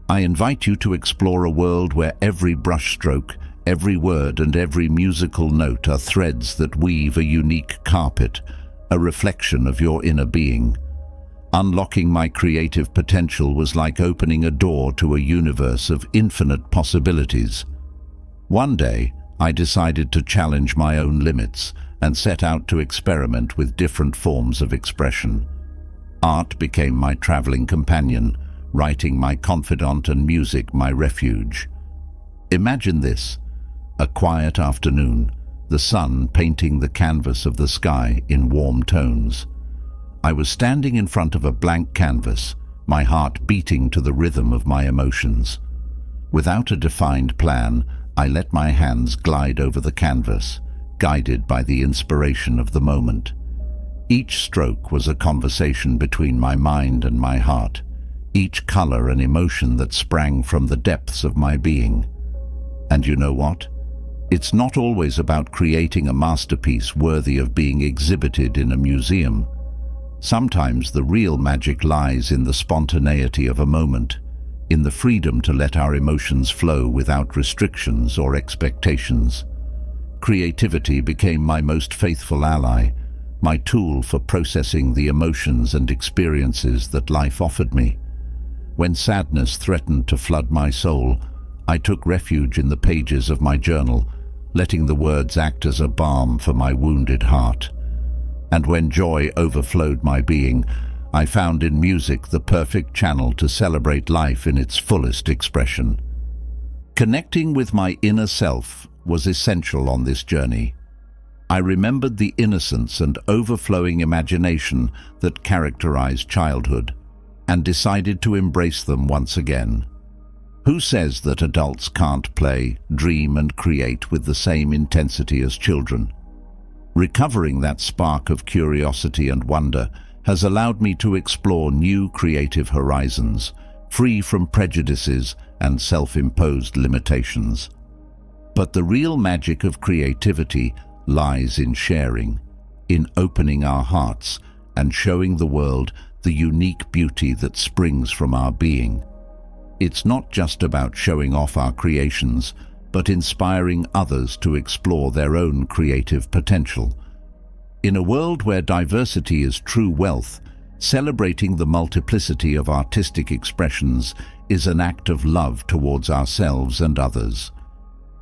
I invite you to explore a world where every brushstroke, every word and every musical note are threads that weave a unique carpet, a reflection of your inner being. Unlocking my creative potential was like opening a door to a universe of infinite possibilities. One day, I decided to challenge my own limits and set out to experiment with different forms of expression. Art became my traveling companion, writing my confidant and music my refuge. Imagine this: a quiet afternoon, the sun painting the canvas of the sky in warm tones. I was standing in front of a blank canvas, my heart beating to the rhythm of my emotions. Without a defined plan, I let my hands glide over the canvas, guided by the inspiration of the moment. Each stroke was a conversation between my mind and my heart, each color an emotion that sprang from the depths of my being. And you know what? It's not always about creating a masterpiece worthy of being exhibited in a museum. Sometimes the real magic lies in the spontaneity of a moment, in the freedom to let our emotions flow without restrictions or expectations. Creativity became my most faithful ally, my tool for processing the emotions and experiences that life offered me. When sadness threatened to flood my soul, I took refuge in the pages of my journal, letting the words act as a balm for my wounded heart. And when joy overflowed my being, I found in music the perfect channel to celebrate life in its fullest expression. Connecting with my inner self was essential on this journey. I remembered the innocence and overflowing imagination that characterized childhood, and decided to embrace them once again. Who says that adults can't play, dream and create with the same intensity as children? Recovering that spark of curiosity and wonder has allowed me to explore new creative horizons, free from prejudices and self-imposed limitations. But the real magic of creativity lies in sharing, in opening our hearts and showing the world the unique beauty that springs from our being. It's not just about showing off our creations, but inspiring others to explore their own creative potential. In a world where diversity is true wealth, celebrating the multiplicity of artistic expressions is an act of love towards ourselves and others.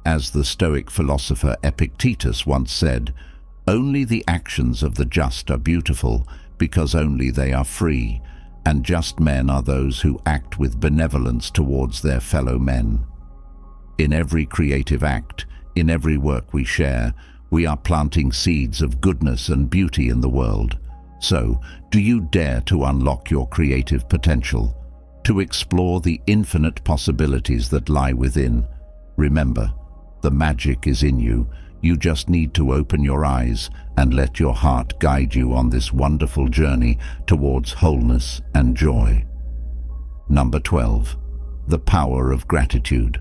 As the Stoic philosopher Epictetus once said, "Only the actions of the just are beautiful, because only they are free, and just men are those who act with benevolence towards their fellow men." In every creative act, in every work we share, we are planting seeds of goodness and beauty in the world. So, do you dare to unlock your creative potential, to explore the infinite possibilities that lie within? Remember, the magic is in you. You just need to open your eyes and let your heart guide you on this wonderful journey towards wholeness and joy. Number 12. The power of gratitude.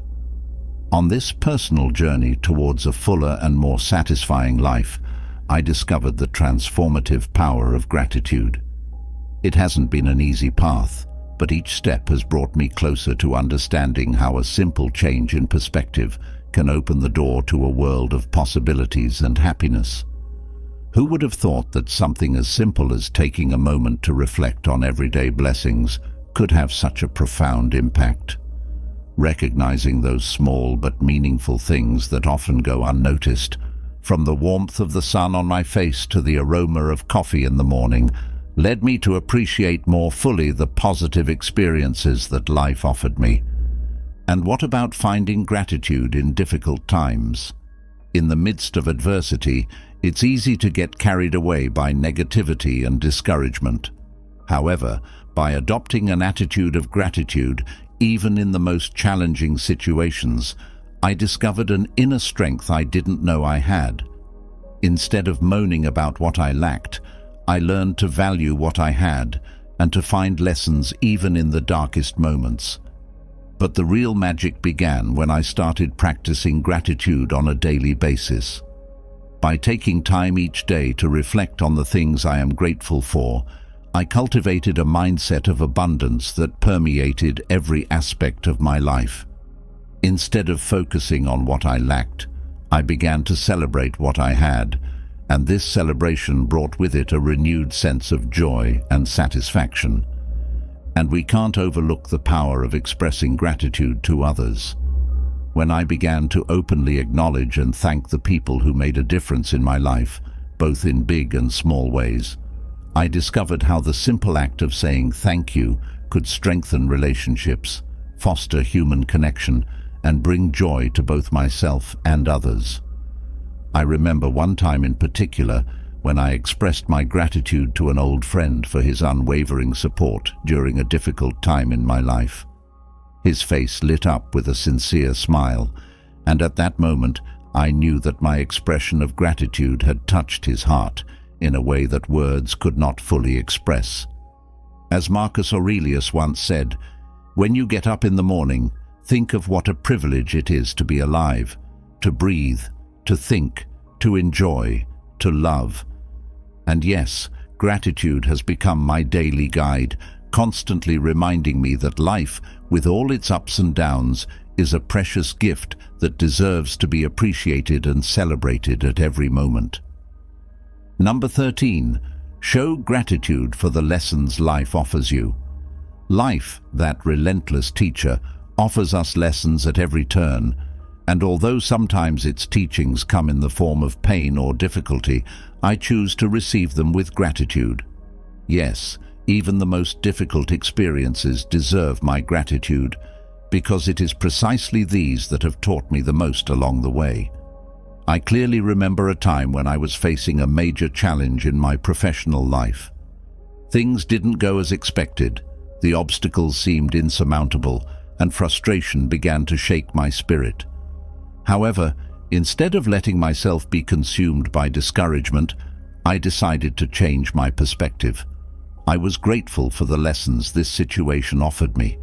On this personal journey towards a fuller and more satisfying life, I discovered the transformative power of gratitude. It hasn't been an easy path, but each step has brought me closer to understanding how a simple change in perspective can open the door to a world of possibilities and happiness. Who would have thought that something as simple as taking a moment to reflect on everyday blessings could have such a profound impact? Recognizing those small but meaningful things that often go unnoticed, from the warmth of the sun on my face to the aroma of coffee in the morning, led me to appreciate more fully the positive experiences that life offered me. And what about finding gratitude in difficult times? In the midst of adversity, it's easy to get carried away by negativity and discouragement. However, by adopting an attitude of gratitude, even in the most challenging situations, I discovered an inner strength I didn't know I had. Instead of moaning about what I lacked, I learned to value what I had and to find lessons even in the darkest moments. But the real magic began when I started practicing gratitude on a daily basis. By taking time each day to reflect on the things I am grateful for, I cultivated a mindset of abundance that permeated every aspect of my life. Instead of focusing on what I lacked, I began to celebrate what I had, and this celebration brought with it a renewed sense of joy and satisfaction. And we can't overlook the power of expressing gratitude to others. When I began to openly acknowledge and thank the people who made a difference in my life, both in big and small ways, I discovered how the simple act of saying thank you could strengthen relationships, foster human connection, and bring joy to both myself and others. I remember one time in particular when I expressed my gratitude to an old friend for his unwavering support during a difficult time in my life. His face lit up with a sincere smile, and at that moment I knew that my expression of gratitude had touched his heart in a way that words could not fully express. As Marcus Aurelius once said, "When you get up in the morning, think of what a privilege it is to be alive, to breathe, to think, to enjoy, to love." And yes, gratitude has become my daily guide, constantly reminding me that life, with all its ups and downs, is a precious gift that deserves to be appreciated and celebrated at every moment. Number 13. Show gratitude for the lessons life offers you. Life, that relentless teacher, offers us lessons at every turn, and although sometimes its teachings come in the form of pain or difficulty, I choose to receive them with gratitude. Yes, even the most difficult experiences deserve my gratitude, because it is precisely these that have taught me the most along the way. I clearly remember a time when I was facing a major challenge in my professional life. Things didn't go as expected, the obstacles seemed insurmountable, and frustration began to shake my spirit. However, instead of letting myself be consumed by discouragement, I decided to change my perspective. I was grateful for the lessons this situation offered me.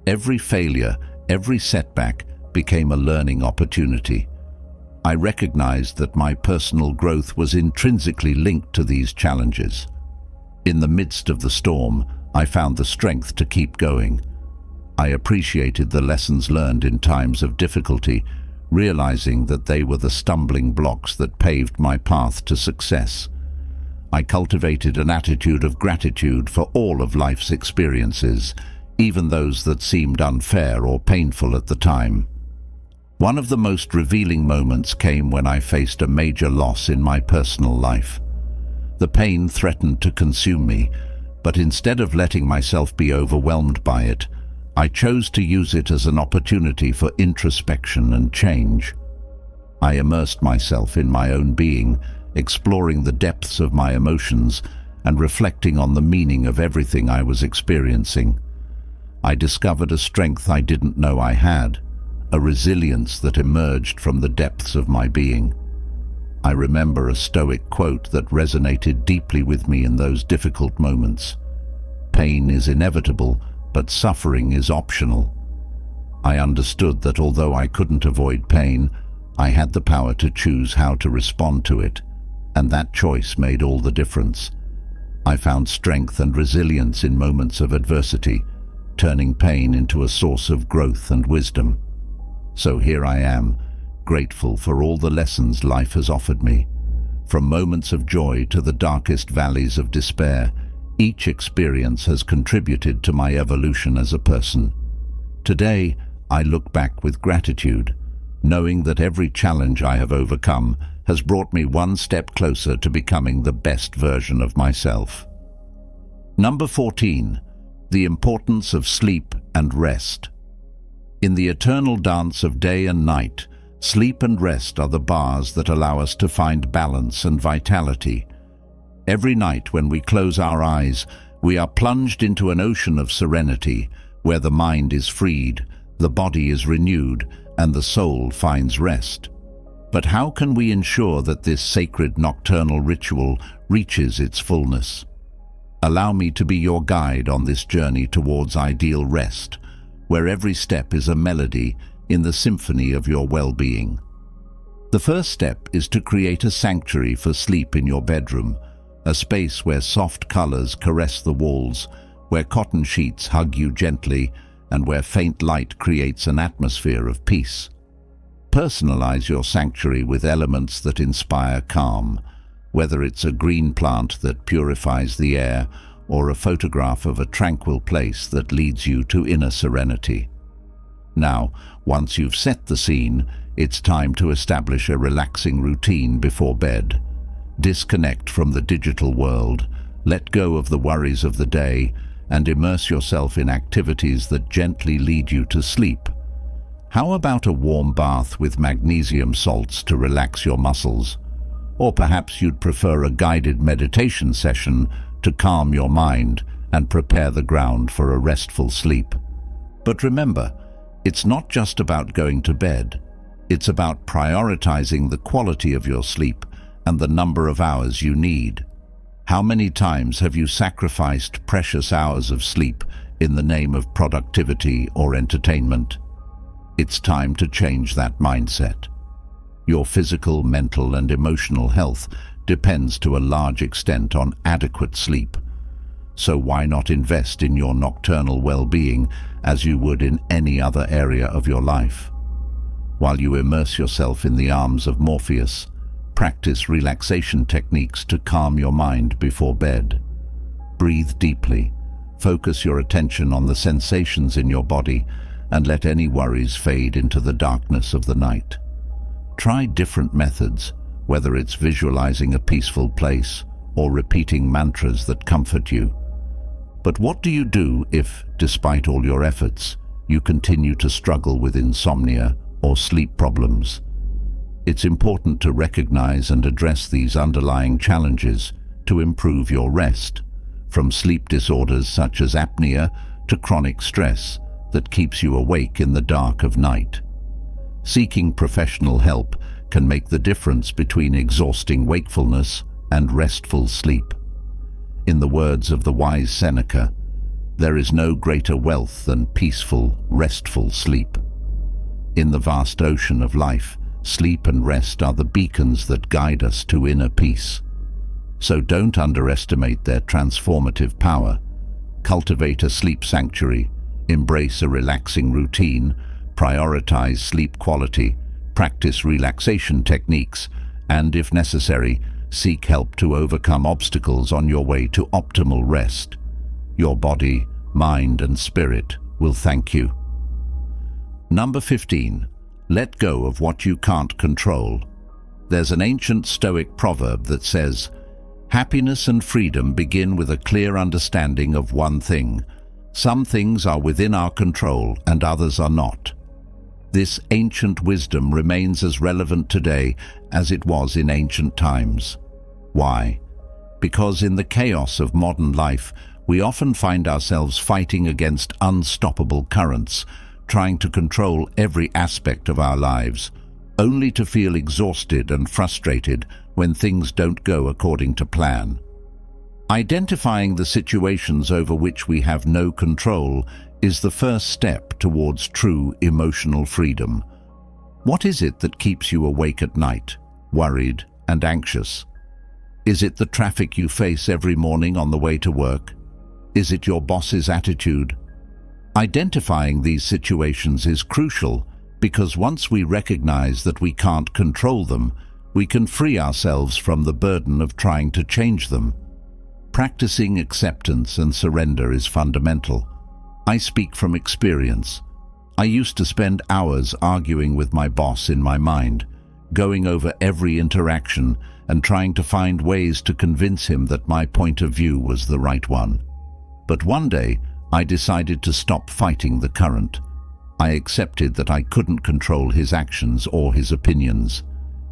Every failure, every setback became a learning opportunity. I recognized that my personal growth was intrinsically linked to these challenges. In the midst of the storm, I found the strength to keep going. I appreciated the lessons learned in times of difficulty, realizing that they were the stumbling blocks that paved my path to success. I cultivated an attitude of gratitude for all of life's experiences, even those that seemed unfair or painful at the time. One of the most revealing moments came when I faced a major loss in my personal life. The pain threatened to consume me, but instead of letting myself be overwhelmed by it, I chose to use it as an opportunity for introspection and change. I immersed myself in my own being, exploring the depths of my emotions and reflecting on the meaning of everything I was experiencing. I discovered a strength I didn't know I had, a resilience that emerged from the depths of my being. I remember a Stoic quote that resonated deeply with me in those difficult moments. "Pain is inevitable, but suffering is optional." I understood that although I couldn't avoid pain, I had the power to choose how to respond to it, and that choice made all the difference. I found strength and resilience in moments of adversity, turning pain into a source of growth and wisdom. So here I am, grateful for all the lessons life has offered me. From moments of joy to the darkest valleys of despair, each experience has contributed to my evolution as a person. Today, I look back with gratitude, knowing that every challenge I have overcome has brought me one step closer to becoming the best version of myself. Number 14. The importance of sleep and rest. In the eternal dance of day and night, sleep and rest are the bars that allow us to find balance and vitality. Every night when we close our eyes, we are plunged into an ocean of serenity, where the mind is freed, the body is renewed, and the soul finds rest. But how can we ensure that this sacred nocturnal ritual reaches its fullness? Allow me to be your guide on this journey towards ideal rest, where every step is a melody in the symphony of your well-being. The first step is to create a sanctuary for sleep in your bedroom, a space where soft colors caress the walls, where cotton sheets hug you gently, and where faint light creates an atmosphere of peace. Personalize your sanctuary with elements that inspire calm, whether it's a green plant that purifies the air or a photograph of a tranquil place that leads you to inner serenity. Now, once you've set the scene, it's time to establish a relaxing routine before bed. Disconnect from the digital world, let go of the worries of the day, and immerse yourself in activities that gently lead you to sleep. How about a warm bath with magnesium salts to relax your muscles? Or perhaps you'd prefer a guided meditation session to calm your mind and prepare the ground for a restful sleep. But remember, it's not just about going to bed. It's about prioritizing the quality of your sleep and the number of hours you need. How many times have you sacrificed precious hours of sleep in the name of productivity or entertainment? It's time to change that mindset. Your physical, mental, and emotional health depends to a large extent on adequate sleep. So why not invest in your nocturnal well-being as you would in any other area of your life? While you immerse yourself in the arms of Morpheus, practice relaxation techniques to calm your mind before bed. Breathe deeply, focus your attention on the sensations in your body, and let any worries fade into the darkness of the night. Try different methods, whether it's visualizing a peaceful place or repeating mantras that comfort you. But what do you do if, despite all your efforts, you continue to struggle with insomnia or sleep problems? It's important to recognize and address these underlying challenges to improve your rest, from sleep disorders such as apnea to chronic stress that keeps you awake in the dark of night. Seeking professional help can make the difference between exhausting wakefulness and restful sleep. In the words of the wise Seneca, there is no greater wealth than peaceful, restful sleep. In the vast ocean of life, sleep and rest are the beacons that guide us to inner peace. So don't underestimate their transformative power. Cultivate a sleep sanctuary, embrace a relaxing routine, prioritize sleep quality, practice relaxation techniques, and, if necessary, seek help to overcome obstacles on your way to optimal rest. Your body, mind, and spirit will thank you. Number 15. Let go of what you can't control. There's an ancient Stoic proverb that says, "Happiness and freedom begin with a clear understanding of one thing. Some things are within our control and others are not." This ancient wisdom remains as relevant today as it was in ancient times. Why? Because in the chaos of modern life, we often find ourselves fighting against unstoppable currents, trying to control every aspect of our lives, only to feel exhausted and frustrated when things don't go according to plan. Identifying the situations over which we have no control is the first step towards true emotional freedom. What is it that keeps you awake at night, worried and anxious? Is it the traffic you face every morning on the way to work? Is it your boss's attitude? Identifying these situations is crucial because once we recognize that we can't control them, we can free ourselves from the burden of trying to change them. Practicing acceptance and surrender is fundamental. I speak from experience. I used to spend hours arguing with my boss in my mind, going over every interaction and trying to find ways to convince him that my point of view was the right one. But one day, I decided to stop fighting the current. I accepted that I couldn't control his actions or his opinions.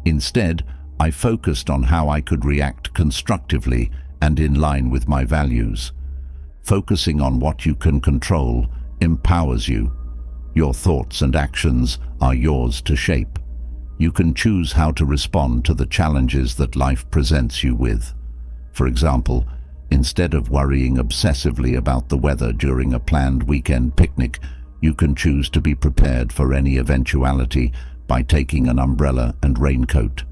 Instead, I focused on how I could react constructively and in line with my values. Focusing on what you can control empowers you. Your thoughts and actions are yours to shape. You can choose how to respond to the challenges that life presents you with. For example, instead of worrying obsessively about the weather during a planned weekend picnic, you can choose to be prepared for any eventuality by taking an umbrella and raincoat.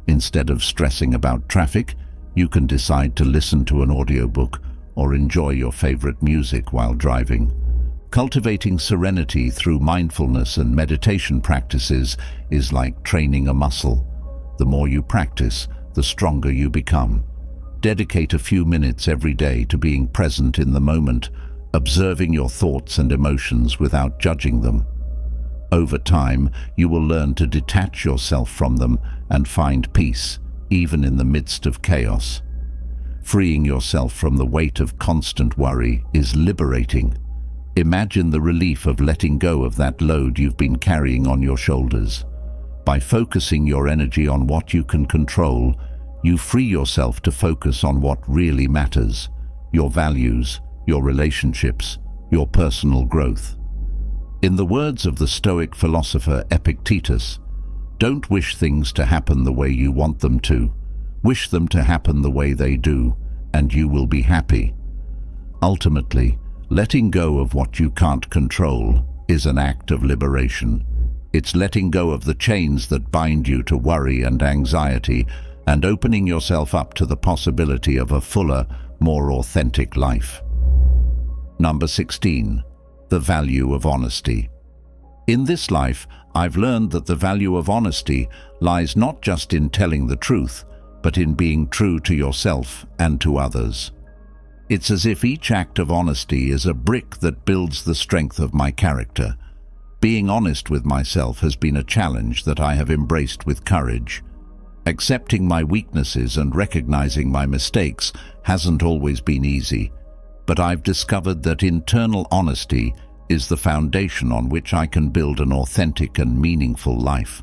Instead of stressing about traffic, you can decide to listen to an audiobook or enjoy your favorite music while driving. Cultivating serenity through mindfulness and meditation practices is like training a muscle. The more you practice, the stronger you become. Dedicate a few minutes every day to being present in the moment, observing your thoughts and emotions without judging them. Over time, you will learn to detach yourself from them and find peace, even in the midst of chaos. Freeing yourself from the weight of constant worry is liberating. Imagine the relief of letting go of that load you've been carrying on your shoulders. By focusing your energy on what you can control, you free yourself to focus on what really matters: your values, your relationships, your personal growth. In the words of the Stoic philosopher Epictetus, don't wish things to happen the way you want them to. Wish them to happen the way they do, and you will be happy. Ultimately, letting go of what you can't control is an act of liberation. It's letting go of the chains that bind you to worry and anxiety and opening yourself up to the possibility of a fuller, more authentic life. Number 16. The value of honesty. In this life, I've learned that the value of honesty lies not just in telling the truth, but in being true to yourself and to others. It's as if each act of honesty is a brick that builds the strength of my character. Being honest with myself has been a challenge that I have embraced with courage. Accepting my weaknesses and recognizing my mistakes hasn't always been easy, but I've discovered that internal honesty is the foundation on which I can build an authentic and meaningful life.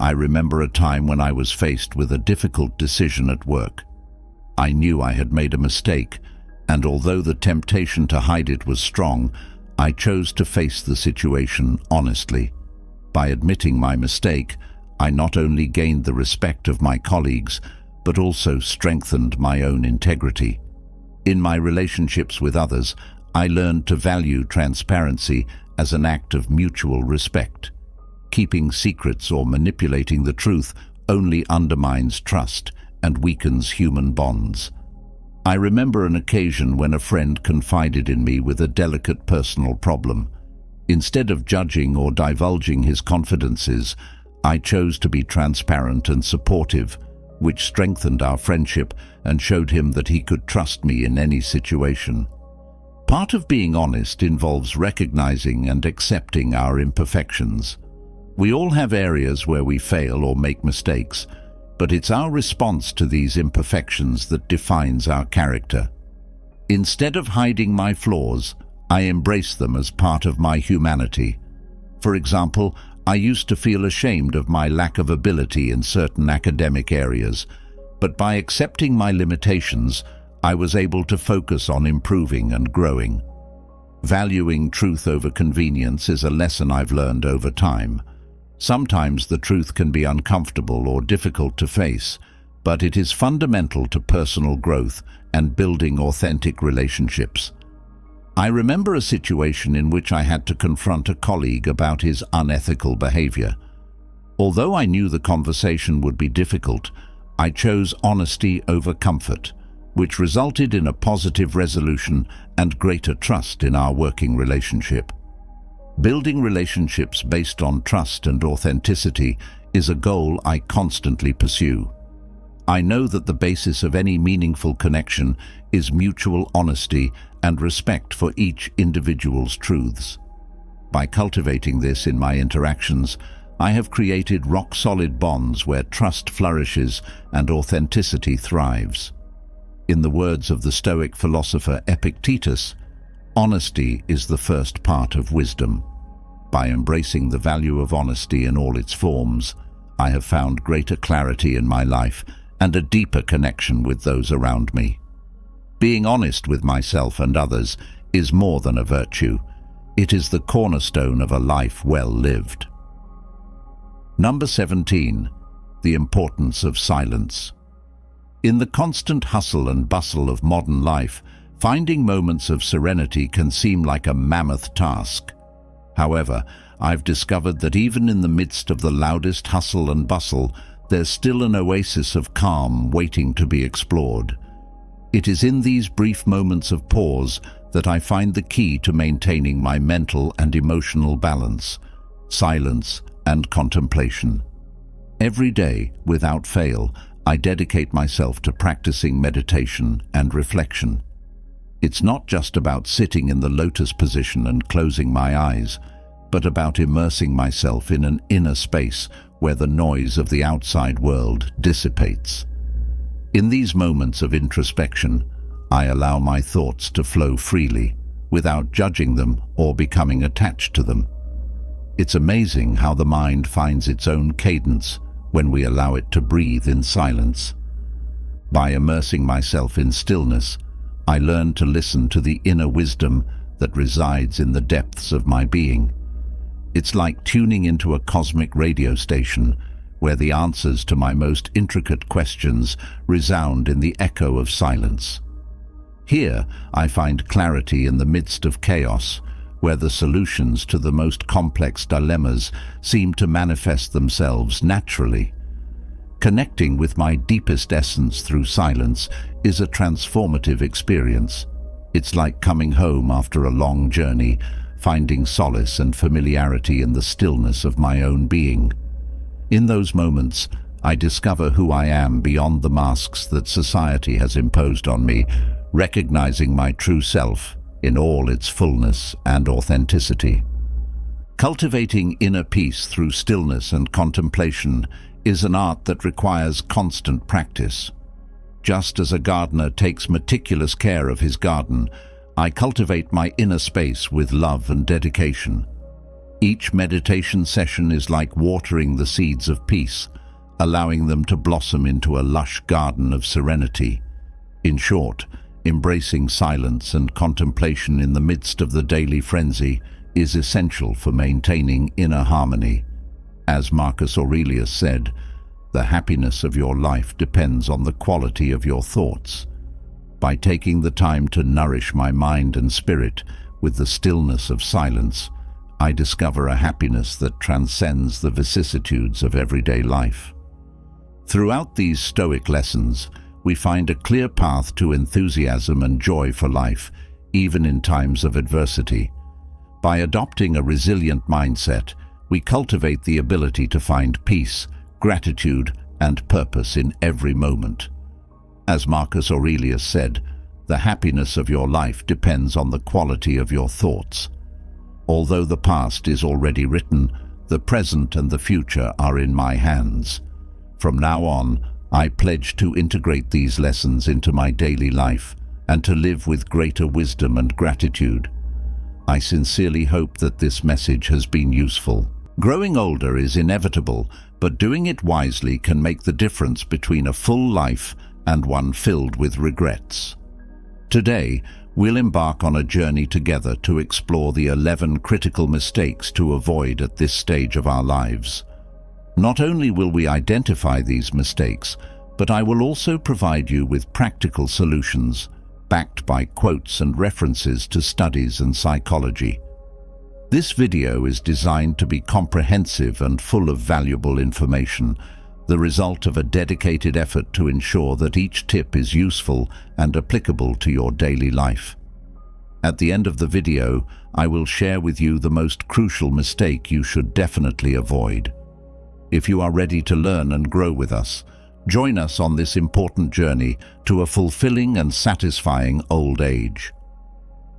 I remember a time when I was faced with a difficult decision at work. I knew I had made a mistake, and although the temptation to hide it was strong, I chose to face the situation honestly. By admitting my mistake, I not only gained the respect of my colleagues, but also strengthened my own integrity. In my relationships with others, I learned to value transparency as an act of mutual respect. Keeping secrets or manipulating the truth only undermines trust and weakens human bonds. I remember an occasion when a friend confided in me with a delicate personal problem. Instead of judging or divulging his confidences, I chose to be transparent and supportive, which strengthened our friendship and showed him that he could trust me in any situation. Part of being honest involves recognizing and accepting our imperfections. We all have areas where we fail or make mistakes, but it's our response to these imperfections that defines our character. Instead of hiding my flaws, I embrace them as part of my humanity. For example, I used to feel ashamed of my lack of ability in certain academic areas, but by accepting my limitations, I was able to focus on improving and growing. Valuing truth over convenience is a lesson I've learned over time. Sometimes the truth can be uncomfortable or difficult to face, but it is fundamental to personal growth and building authentic relationships. I remember a situation in which I had to confront a colleague about his unethical behavior. Although I knew the conversation would be difficult, I chose honesty over comfort, which resulted in a positive resolution and greater trust in our working relationship. Building relationships based on trust and authenticity is a goal I constantly pursue. I know that the basis of any meaningful connection is mutual honesty and respect for each individual's truths. By cultivating this in my interactions, I have created rock-solid bonds where trust flourishes and authenticity thrives. In the words of the Stoic philosopher Epictetus, honesty is the first part of wisdom. By embracing the value of honesty in all its forms, I have found greater clarity in my life and a deeper connection with those around me. Being honest with myself and others is more than a virtue. It is the cornerstone of a life well lived. Number 17. The importance of silence. In the constant hustle and bustle of modern life, finding moments of serenity can seem like a mammoth task. However, I've discovered that even in the midst of the loudest hustle and bustle, there's still an oasis of calm waiting to be explored. It is in these brief moments of pause that I find the key to maintaining my mental and emotional balance, silence and contemplation. Every day, without fail, I dedicate myself to practicing meditation and reflection. It's not just about sitting in the lotus position and closing my eyes, but about immersing myself in an inner space where the noise of the outside world dissipates. In these moments of introspection, I allow my thoughts to flow freely, without judging them or becoming attached to them. It's amazing how the mind finds its own cadence when we allow it to breathe in silence. By immersing myself in stillness, I learn to listen to the inner wisdom that resides in the depths of my being. It's like tuning into a cosmic radio station where the answers to my most intricate questions resound in the echo of silence. Here, I find clarity in the midst of chaos, where the solutions to the most complex dilemmas seem to manifest themselves naturally. Connecting with my deepest essence through silence is a transformative experience. It's like coming home after a long journey, finding solace and familiarity in the stillness of my own being. In those moments, I discover who I am beyond the masks that society has imposed on me, recognizing my true self in all its fullness and authenticity. Cultivating inner peace through stillness and contemplation is an art that requires constant practice. Just as a gardener takes meticulous care of his garden, I cultivate my inner space with love and dedication. Each meditation session is like watering the seeds of peace, allowing them to blossom into a lush garden of serenity. In short, embracing silence and contemplation in the midst of the daily frenzy is essential for maintaining inner harmony. As Marcus Aurelius said, "The happiness of your life depends on the quality of your thoughts." By taking the time to nourish my mind and spirit with the stillness of silence, I discover a happiness that transcends the vicissitudes of everyday life. Throughout these Stoic lessons, we find a clear path to enthusiasm and joy for life, even in times of adversity. By adopting a resilient mindset, we cultivate the ability to find peace, gratitude, and purpose in every moment. As Marcus Aurelius said, "The happiness of your life depends on the quality of your thoughts." Although the past is already written, the present and the future are in my hands. From now on, I pledge to integrate these lessons into my daily life and to live with greater wisdom and gratitude. I sincerely hope that this message has been useful. Growing older is inevitable, but doing it wisely can make the difference between a full life and one filled with regrets. Today, we'll embark on a journey together to explore the 11 critical mistakes to avoid at this stage of our lives. Not only will we identify these mistakes, but I will also provide you with practical solutions, backed by quotes and references to studies and psychology. This video is designed to be comprehensive and full of valuable information, the result of a dedicated effort to ensure that each tip is useful and applicable to your daily life. At the end of the video, I will share with you the most crucial mistake you should definitely avoid. If you are ready to learn and grow with us, join us on this important journey to a fulfilling and satisfying old age.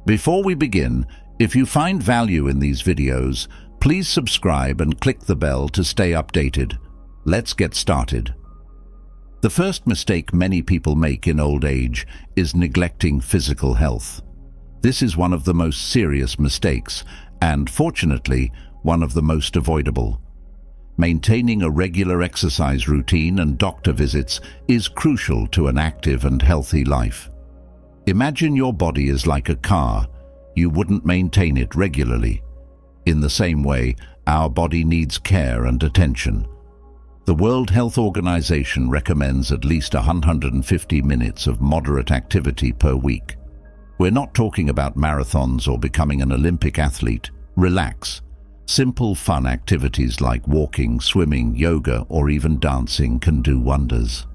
Before we begin, if you find value in these videos, please subscribe and click the bell to stay updated. Let's get started. The first mistake many people make in old age is neglecting physical health. This is one of the most serious mistakes and, fortunately, one of the most avoidable. Maintaining a regular exercise routine and doctor visits is crucial to an active and healthy life. Imagine your body is like a car. You wouldn't maintain it regularly. In the same way, our body needs care and attention. The World Health Organization recommends at least 150 minutes of moderate activity per week. We're not talking about marathons or becoming an Olympic athlete. Relax. Simple fun activities like walking, swimming, yoga, or even dancing can do wonders.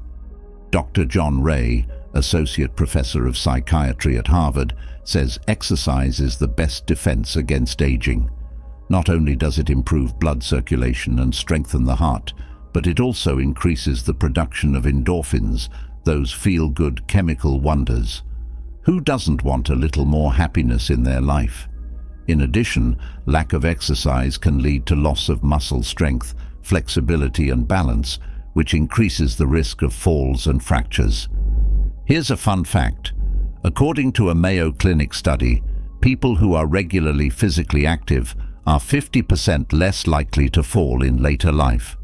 Dr. John Ray, Associate Professor of Psychiatry at Harvard, says exercise is the best defense against aging. Not only does it improve blood circulation and strengthen the heart, but it also increases the production of endorphins, those feel-good chemical wonders. Who doesn't want a little more happiness in their life? In addition, lack of exercise can lead to loss of muscle strength, flexibility and balance, which increases the risk of falls and fractures. Here's a fun fact. According to a Mayo Clinic study, people who are regularly physically active are 50% less likely to fall in later life.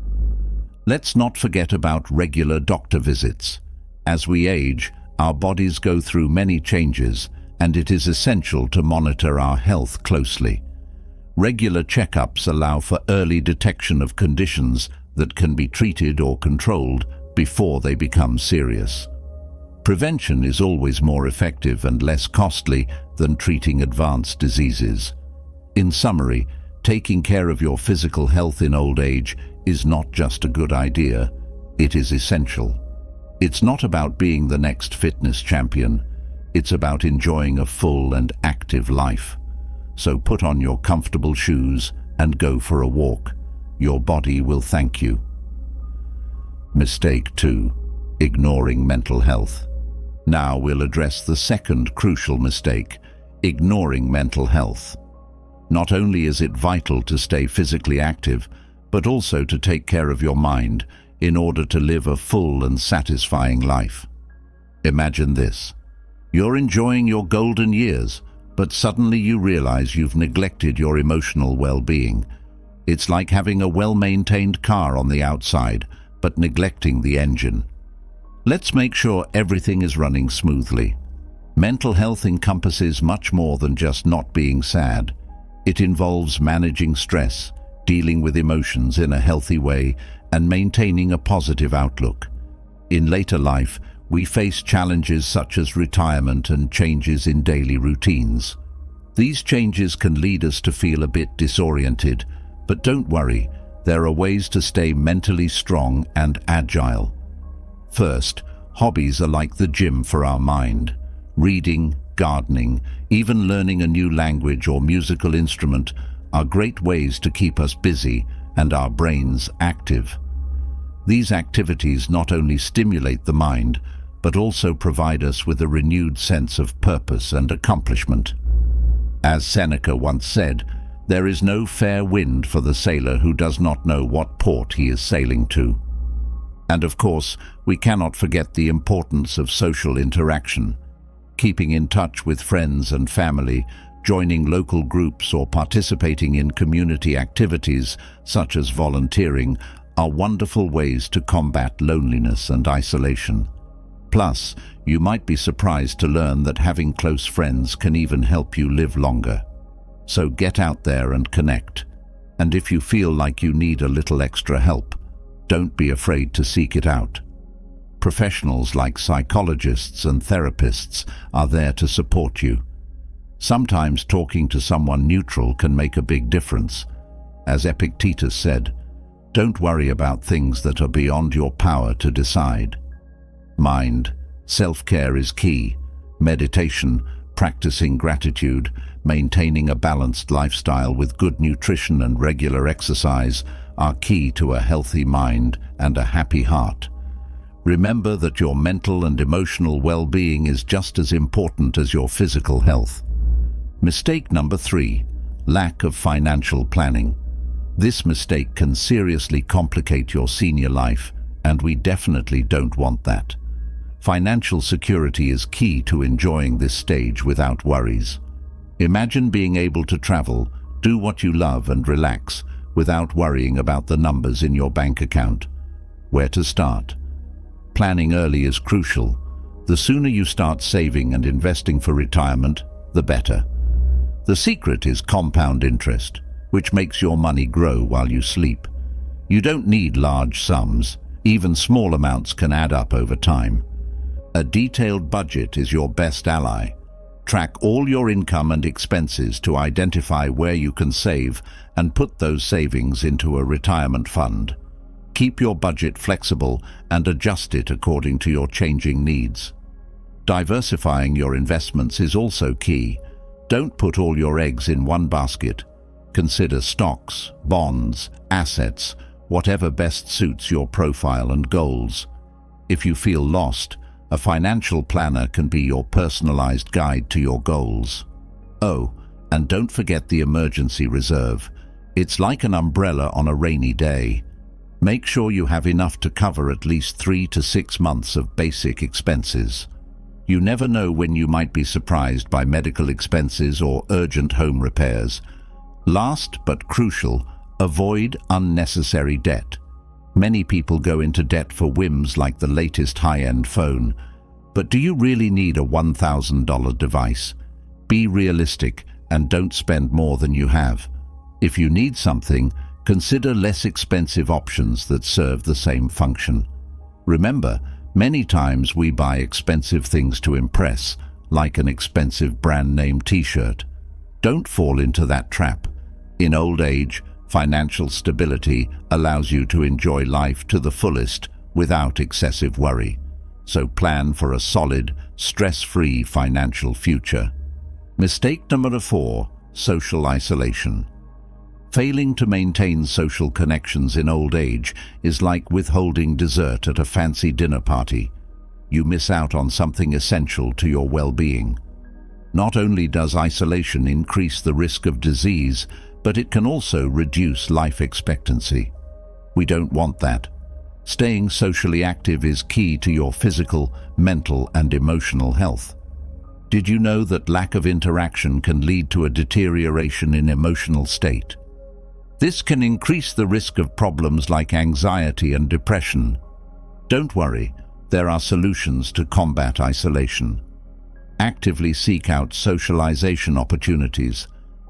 Let's not forget about regular doctor visits. As we age, our bodies go through many changes, and it is essential to monitor our health closely. Regular checkups allow for early detection of conditions that can be treated or controlled before they become serious. Prevention is always more effective and less costly than treating advanced diseases. In summary, taking care of your physical health in old age is not just a good idea, it is essential. It's not about being the next fitness champion, it's about enjoying a full and active life. So put on your comfortable shoes and go for a walk. Your body will thank you. Mistake 2. Ignoring mental health. Now we'll address the second crucial mistake, ignoring mental health. Not only is it vital to stay physically active, but also to take care of your mind in order to live a full and satisfying life. Imagine this. You're enjoying your golden years, but suddenly you realize you've neglected your emotional well-being. It's like having a well-maintained car on the outside, but neglecting the engine. Let's make sure everything is running smoothly. Mental health encompasses much more than just not being sad. It involves managing stress, dealing with emotions in a healthy way, and maintaining a positive outlook. In later life, we face challenges such as retirement and changes in daily routines. These changes can lead us to feel a bit disoriented, but don't worry, there are ways to stay mentally strong and agile. First, hobbies are like the gym for our mind. Reading, gardening, even learning a new language or musical instrument are great ways to keep us busy and our brains active. These activities not only stimulate the mind, but also provide us with a renewed sense of purpose and accomplishment. As Seneca once said, there is no fair wind for the sailor who does not know what port he is sailing to. And of course, we cannot forget the importance of social interaction. Keeping in touch with friends and family, joining local groups or participating in community activities such as volunteering are wonderful ways to combat loneliness and isolation. Plus, you might be surprised to learn that having close friends can even help you live longer. So get out there and connect. And if you feel like you need a little extra help, don't be afraid to seek it out. Professionals like psychologists and therapists are there to support you. Sometimes talking to someone neutral can make a big difference. As Epictetus said, don't worry about things that are beyond your power to decide. Mind, self-care is key. Meditation, practicing gratitude, maintaining a balanced lifestyle with good nutrition and regular exercise are key to a healthy mind and a happy heart. Remember that your mental and emotional well-being is just as important as your physical health. Mistake number 3, lack of financial planning. This mistake can seriously complicate your senior life, and we definitely don't want that. Financial security is key to enjoying this stage without worries. Imagine being able to travel, do what you love and relax without worrying about the numbers in your bank account. Where to start? Planning early is crucial. The sooner you start saving and investing for retirement, the better. The secret is compound interest, which makes your money grow while you sleep. You don't need large sums. Even small amounts can add up over time. A detailed budget is your best ally. Track all your income and expenses to identify where you can save and put those savings into a retirement fund. Keep your budget flexible and adjust it according to your changing needs. Diversifying your investments is also key. Don't put all your eggs in one basket. Consider stocks, bonds, assets, whatever best suits your profile and goals. If you feel lost, a financial planner can be your personalized guide to your goals. Oh, and don't forget the emergency reserve. It's like an umbrella on a rainy day. Make sure you have enough to cover at least 3 to 6 months of basic expenses. You never know when you might be surprised by medical expenses or urgent home repairs. Last but crucial, avoid unnecessary debt. Many people go into debt for whims like the latest high-end phone. But do you really need a $1,000 device? Be realistic and don't spend more than you have. If you need something, consider less expensive options that serve the same function. Remember, many times we buy expensive things to impress, like an expensive brand-name t-shirt. Don't fall into that trap. In old age, financial stability allows you to enjoy life to the fullest without excessive worry. So plan for a solid, stress-free financial future. Mistake number 4, social isolation. Failing to maintain social connections in old age is like withholding dessert at a fancy dinner party. You miss out on something essential to your well-being. Not only does isolation increase the risk of disease, but it can also reduce life expectancy. We don't want that. Staying socially active is key to your physical, mental, and emotional health. Did you know that lack of interaction can lead to a deterioration in emotional state? This can increase the risk of problems like anxiety and depression. Don't worry, there are solutions to combat isolation. Actively seek out socialization opportunities.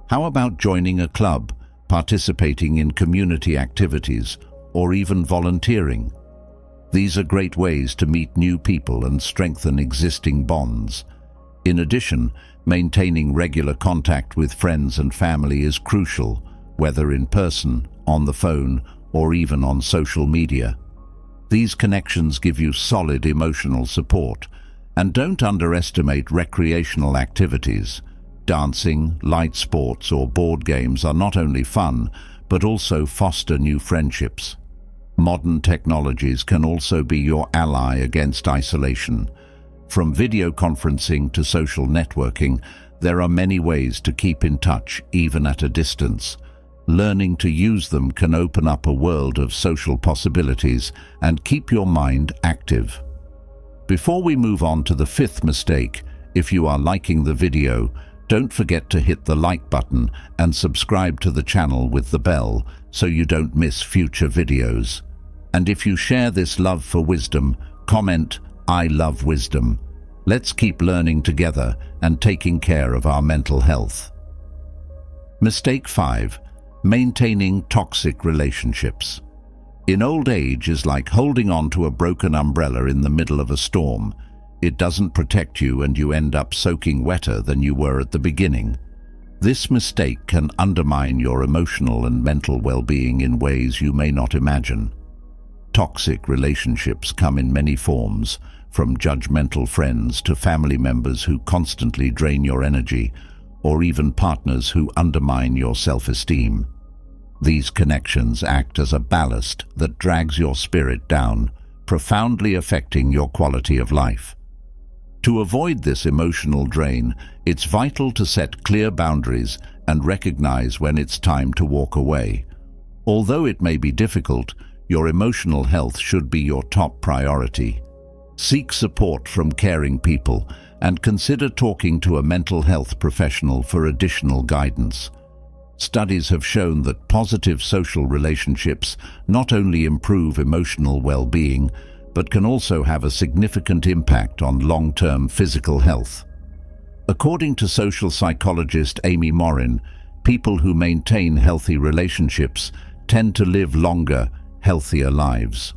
How about joining a club, participating in community activities, or even volunteering? These are great ways to meet new people and strengthen existing bonds. In addition, maintaining regular contact with friends and family is crucial, whether in person, on the phone, or even on social media. These connections give you solid emotional support, and don't underestimate recreational activities. Dancing, light sports, or board games are not only fun, but also foster new friendships. Modern technologies can also be your ally against isolation. From video conferencing to social networking, there are many ways to keep in touch, even at a distance. Learning to use them can open up a world of social possibilities and keep your mind active. Before we move on to the 5th mistake, if you are liking the video, don't forget to hit the like button and subscribe to the channel with the bell so you don't miss future videos. And if you share this love for wisdom, comment, "I love wisdom." Let's keep learning together and taking care of our mental health. Mistake 5. Maintaining toxic relationships. In old age is like holding on to a broken umbrella in the middle of a storm. It doesn't protect you and you end up soaking wetter than you were at the beginning. This mistake can undermine your emotional and mental well-being in ways you may not imagine. Toxic relationships come in many forms, from judgmental friends to family members who constantly drain your energy, or even partners who undermine your self-esteem. These connections act as a ballast that drags your spirit down, profoundly affecting your quality of life. To avoid this emotional drain, it's vital to set clear boundaries and recognize when it's time to walk away. Although it may be difficult, your emotional health should be your top priority. Seek support from caring people and consider talking to a mental health professional for additional guidance. Studies have shown that positive social relationships not only improve emotional well-being, but can also have a significant impact on long-term physical health. According to social psychologist Amy Morin, people who maintain healthy relationships tend to live longer, healthier lives.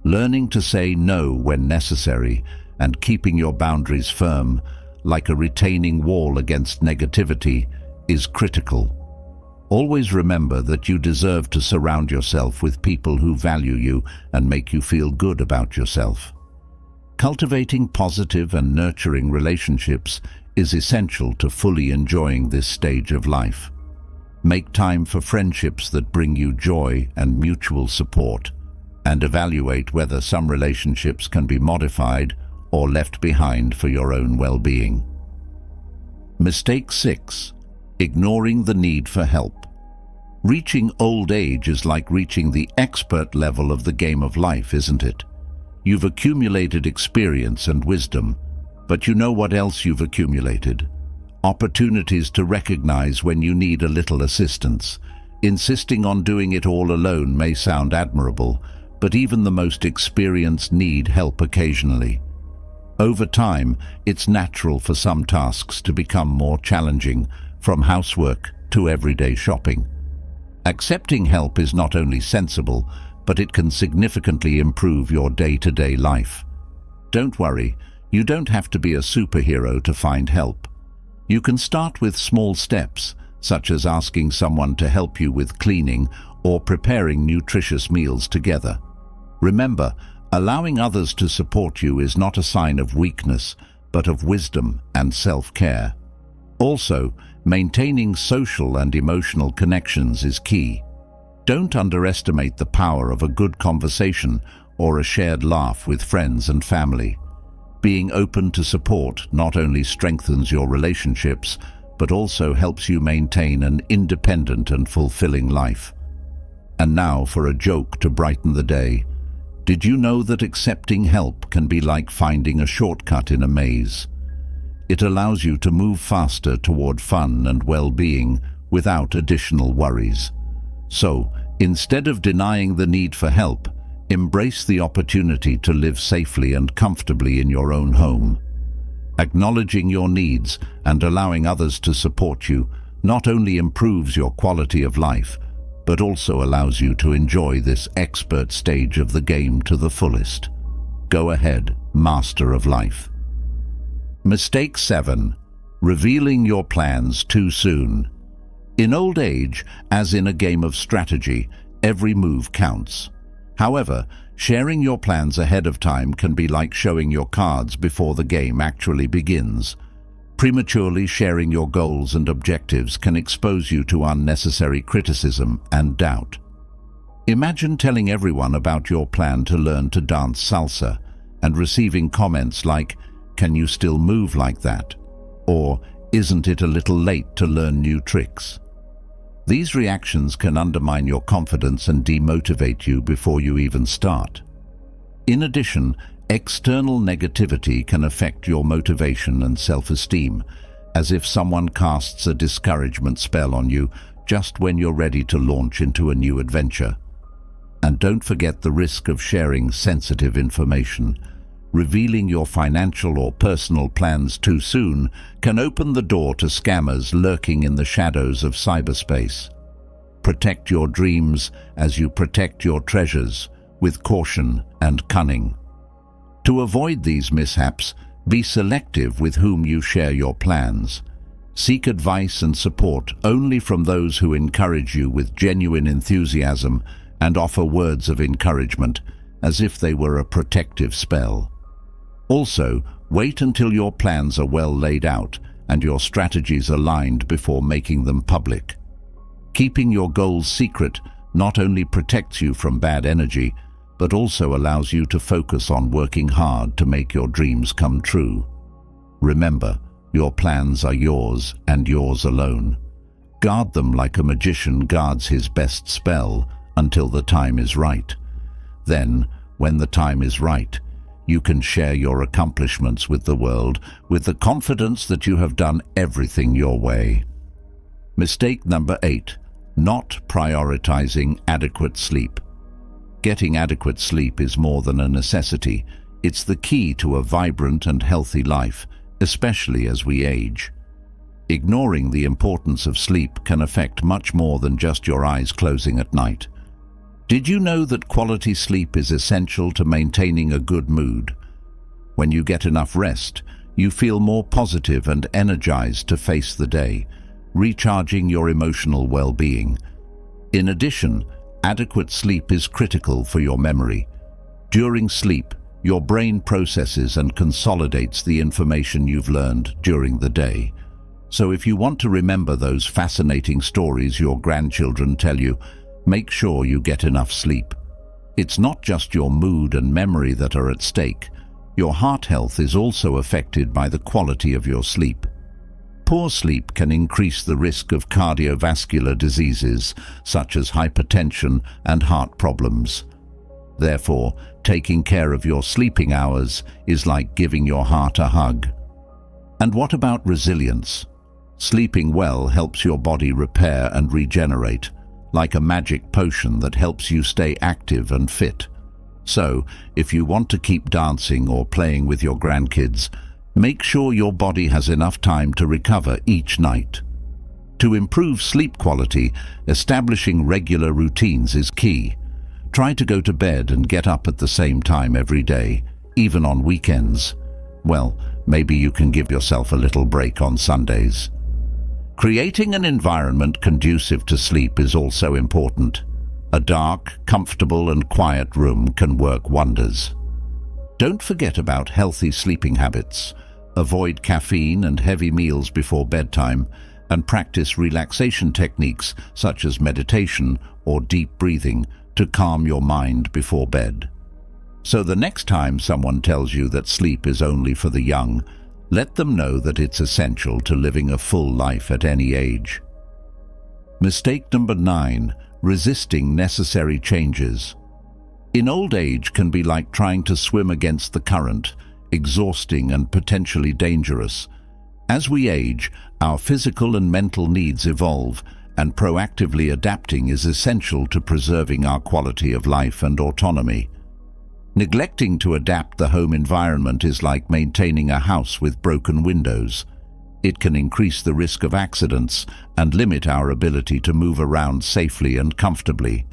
Learning to say no when necessary and keeping your boundaries firm like a retaining wall against negativity, is critical. Always remember that you deserve to surround yourself with people who value you and make you feel good about yourself. Cultivating positive and nurturing relationships is essential to fully enjoying this stage of life. Make time for friendships that bring you joy and mutual support, and evaluate whether some relationships can be modified or left behind for your own well-being. Mistake 6. Ignoring the need for help. Reaching old age is like reaching the expert level of the game of life, isn't it? You've accumulated experience and wisdom, but you know what else you've accumulated? Opportunities to recognize when you need a little assistance. Insisting on doing it all alone may sound admirable, but even the most experienced need help occasionally. Over time, it's natural for some tasks to become more challenging, from housework to everyday shopping. Accepting help is not only sensible, but it can significantly improve your day-to-day life. Don't worry, you don't have to be a superhero to find help. You can start with small steps, such as asking someone to help you with cleaning or preparing nutritious meals together. Remember, allowing others to support you is not a sign of weakness, but of wisdom and self-care. Also, maintaining social and emotional connections is key. Don't underestimate the power of a good conversation or a shared laugh with friends and family. Being open to support not only strengthens your relationships, but also helps you maintain an independent and fulfilling life. And now for a joke to brighten the day. Did you know that accepting help can be like finding a shortcut in a maze? It allows you to move faster toward fun and well-being without additional worries. So, instead of denying the need for help, embrace the opportunity to live safely and comfortably in your own home. Acknowledging your needs and allowing others to support you not only improves your quality of life, but also allows you to enjoy this expert stage of the game to the fullest. Go ahead, master of life. Mistake 7. Revealing your plans too soon. In old age, as in a game of strategy, every move counts. However, sharing your plans ahead of time can be like showing your cards before the game actually begins. Prematurely sharing your goals and objectives can expose you to unnecessary criticism and doubt. Imagine telling everyone about your plan to learn to dance salsa and receiving comments like, "Can you still move like that?" or "Isn't it a little late to learn new tricks?" These reactions can undermine your confidence and demotivate you before you even start. In addition, external negativity can affect your motivation and self-esteem, as if someone casts a discouragement spell on you just when you're ready to launch into a new adventure. And don't forget the risk of sharing sensitive information. Revealing your financial or personal plans too soon can open the door to scammers lurking in the shadows of cyberspace. Protect your dreams as you protect your treasures, with caution and cunning. To avoid these mishaps, be selective with whom you share your plans. Seek advice and support only from those who encourage you with genuine enthusiasm and offer words of encouragement, as if they were a protective spell. Also, wait until your plans are well laid out and your strategies aligned before making them public. Keeping your goals secret not only protects you from bad energy, but also allows you to focus on working hard to make your dreams come true. Remember, your plans are yours and yours alone. Guard them like a magician guards his best spell until the time is right. Then, when the time is right, you can share your accomplishments with the world with the confidence that you have done everything your way. Mistake number 8. Not prioritizing adequate sleep. Getting adequate sleep is more than a necessity. It's the key to a vibrant and healthy life, especially as we age. Ignoring the importance of sleep can affect much more than just your eyes closing at night. Did you know that quality sleep is essential to maintaining a good mood? When you get enough rest, you feel more positive and energized to face the day, recharging your emotional well-being. In addition, adequate sleep is critical for your memory. During sleep, your brain processes and consolidates the information you've learned during the day. So if you want to remember those fascinating stories your grandchildren tell you, make sure you get enough sleep. It's not just your mood and memory that are at stake. Your heart health is also affected by the quality of your sleep. Poor sleep can increase the risk of cardiovascular diseases such as hypertension and heart problems. Therefore, taking care of your sleeping hours is like giving your heart a hug. And what about resilience? Sleeping well helps your body repair and regenerate, like a magic potion that helps you stay active and fit. So, if you want to keep dancing or playing with your grandkids, make sure your body has enough time to recover each night. To improve sleep quality, establishing regular routines is key. Try to go to bed and get up at the same time every day, even on weekends. Well, maybe you can give yourself a little break on Sundays. Creating an environment conducive to sleep is also important. A dark, comfortable and quiet room can work wonders. Don't forget about healthy sleeping habits. Avoid caffeine and heavy meals before bedtime, and practice relaxation techniques such as meditation or deep breathing to calm your mind before bed. So the next time someone tells you that sleep is only for the young, let them know that it's essential to living a full life at any age. Mistake number 9. Resisting necessary changes. In old age can be like trying to swim against the current, exhausting and potentially dangerous. As we age, our physical and mental needs evolve, and proactively adapting is essential to preserving our quality of life and autonomy. Neglecting to adapt the home environment is like maintaining a house with broken windows. It can increase the risk of accidents and limit our ability to move around safely and comfortably.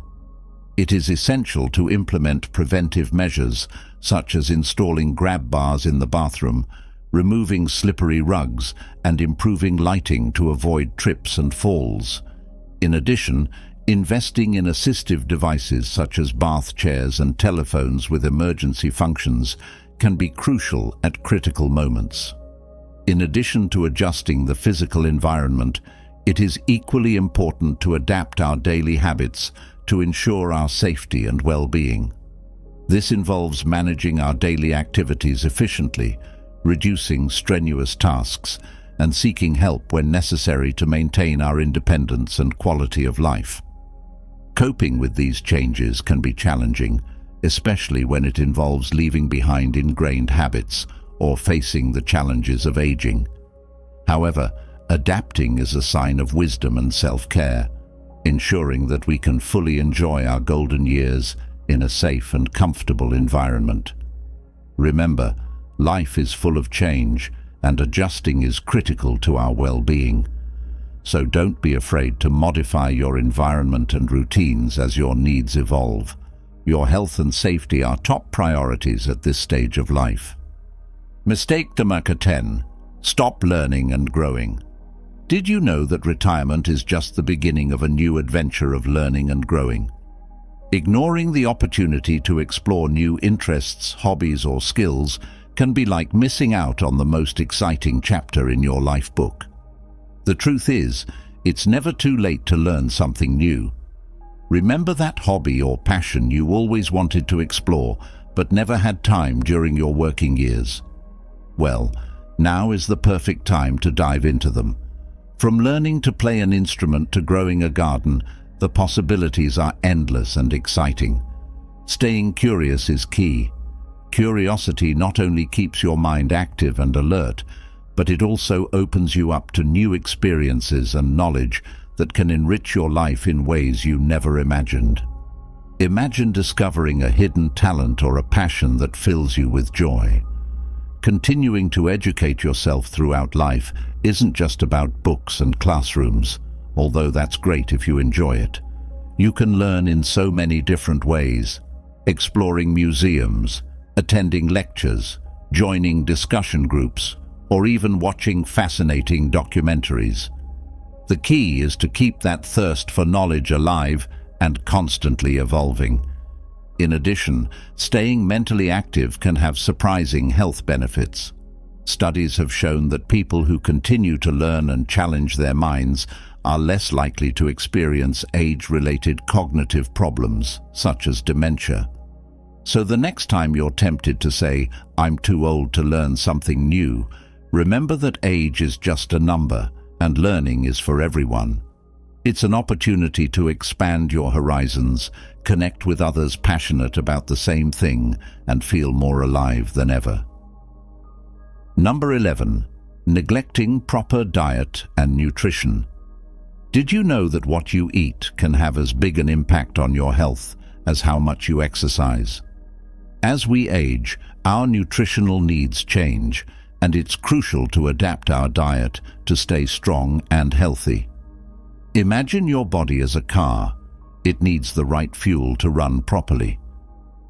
It is essential to implement preventive measures such as installing grab bars in the bathroom, removing slippery rugs, and improving lighting to avoid trips and falls. In addition, investing in assistive devices such as bath chairs and telephones with emergency functions can be crucial at critical moments. In addition to adjusting the physical environment, it is equally important to adapt our daily habits to ensure our safety and well-being. This involves managing our daily activities efficiently, reducing strenuous tasks, and seeking help when necessary to maintain our independence and quality of life. Coping with these changes can be challenging, especially when it involves leaving behind ingrained habits or facing the challenges of aging. However, adapting is a sign of wisdom and self-care, ensuring that we can fully enjoy our golden years in a safe and comfortable environment. Remember, life is full of change, and adjusting is critical to our well-being. So don't be afraid to modify your environment and routines as your needs evolve. Your health and safety are top priorities at this stage of life. Mistake number 10. Stop learning and growing. Did you know that retirement is just the beginning of a new adventure of learning and growing? Ignoring the opportunity to explore new interests, hobbies, or skills can be like missing out on the most exciting chapter in your life book. The truth is, it's never too late to learn something new. Remember that hobby or passion you always wanted to explore but never had time during your working years? Well, now is the perfect time to dive into them. From learning to play an instrument to growing a garden, the possibilities are endless and exciting. Staying curious is key. Curiosity not only keeps your mind active and alert, but it also opens you up to new experiences and knowledge that can enrich your life in ways you never imagined. Imagine discovering a hidden talent or a passion that fills you with joy. Continuing to educate yourself throughout life isn't just about books and classrooms, although that's great if you enjoy it. You can learn in so many different ways: exploring museums, attending lectures, joining discussion groups, or even watching fascinating documentaries. The key is to keep that thirst for knowledge alive and constantly evolving. In addition, staying mentally active can have surprising health benefits. Studies have shown that people who continue to learn and challenge their minds are less likely to experience age-related cognitive problems, such as dementia. So the next time you're tempted to say, "I'm too old to learn something new," remember that age is just a number, and learning is for everyone. It's an opportunity to expand your horizons, connect with others passionate about the same thing, and feel more alive than ever. Number 11. Neglecting proper diet and nutrition. Did you know that what you eat can have as big an impact on your health as how much you exercise? As we age, our nutritional needs change, and it's crucial to adapt our diet to stay strong and healthy. Imagine your body as a car. It needs the right fuel to run properly.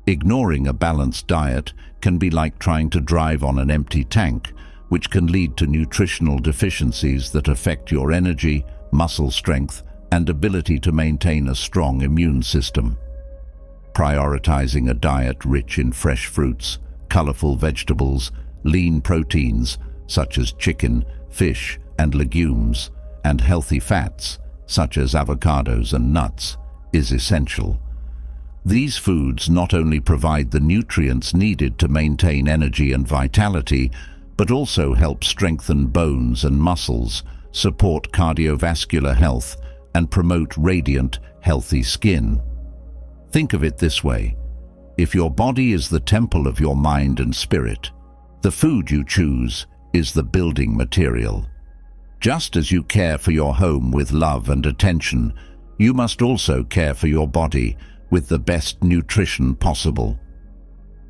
Ignoring a balanced diet can be like trying to drive on an empty tank, which can lead to nutritional deficiencies that affect your energy, muscle strength, and ability to maintain a strong immune system. Prioritizing a diet rich in fresh fruits, colorful vegetables, lean proteins such as chicken, fish, and legumes, and healthy fats such as avocados and nuts is essential. These foods not only provide the nutrients needed to maintain energy and vitality, but also help strengthen bones and muscles, support cardiovascular health, and promote radiant, healthy skin. Think of it this way: if your body is the temple of your mind and spirit, the food you choose is the building material. Just as you care for your home with love and attention, you must also care for your body with the best nutrition possible.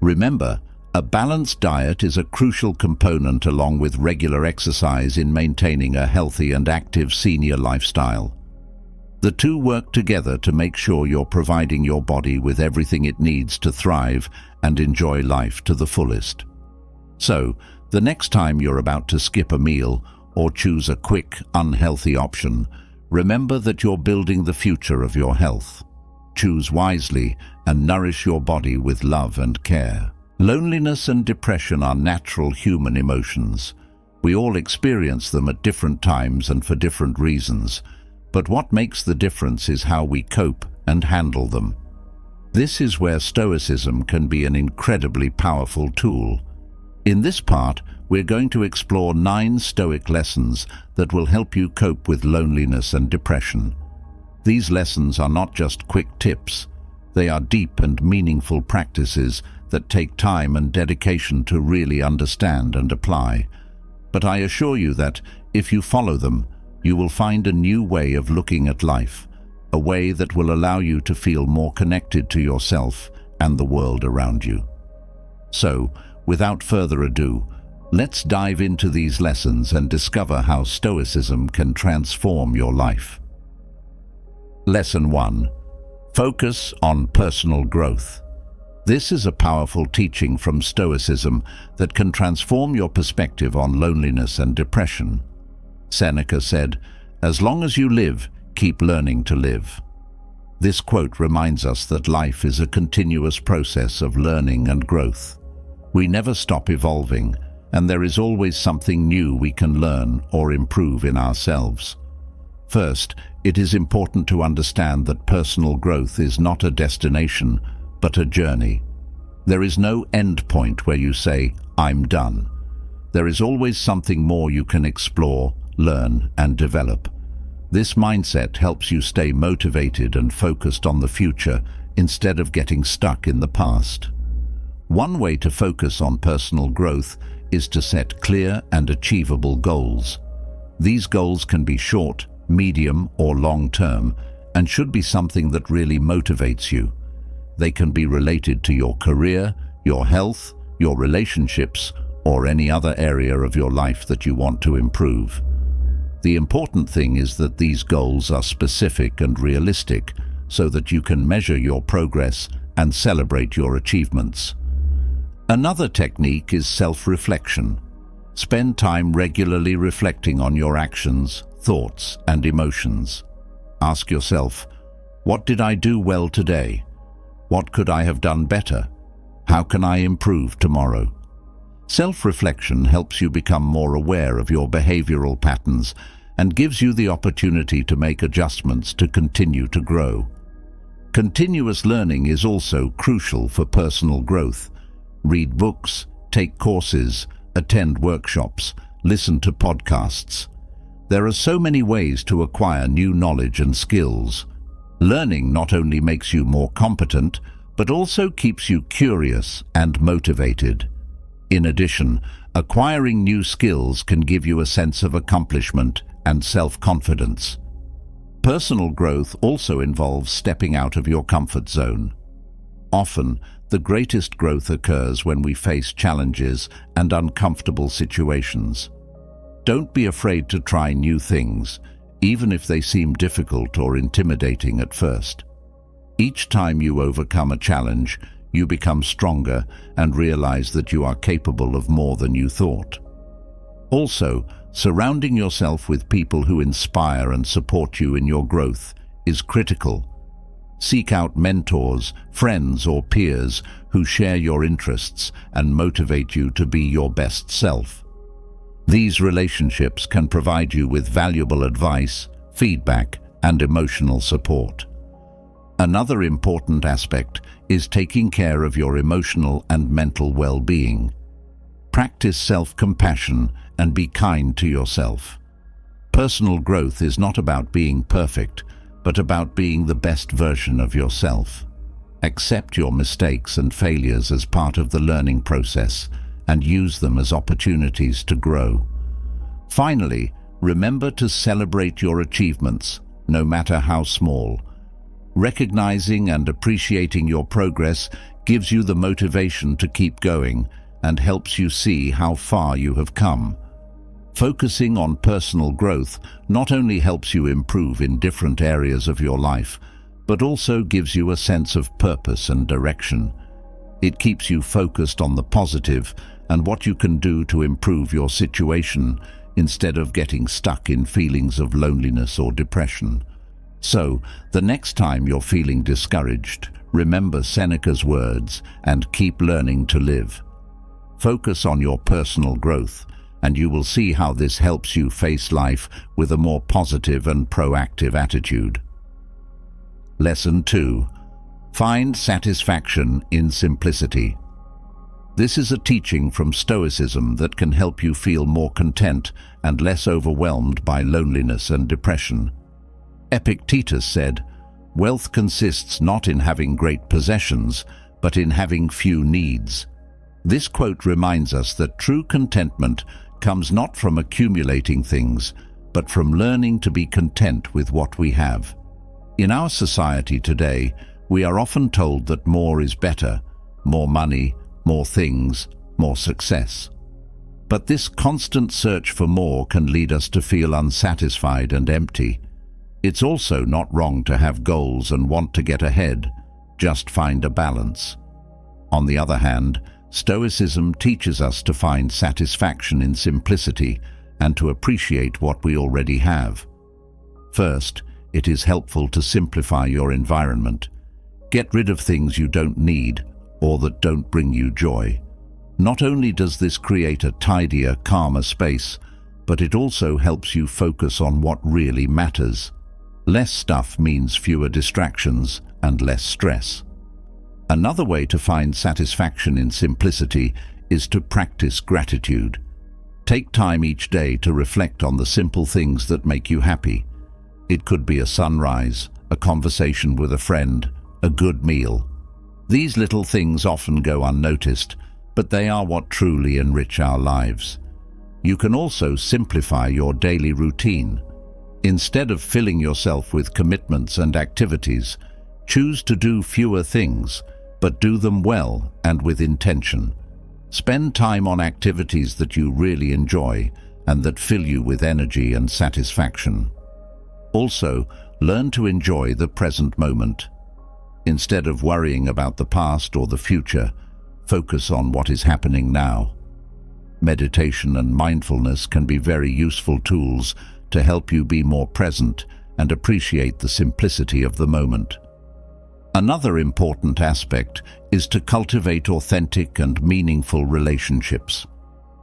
Remember, a balanced diet is a crucial component along with regular exercise in maintaining a healthy and active senior lifestyle. The two work together to make sure you're providing your body with everything it needs to thrive and enjoy life to the fullest. So, the next time you're about to skip a meal or choose a quick, unhealthy option, remember that you're building the future of your health. Choose wisely and nourish your body with love and care. Loneliness and depression are natural human emotions. We all experience them at different times and for different reasons, but what makes the difference is how we cope and handle them. This is where Stoicism can be an incredibly powerful tool. In this part, we're going to explore 9 Stoic lessons that will help you cope with loneliness and depression. These lessons are not just quick tips. They are deep and meaningful practices that take time and dedication to really understand and apply. But I assure you that, if you follow them, you will find a new way of looking at life, a way that will allow you to feel more connected to yourself and the world around you. So, without further ado, let's dive into these lessons and discover how Stoicism can transform your life. Lesson 1. Focus on personal growth. This is a powerful teaching from Stoicism that can transform your perspective on loneliness and depression. Seneca said, "As long as you live, keep learning to live." This quote reminds us that life is a continuous process of learning and growth. We never stop evolving, and there is always something new we can learn or improve in ourselves. First, it is important to understand that personal growth is not a destination, but a journey. There is no end point where you say, "I'm done." There is always something more you can explore, learn, and develop. This mindset helps you stay motivated and focused on the future instead of getting stuck in the past. One way to focus on personal growth is to set clear and achievable goals. These goals can be short, medium, or long-term, and should be something that really motivates you. They can be related to your career, your health, your relationships, or any other area of your life that you want to improve. The important thing is that these goals are specific and realistic, so that you can measure your progress and celebrate your achievements. Another technique is self-reflection. Spend time regularly reflecting on your actions, thoughts, and emotions. Ask yourself, what did I do well today? What could I have done better? How can I improve tomorrow? Self-reflection helps you become more aware of your behavioral patterns and gives you the opportunity to make adjustments to continue to grow. Continuous learning is also crucial for personal growth. Read books, take courses, attend workshops, listen to podcasts. There are so many ways to acquire new knowledge and skills. Learning not only makes you more competent, but also keeps you curious and motivated. In addition, acquiring new skills can give you a sense of accomplishment and self-confidence. Personal growth also involves stepping out of your comfort zone. Often, the greatest growth occurs when we face challenges and uncomfortable situations. Don't be afraid to try new things, even if they seem difficult or intimidating at first. Each time you overcome a challenge, you become stronger and realize that you are capable of more than you thought. Also, surrounding yourself with people who inspire and support you in your growth is critical. Seek out mentors, friends, or peers who share your interests and motivate you to be your best self. These relationships can provide you with valuable advice, feedback, and emotional support. Another important aspect is taking care of your emotional and mental well-being. Practice self-compassion and be kind to yourself. Personal growth is not about being perfect, but about being the best version of yourself. Accept your mistakes and failures as part of the learning process and use them as opportunities to grow. Finally, remember to celebrate your achievements, no matter how small. Recognizing and appreciating your progress gives you the motivation to keep going and helps you see how far you have come. Focusing on personal growth not only helps you improve in different areas of your life, but also gives you a sense of purpose and direction. It keeps you focused on the positive and what you can do to improve your situation instead of getting stuck in feelings of loneliness or depression. So, the next time you're feeling discouraged, remember Seneca's words and keep learning to live. Focus on your personal growth, and you will see how this helps you face life with a more positive and proactive attitude. Lesson 2. Find satisfaction in simplicity. This is a teaching from Stoicism that can help you feel more content and less overwhelmed by loneliness and depression. Epictetus said, "Wealth consists not in having great possessions, but in having few needs." This quote reminds us that true contentment comes not from accumulating things, but from learning to be content with what we have. In our society today, we are often told that more is better, more money, more things, more success. But this constant search for more can lead us to feel unsatisfied and empty. It's also not wrong to have goals and want to get ahead, just find a balance. On the other hand, Stoicism teaches us to find satisfaction in simplicity and to appreciate what we already have. First, it is helpful to simplify your environment. Get rid of things you don't need or that don't bring you joy. Not only does this create a tidier, calmer space, but it also helps you focus on what really matters. Less stuff means fewer distractions and less stress. Another way to find satisfaction in simplicity is to practice gratitude. Take time each day to reflect on the simple things that make you happy. It could be a sunrise, a conversation with a friend, a good meal. These little things often go unnoticed, but they are what truly enrich our lives. You can also simplify your daily routine. Instead of filling yourself with commitments and activities, choose to do fewer things, but do them well and with intention. Spend time on activities that you really enjoy and that fill you with energy and satisfaction. Also, learn to enjoy the present moment. Instead of worrying about the past or the future, focus on what is happening now. Meditation and mindfulness can be very useful tools to help you be more present and appreciate the simplicity of the moment. Another important aspect is to cultivate authentic and meaningful relationships.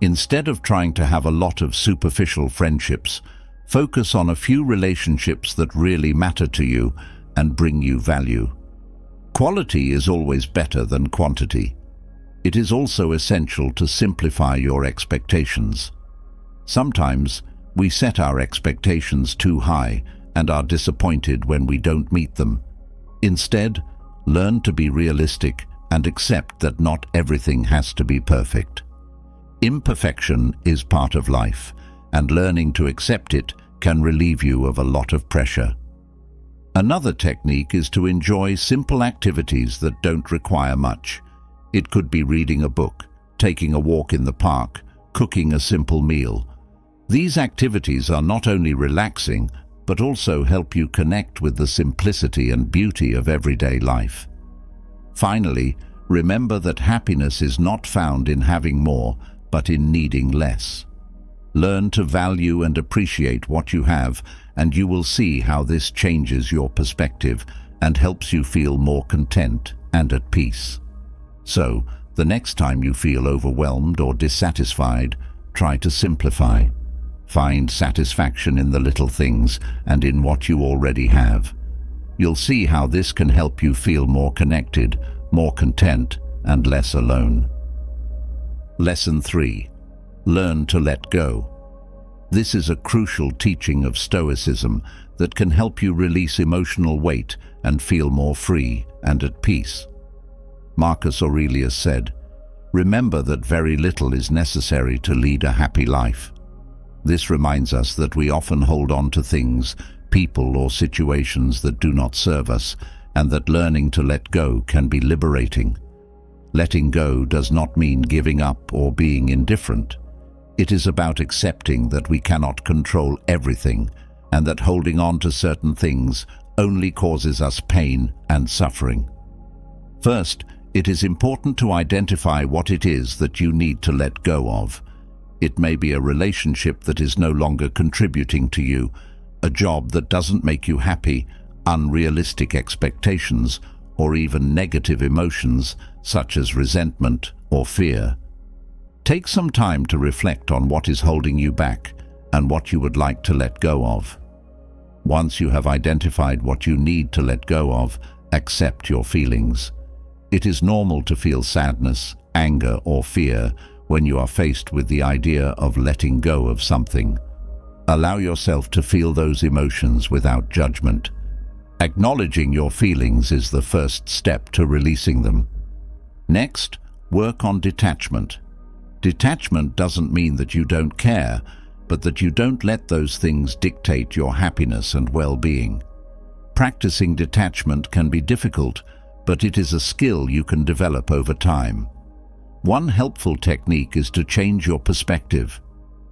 Instead of trying to have a lot of superficial friendships, focus on a few relationships that really matter to you and bring you value. Quality is always better than quantity. It is also essential to simplify your expectations. Sometimes we set our expectations too high and are disappointed when we don't meet them. Instead, learn to be realistic and accept that not everything has to be perfect. Imperfection is part of life, and learning to accept it can relieve you of a lot of pressure. Another technique is to enjoy simple activities that don't require much. It could be reading a book, taking a walk in the park, cooking a simple meal. These activities are not only relaxing, but also help you connect with the simplicity and beauty of everyday life. Finally, remember that happiness is not found in having more, but in needing less. Learn to value and appreciate what you have, and you will see how this changes your perspective and helps you feel more content and at peace. So, the next time you feel overwhelmed or dissatisfied, try to simplify. Find satisfaction in the little things and in what you already have. You'll see how this can help you feel more connected, more content, and less alone. Lesson 3. Learn to let go. This is a crucial teaching of Stoicism that can help you release emotional weight and feel more free and at peace. Marcus Aurelius said, "Remember that very little is necessary to lead a happy life." This reminds us that we often hold on to things, people, or situations that do not serve us, and that learning to let go can be liberating. Letting go does not mean giving up or being indifferent. It is about accepting that we cannot control everything, and that holding on to certain things only causes us pain and suffering. First, it is important to identify what it is that you need to let go of. It may be a relationship that is no longer contributing to you, a job that doesn't make you happy, unrealistic expectations, or even negative emotions such as resentment or fear. Take some time to reflect on what is holding you back and what you would like to let go of. Once you have identified what you need to let go of, accept your feelings. It is normal to feel sadness, anger, or fear when you are faced with the idea of letting go of something. Allow yourself to feel those emotions without judgment. Acknowledging your feelings is the first step to releasing them. Next, work on detachment. Detachment doesn't mean that you don't care, but that you don't let those things dictate your happiness and well-being. Practicing detachment can be difficult, but it is a skill you can develop over time. One helpful technique is to change your perspective.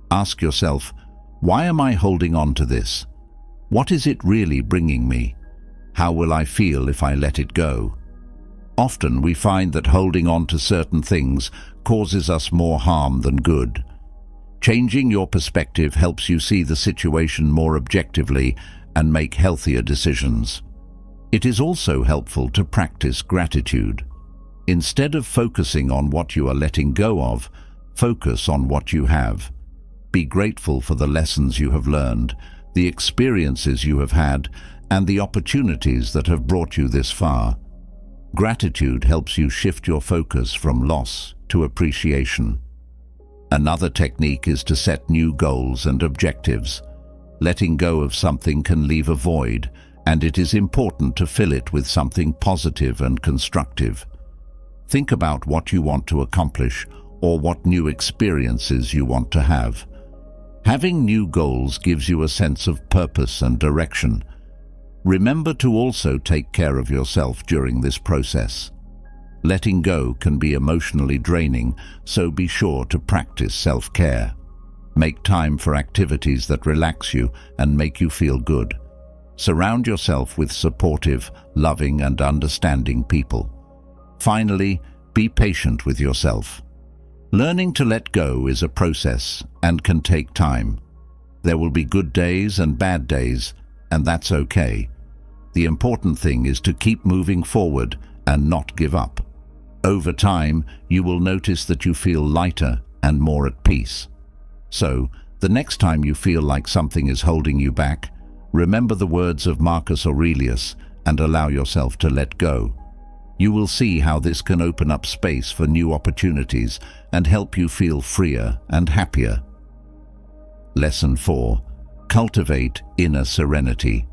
Ask yourself, why am I holding on to this? What is it really bringing me? How will I feel if I let it go? Often we find that holding on to certain things causes us more harm than good. Changing your perspective helps you see the situation more objectively and make healthier decisions. It is also helpful to practice gratitude. Instead of focusing on what you are letting go of, focus on what you have. Be grateful for the lessons you have learned, the experiences you have had, and the opportunities that have brought you this far. Gratitude helps you shift your focus from loss to appreciation. Another technique is to set new goals and objectives. Letting go of something can leave a void, and it is important to fill it with something positive and constructive. Think about what you want to accomplish or what new experiences you want to have. Having new goals gives you a sense of purpose and direction. Remember to also take care of yourself during this process. Letting go can be emotionally draining, so be sure to practice self-care. Make time for activities that relax you and make you feel good. Surround yourself with supportive, loving, and understanding people. Finally, be patient with yourself. Learning to let go is a process and can take time. There will be good days and bad days, and that's okay. The important thing is to keep moving forward and not give up. Over time, you will notice that you feel lighter and more at peace. So, the next time you feel like something is holding you back, remember the words of Marcus Aurelius and allow yourself to let go. You will see how this can open up space for new opportunities and help you feel freer and happier. Lesson 4. Cultivate inner serenity.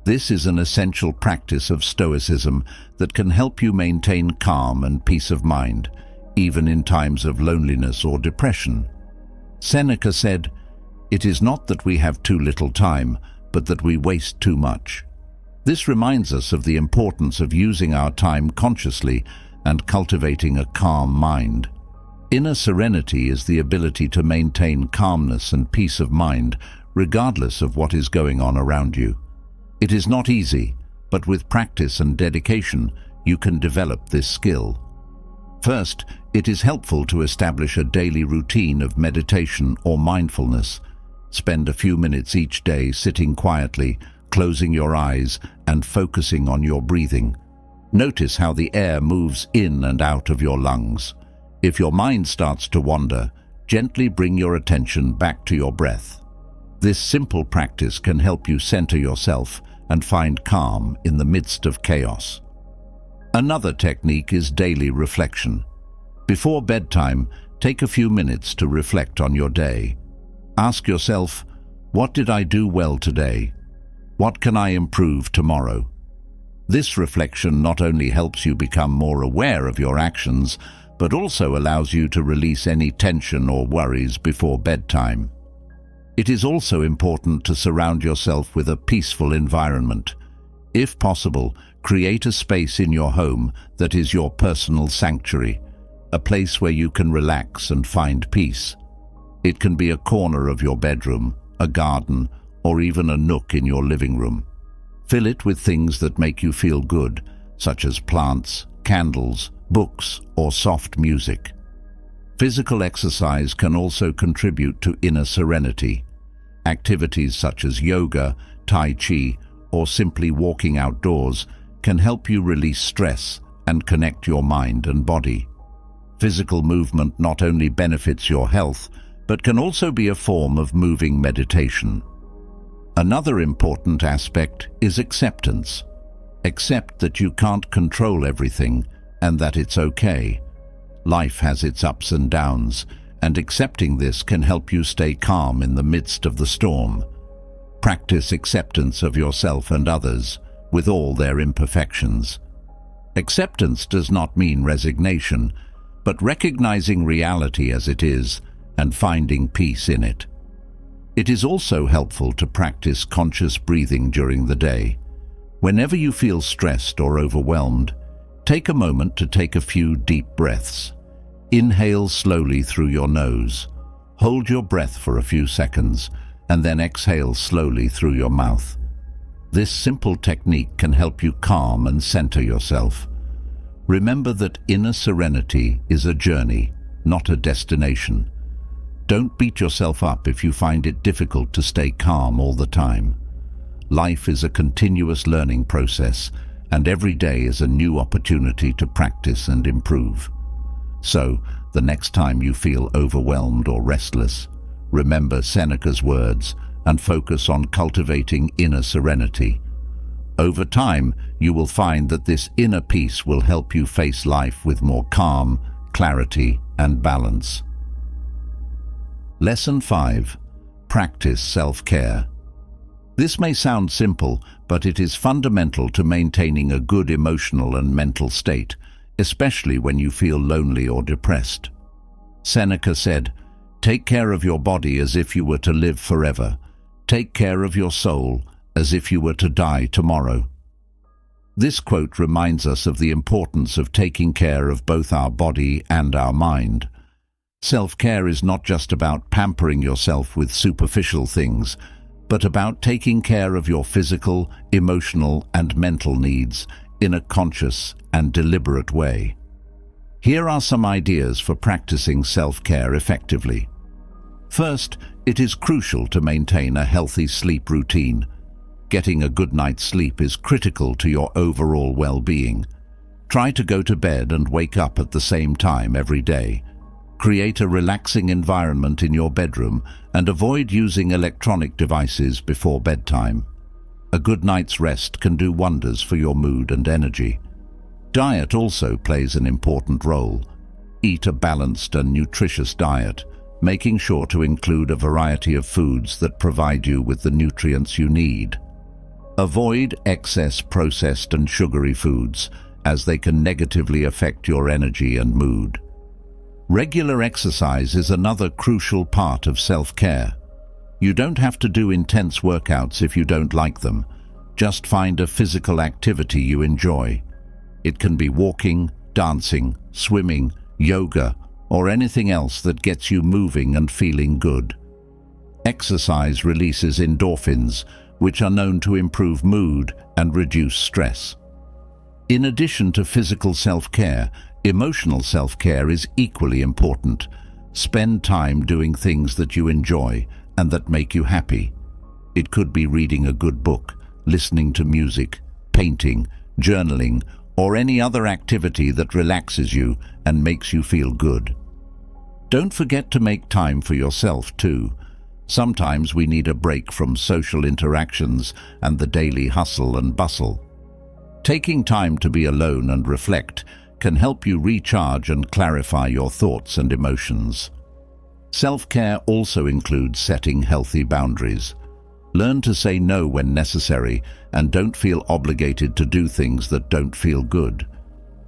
This is an essential practice of Stoicism that can help you maintain calm and peace of mind, even in times of loneliness or depression. Seneca said, "It is not that we have too little time, but that we waste too much." This reminds us of the importance of using our time consciously and cultivating a calm mind. Inner serenity is the ability to maintain calmness and peace of mind, regardless of what is going on around you. It is not easy, but with practice and dedication, you can develop this skill. First, it is helpful to establish a daily routine of meditation or mindfulness. Spend a few minutes each day sitting quietly, closing your eyes and focusing on your breathing. Notice how the air moves in and out of your lungs. If your mind starts to wander, gently bring your attention back to your breath. This simple practice can help you center yourself and find calm in the midst of chaos. Another technique is daily reflection. Before bedtime, take a few minutes to reflect on your day. Ask yourself, what did I do well today? What can I improve tomorrow? This reflection not only helps you become more aware of your actions, but also allows you to release any tension or worries before bedtime. It is also important to surround yourself with a peaceful environment. If possible, create a space in your home that is your personal sanctuary, a place where you can relax and find peace. It can be a corner of your bedroom, a garden, or even a nook in your living room. Fill it with things that make you feel good, such as plants, candles, books, or soft music. Physical exercise can also contribute to inner serenity. Activities such as yoga, tai chi, or simply walking outdoors can help you release stress and connect your mind and body. Physical movement not only benefits your health, but can also be a form of moving meditation. Another important aspect is acceptance. Accept that you can't control everything and that it's okay. Life has its ups and downs, and accepting this can help you stay calm in the midst of the storm. Practice acceptance of yourself and others, with all their imperfections. Acceptance does not mean resignation, but recognizing reality as it is and finding peace in it. It is also helpful to practice conscious breathing during the day. Whenever you feel stressed or overwhelmed, take a moment to take a few deep breaths. Inhale slowly through your nose. Hold your breath for a few seconds, and then exhale slowly through your mouth. This simple technique can help you calm and center yourself. Remember that inner serenity is a journey, not a destination. Don't beat yourself up if you find it difficult to stay calm all the time. Life is a continuous learning process, and every day is a new opportunity to practice and improve. So, the next time you feel overwhelmed or restless, remember Seneca's words and focus on cultivating inner serenity. Over time, you will find that this inner peace will help you face life with more calm, clarity, and balance. Lesson 5. Practice self-care. This may sound simple, but it is fundamental to maintaining a good emotional and mental state, especially when you feel lonely or depressed. Seneca said, "Take care of your body as if you were to live forever. Take care of your soul as if you were to die tomorrow." This quote reminds us of the importance of taking care of both our body and our mind. Self-care is not just about pampering yourself with superficial things, but about taking care of your physical, emotional, and mental needs in a conscious and deliberate way. Here are some ideas for practicing self-care effectively. First, it is crucial to maintain a healthy sleep routine. Getting a good night's sleep is critical to your overall well-being. Try to go to bed and wake up at the same time every day. Create a relaxing environment in your bedroom and avoid using electronic devices before bedtime. A good night's rest can do wonders for your mood and energy. Diet also plays an important role. Eat a balanced and nutritious diet, making sure to include a variety of foods that provide you with the nutrients you need. Avoid excess processed and sugary foods, as they can negatively affect your energy and mood. Regular exercise is another crucial part of self-care. You don't have to do intense workouts if you don't like them. Just find a physical activity you enjoy. It can be walking, dancing, swimming, yoga, or anything else that gets you moving and feeling good. Exercise releases endorphins, which are known to improve mood and reduce stress. In addition to physical self-care, emotional self-care is equally important. Spend time doing things that you enjoy and that make you happy. It could be reading a good book, listening to music, painting, journaling, or any other activity that relaxes you and makes you feel good. Don't forget to make time for yourself too. Sometimes we need a break from social interactions and the daily hustle and bustle. Taking time to be alone and reflect can help you recharge and clarify your thoughts and emotions. Self-care also includes setting healthy boundaries. Learn to say no when necessary and don't feel obligated to do things that don't feel good.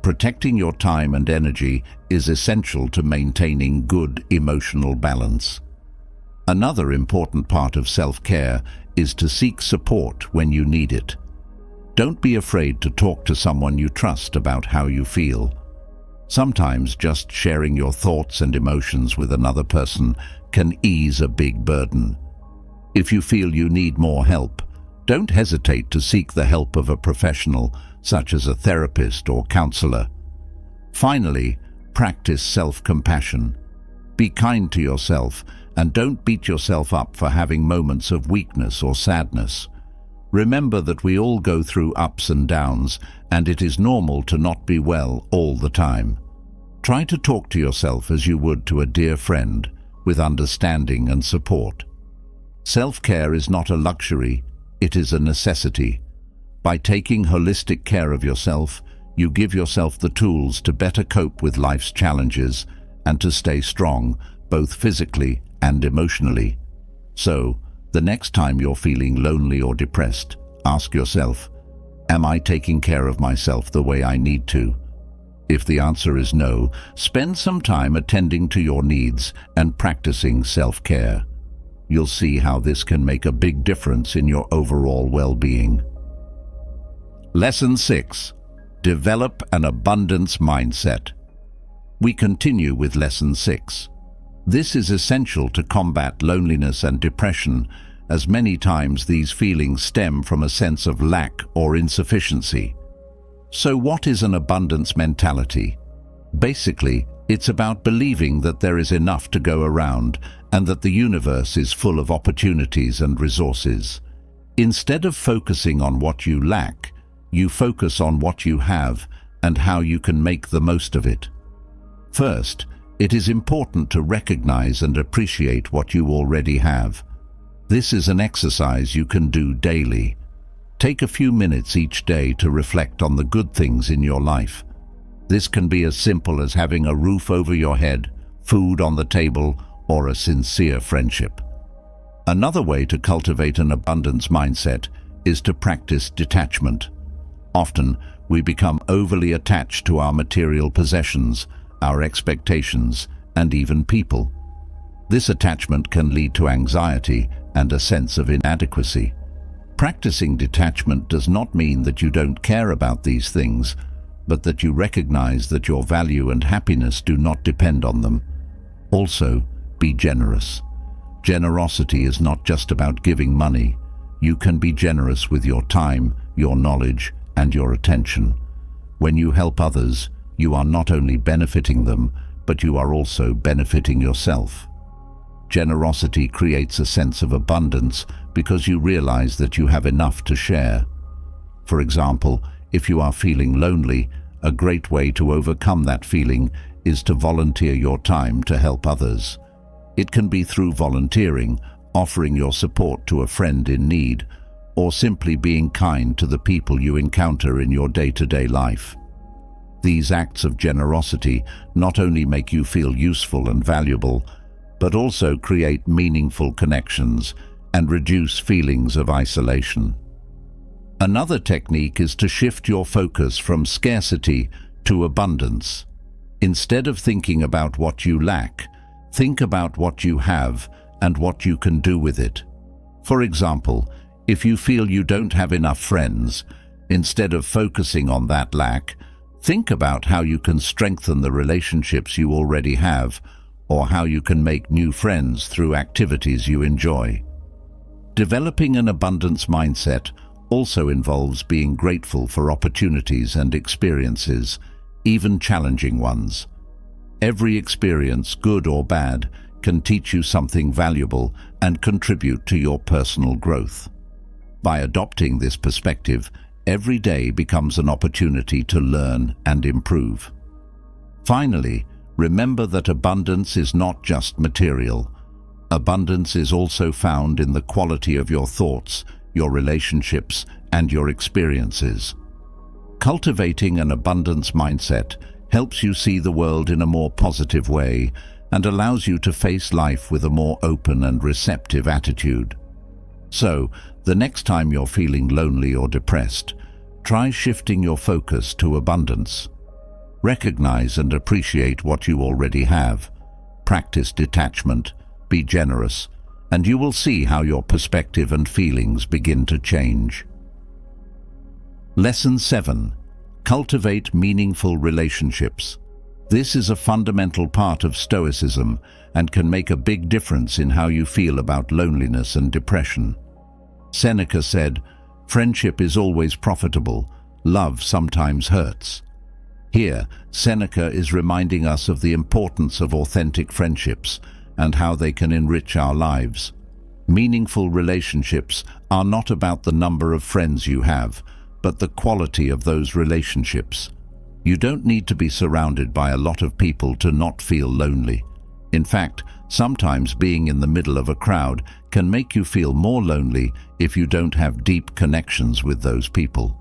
Protecting your time and energy is essential to maintaining good emotional balance. Another important part of self-care is to seek support when you need it. Don't be afraid to talk to someone you trust about how you feel. Sometimes just sharing your thoughts and emotions with another person can ease a big burden. If you feel you need more help, don't hesitate to seek the help of a professional, such as a therapist or counselor. Finally, practice self-compassion. Be kind to yourself and don't beat yourself up for having moments of weakness or sadness. Remember that we all go through ups and downs, and it is normal to not be well all the time. Try to talk to yourself as you would to a dear friend, with understanding and support. Self-care is not a luxury, it is a necessity. By taking holistic care of yourself, you give yourself the tools to better cope with life's challenges and to stay strong, both physically and emotionally. So, the next time you're feeling lonely or depressed, ask yourself, am I taking care of myself the way I need to? If the answer is no, spend some time attending to your needs and practicing self-care. You'll see how this can make a big difference in your overall well-being. Lesson 6. Develop an abundance mindset. We continue with Lesson 6. This is essential to combat loneliness and depression, as many times these feelings stem from a sense of lack or insufficiency. So what is an abundance mentality? Basically, it's about believing that there is enough to go around and that the universe is full of opportunities and resources. Instead of focusing on what you lack, you focus on what you have and how you can make the most of it. First, it is important to recognize and appreciate what you already have. This is an exercise you can do daily. Take a few minutes each day to reflect on the good things in your life. This can be as simple as having a roof over your head, food on the table, or a sincere friendship. Another way to cultivate an abundance mindset is to practice detachment. Often, we become overly attached to our material possessions, our expectations, and even people. This attachment can lead to anxiety and a sense of inadequacy. Practicing detachment does not mean that you don't care about these things, but that you recognize that your value and happiness do not depend on them. Also, be generous. Generosity is not just about giving money. You can be generous with your time, your knowledge, and your attention. When you help others, you are not only benefiting them, but you are also benefiting yourself. Generosity creates a sense of abundance because you realize that you have enough to share. For example, if you are feeling lonely, a great way to overcome that feeling is to volunteer your time to help others. It can be through volunteering, offering your support to a friend in need, or simply being kind to the people you encounter in your day-to-day life. These acts of generosity not only make you feel useful and valuable, but also create meaningful connections and reduce feelings of isolation. Another technique is to shift your focus from scarcity to abundance. Instead of thinking about what you lack, think about what you have and what you can do with it. For example, if you feel you don't have enough friends, instead of focusing on that lack, think about how you can strengthen the relationships you already have, or how you can make new friends through activities you enjoy. Developing an abundance mindset also involves being grateful for opportunities and experiences, even challenging ones. Every experience, good or bad, can teach you something valuable and contribute to your personal growth. By adopting this perspective, every day becomes an opportunity to learn and improve. Finally, remember that abundance is not just material. Abundance is also found in the quality of your thoughts, your relationships, and your experiences. Cultivating an abundance mindset helps you see the world in a more positive way and allows you to face life with a more open and receptive attitude. So, the next time you're feeling lonely or depressed, try shifting your focus to abundance. Recognize and appreciate what you already have. Practice detachment, be generous, and you will see how your perspective and feelings begin to change. Lesson 7. Cultivate meaningful relationships. This is a fundamental part of Stoicism and can make a big difference in how you feel about loneliness and depression. Seneca said, "Friendship is always profitable, love sometimes hurts." Here, Seneca is reminding us of the importance of authentic friendships and how they can enrich our lives. Meaningful relationships are not about the number of friends you have, but the quality of those relationships. You don't need to be surrounded by a lot of people to not feel lonely. In fact, sometimes being in the middle of a crowd can make you feel more lonely if you don't have deep connections with those people.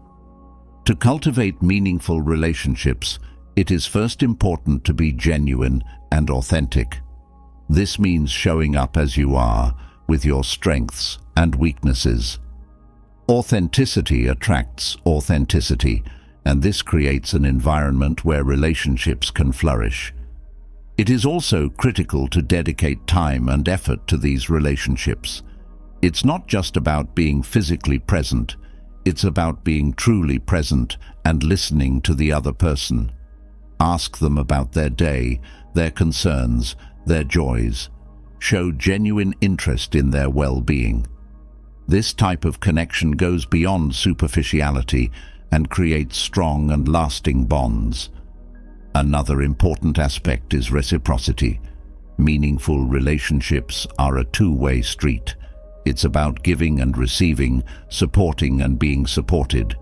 To cultivate meaningful relationships, it is first important to be genuine and authentic. This means showing up as you are, with your strengths and weaknesses. Authenticity attracts authenticity, and this creates an environment where relationships can flourish. It is also critical to dedicate time and effort to these relationships. It's not just about being physically present, it's about being truly present and listening to the other person. Ask them about their day, their concerns, their joys. Show genuine interest in their well-being. This type of connection goes beyond superficiality and creates strong and lasting bonds. Another important aspect is reciprocity. Meaningful relationships are a two-way street. It's about giving and receiving, supporting and being supported.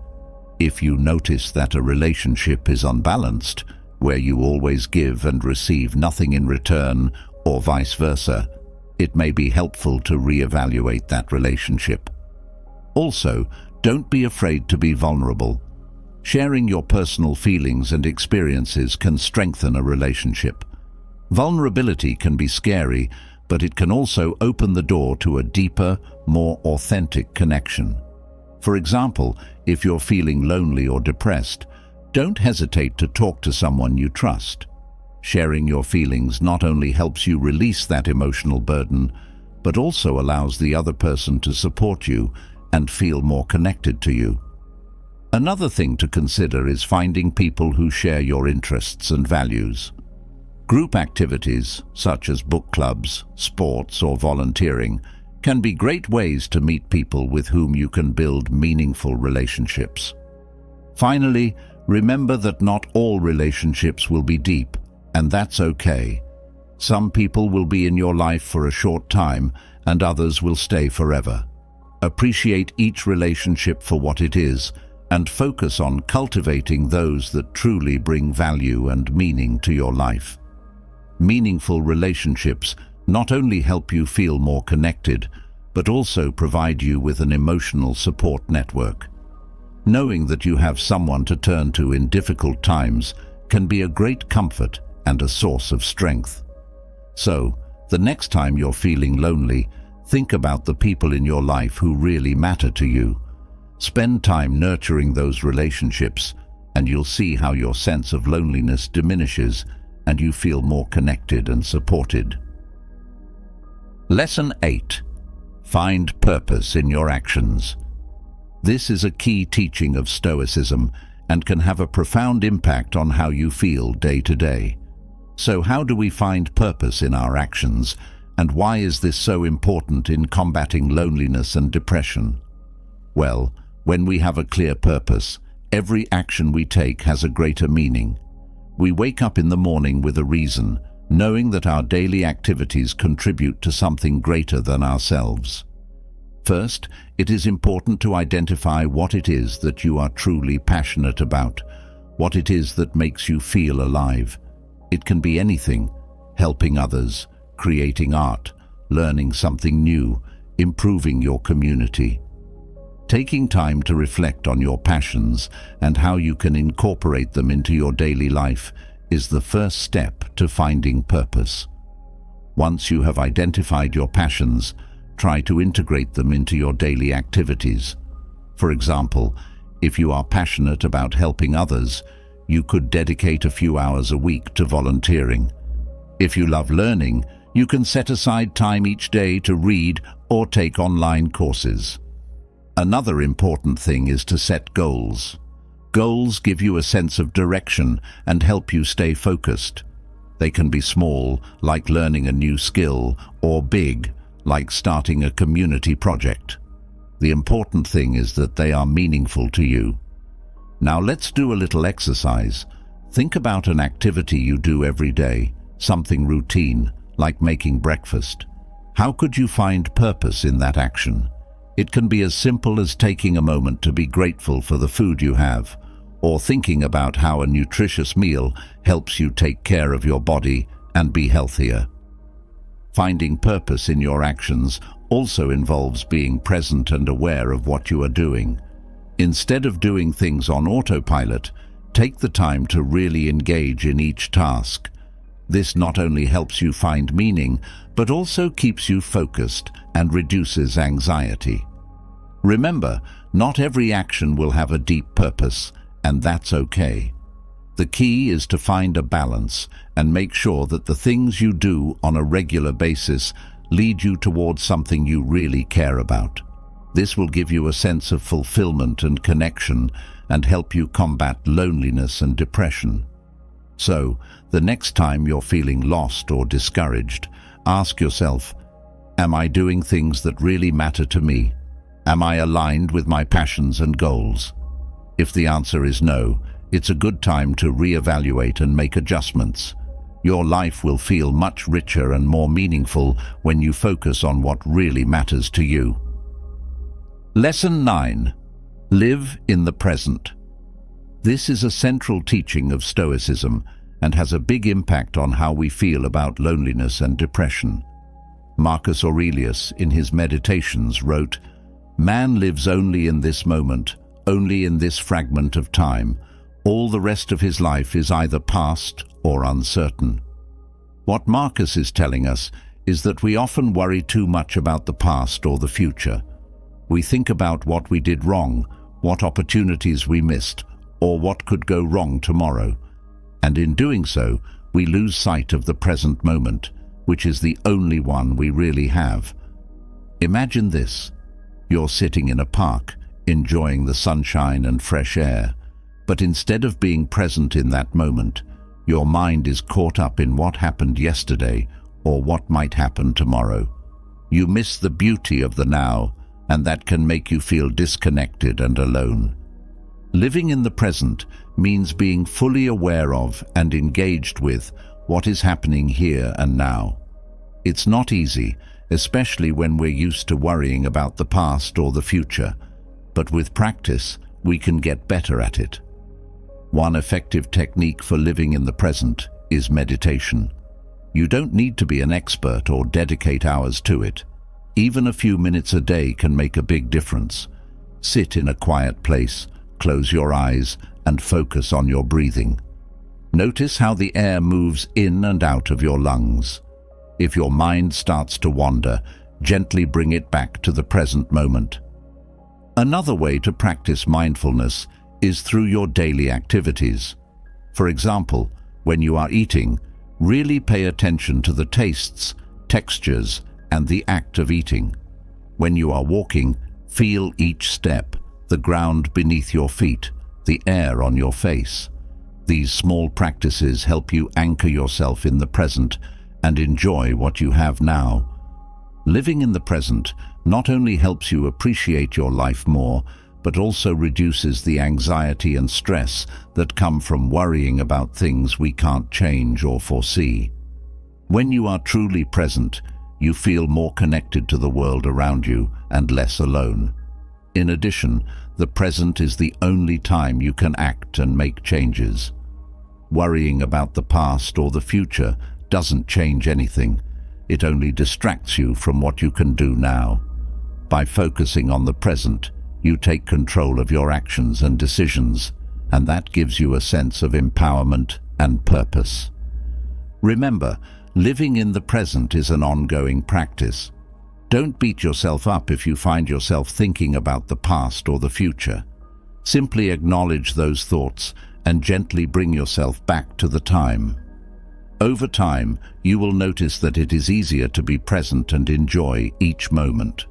If you notice that a relationship is unbalanced, where you always give and receive nothing in return, or vice versa, it may be helpful to reevaluate that relationship. Also, don't be afraid to be vulnerable. Sharing your personal feelings and experiences can strengthen a relationship. Vulnerability can be scary, but it can also open the door to a deeper, more authentic connection. For example, if you're feeling lonely or depressed, don't hesitate to talk to someone you trust. Sharing your feelings not only helps you release that emotional burden, but also allows the other person to support you and feel more connected to you. Another thing to consider is finding people who share your interests and values. Group activities, such as book clubs, sports, or volunteering, can be great ways to meet people with whom you can build meaningful relationships. Finally, Remember that not all relationships will be deep, and that's okay. Some people will be in your life for a short time, and others will stay forever. Appreciate each relationship for what it is, and focus on cultivating those that truly bring value and meaning to your life. Meaningful relationships not only help you feel more connected, but also provide you with an emotional support network. Knowing that you have someone to turn to in difficult times can be a great comfort and a source of strength. So, the next time you're feeling lonely, think about the people in your life who really matter to you. Spend time nurturing those relationships, and you'll see how your sense of loneliness diminishes and you feel more connected and supported. Lesson 8. Find purpose in your actions. This is a key teaching of Stoicism and can have a profound impact on how you feel day to day. So how do we find purpose in our actions, and why is this so important in combating loneliness and depression? Well, when we have a clear purpose, every action we take has a greater meaning. We wake up in the morning with a reason, knowing that our daily activities contribute to something greater than ourselves. First, it is important to identify what it is that you are truly passionate about, what it is that makes you feel alive. It can be anything: helping others, creating art, learning something new, improving your community. Taking time to reflect on your passions and how you can incorporate them into your daily life is the first step to finding purpose. Once you have identified your passions, try to integrate them into your daily activities. For example, if you are passionate about helping others, you could dedicate a few hours a week to volunteering. If you love learning, you can set aside time each day to read or take online courses. Another important thing is to set goals. Goals give you a sense of direction and help you stay focused. They can be small, like learning a new skill, or big, like starting a community project. The important thing is that they are meaningful to you. Now let's do a little exercise. Think about an activity you do every day, something routine, like making breakfast. How could you find purpose in that action? It can be as simple as taking a moment to be grateful for the food you have, or thinking about how a nutritious meal helps you take care of your body and be healthier. Finding purpose in your actions also involves being present and aware of what you are doing. Instead of doing things on autopilot, take the time to really engage in each task. This not only helps you find meaning, but also keeps you focused and reduces anxiety. Remember, not every action will have a deep purpose, and that's okay. The key is to find a balance and make sure that the things you do on a regular basis lead you towards something you really care about. This will give you a sense of fulfillment and connection and help you combat loneliness and depression. So, the next time you're feeling lost or discouraged, ask yourself, am I doing things that really matter to me? Am I aligned with my passions and goals? If the answer is no, it's a good time to reevaluate and make adjustments. Your life will feel much richer and more meaningful when you focus on what really matters to you. Lesson 9. Live in the present. This is a central teaching of Stoicism and has a big impact on how we feel about loneliness and depression. Marcus Aurelius, in his Meditations, wrote, "Man lives only in this moment, only in this fragment of time. All the rest of his life is either past or uncertain." What Marcus is telling us is that we often worry too much about the past or the future. We think about what we did wrong, what opportunities we missed, or what could go wrong tomorrow. And in doing so, we lose sight of the present moment, which is the only one we really have. Imagine this. You're sitting in a park, enjoying the sunshine and fresh air. But instead of being present in that moment, your mind is caught up in what happened yesterday or what might happen tomorrow. You miss the beauty of the now, and that can make you feel disconnected and alone. Living in the present means being fully aware of and engaged with what is happening here and now. It's not easy, especially when we're used to worrying about the past or the future, but with practice, we can get better at it. One effective technique for living in the present is meditation. You don't need to be an expert or dedicate hours to it. Even a few minutes a day can make a big difference. Sit in a quiet place, close your eyes, and focus on your breathing. Notice how the air moves in and out of your lungs. If your mind starts to wander, gently bring it back to the present moment. Another way to practice mindfulness is through your daily activities. For example, when you are eating, really pay attention to the tastes, textures, and the act of eating. When you are walking, feel each step, the ground beneath your feet, the air on your face. These small practices help you anchor yourself in the present and enjoy what you have now. Living in the present not only helps you appreciate your life more, but also reduces the anxiety and stress that come from worrying about things we can't change or foresee. When you are truly present, you feel more connected to the world around you and less alone. In addition, the present is the only time you can act and make changes. Worrying about the past or the future doesn't change anything. It only distracts you from what you can do now. By focusing on the present, you take control of your actions and decisions, and that gives you a sense of empowerment and purpose. Remember, living in the present is an ongoing practice. Don't beat yourself up if you find yourself thinking about the past or the future. Simply acknowledge those thoughts and gently bring yourself back to the time. Over time, you will notice that it is easier to be present and enjoy each moment.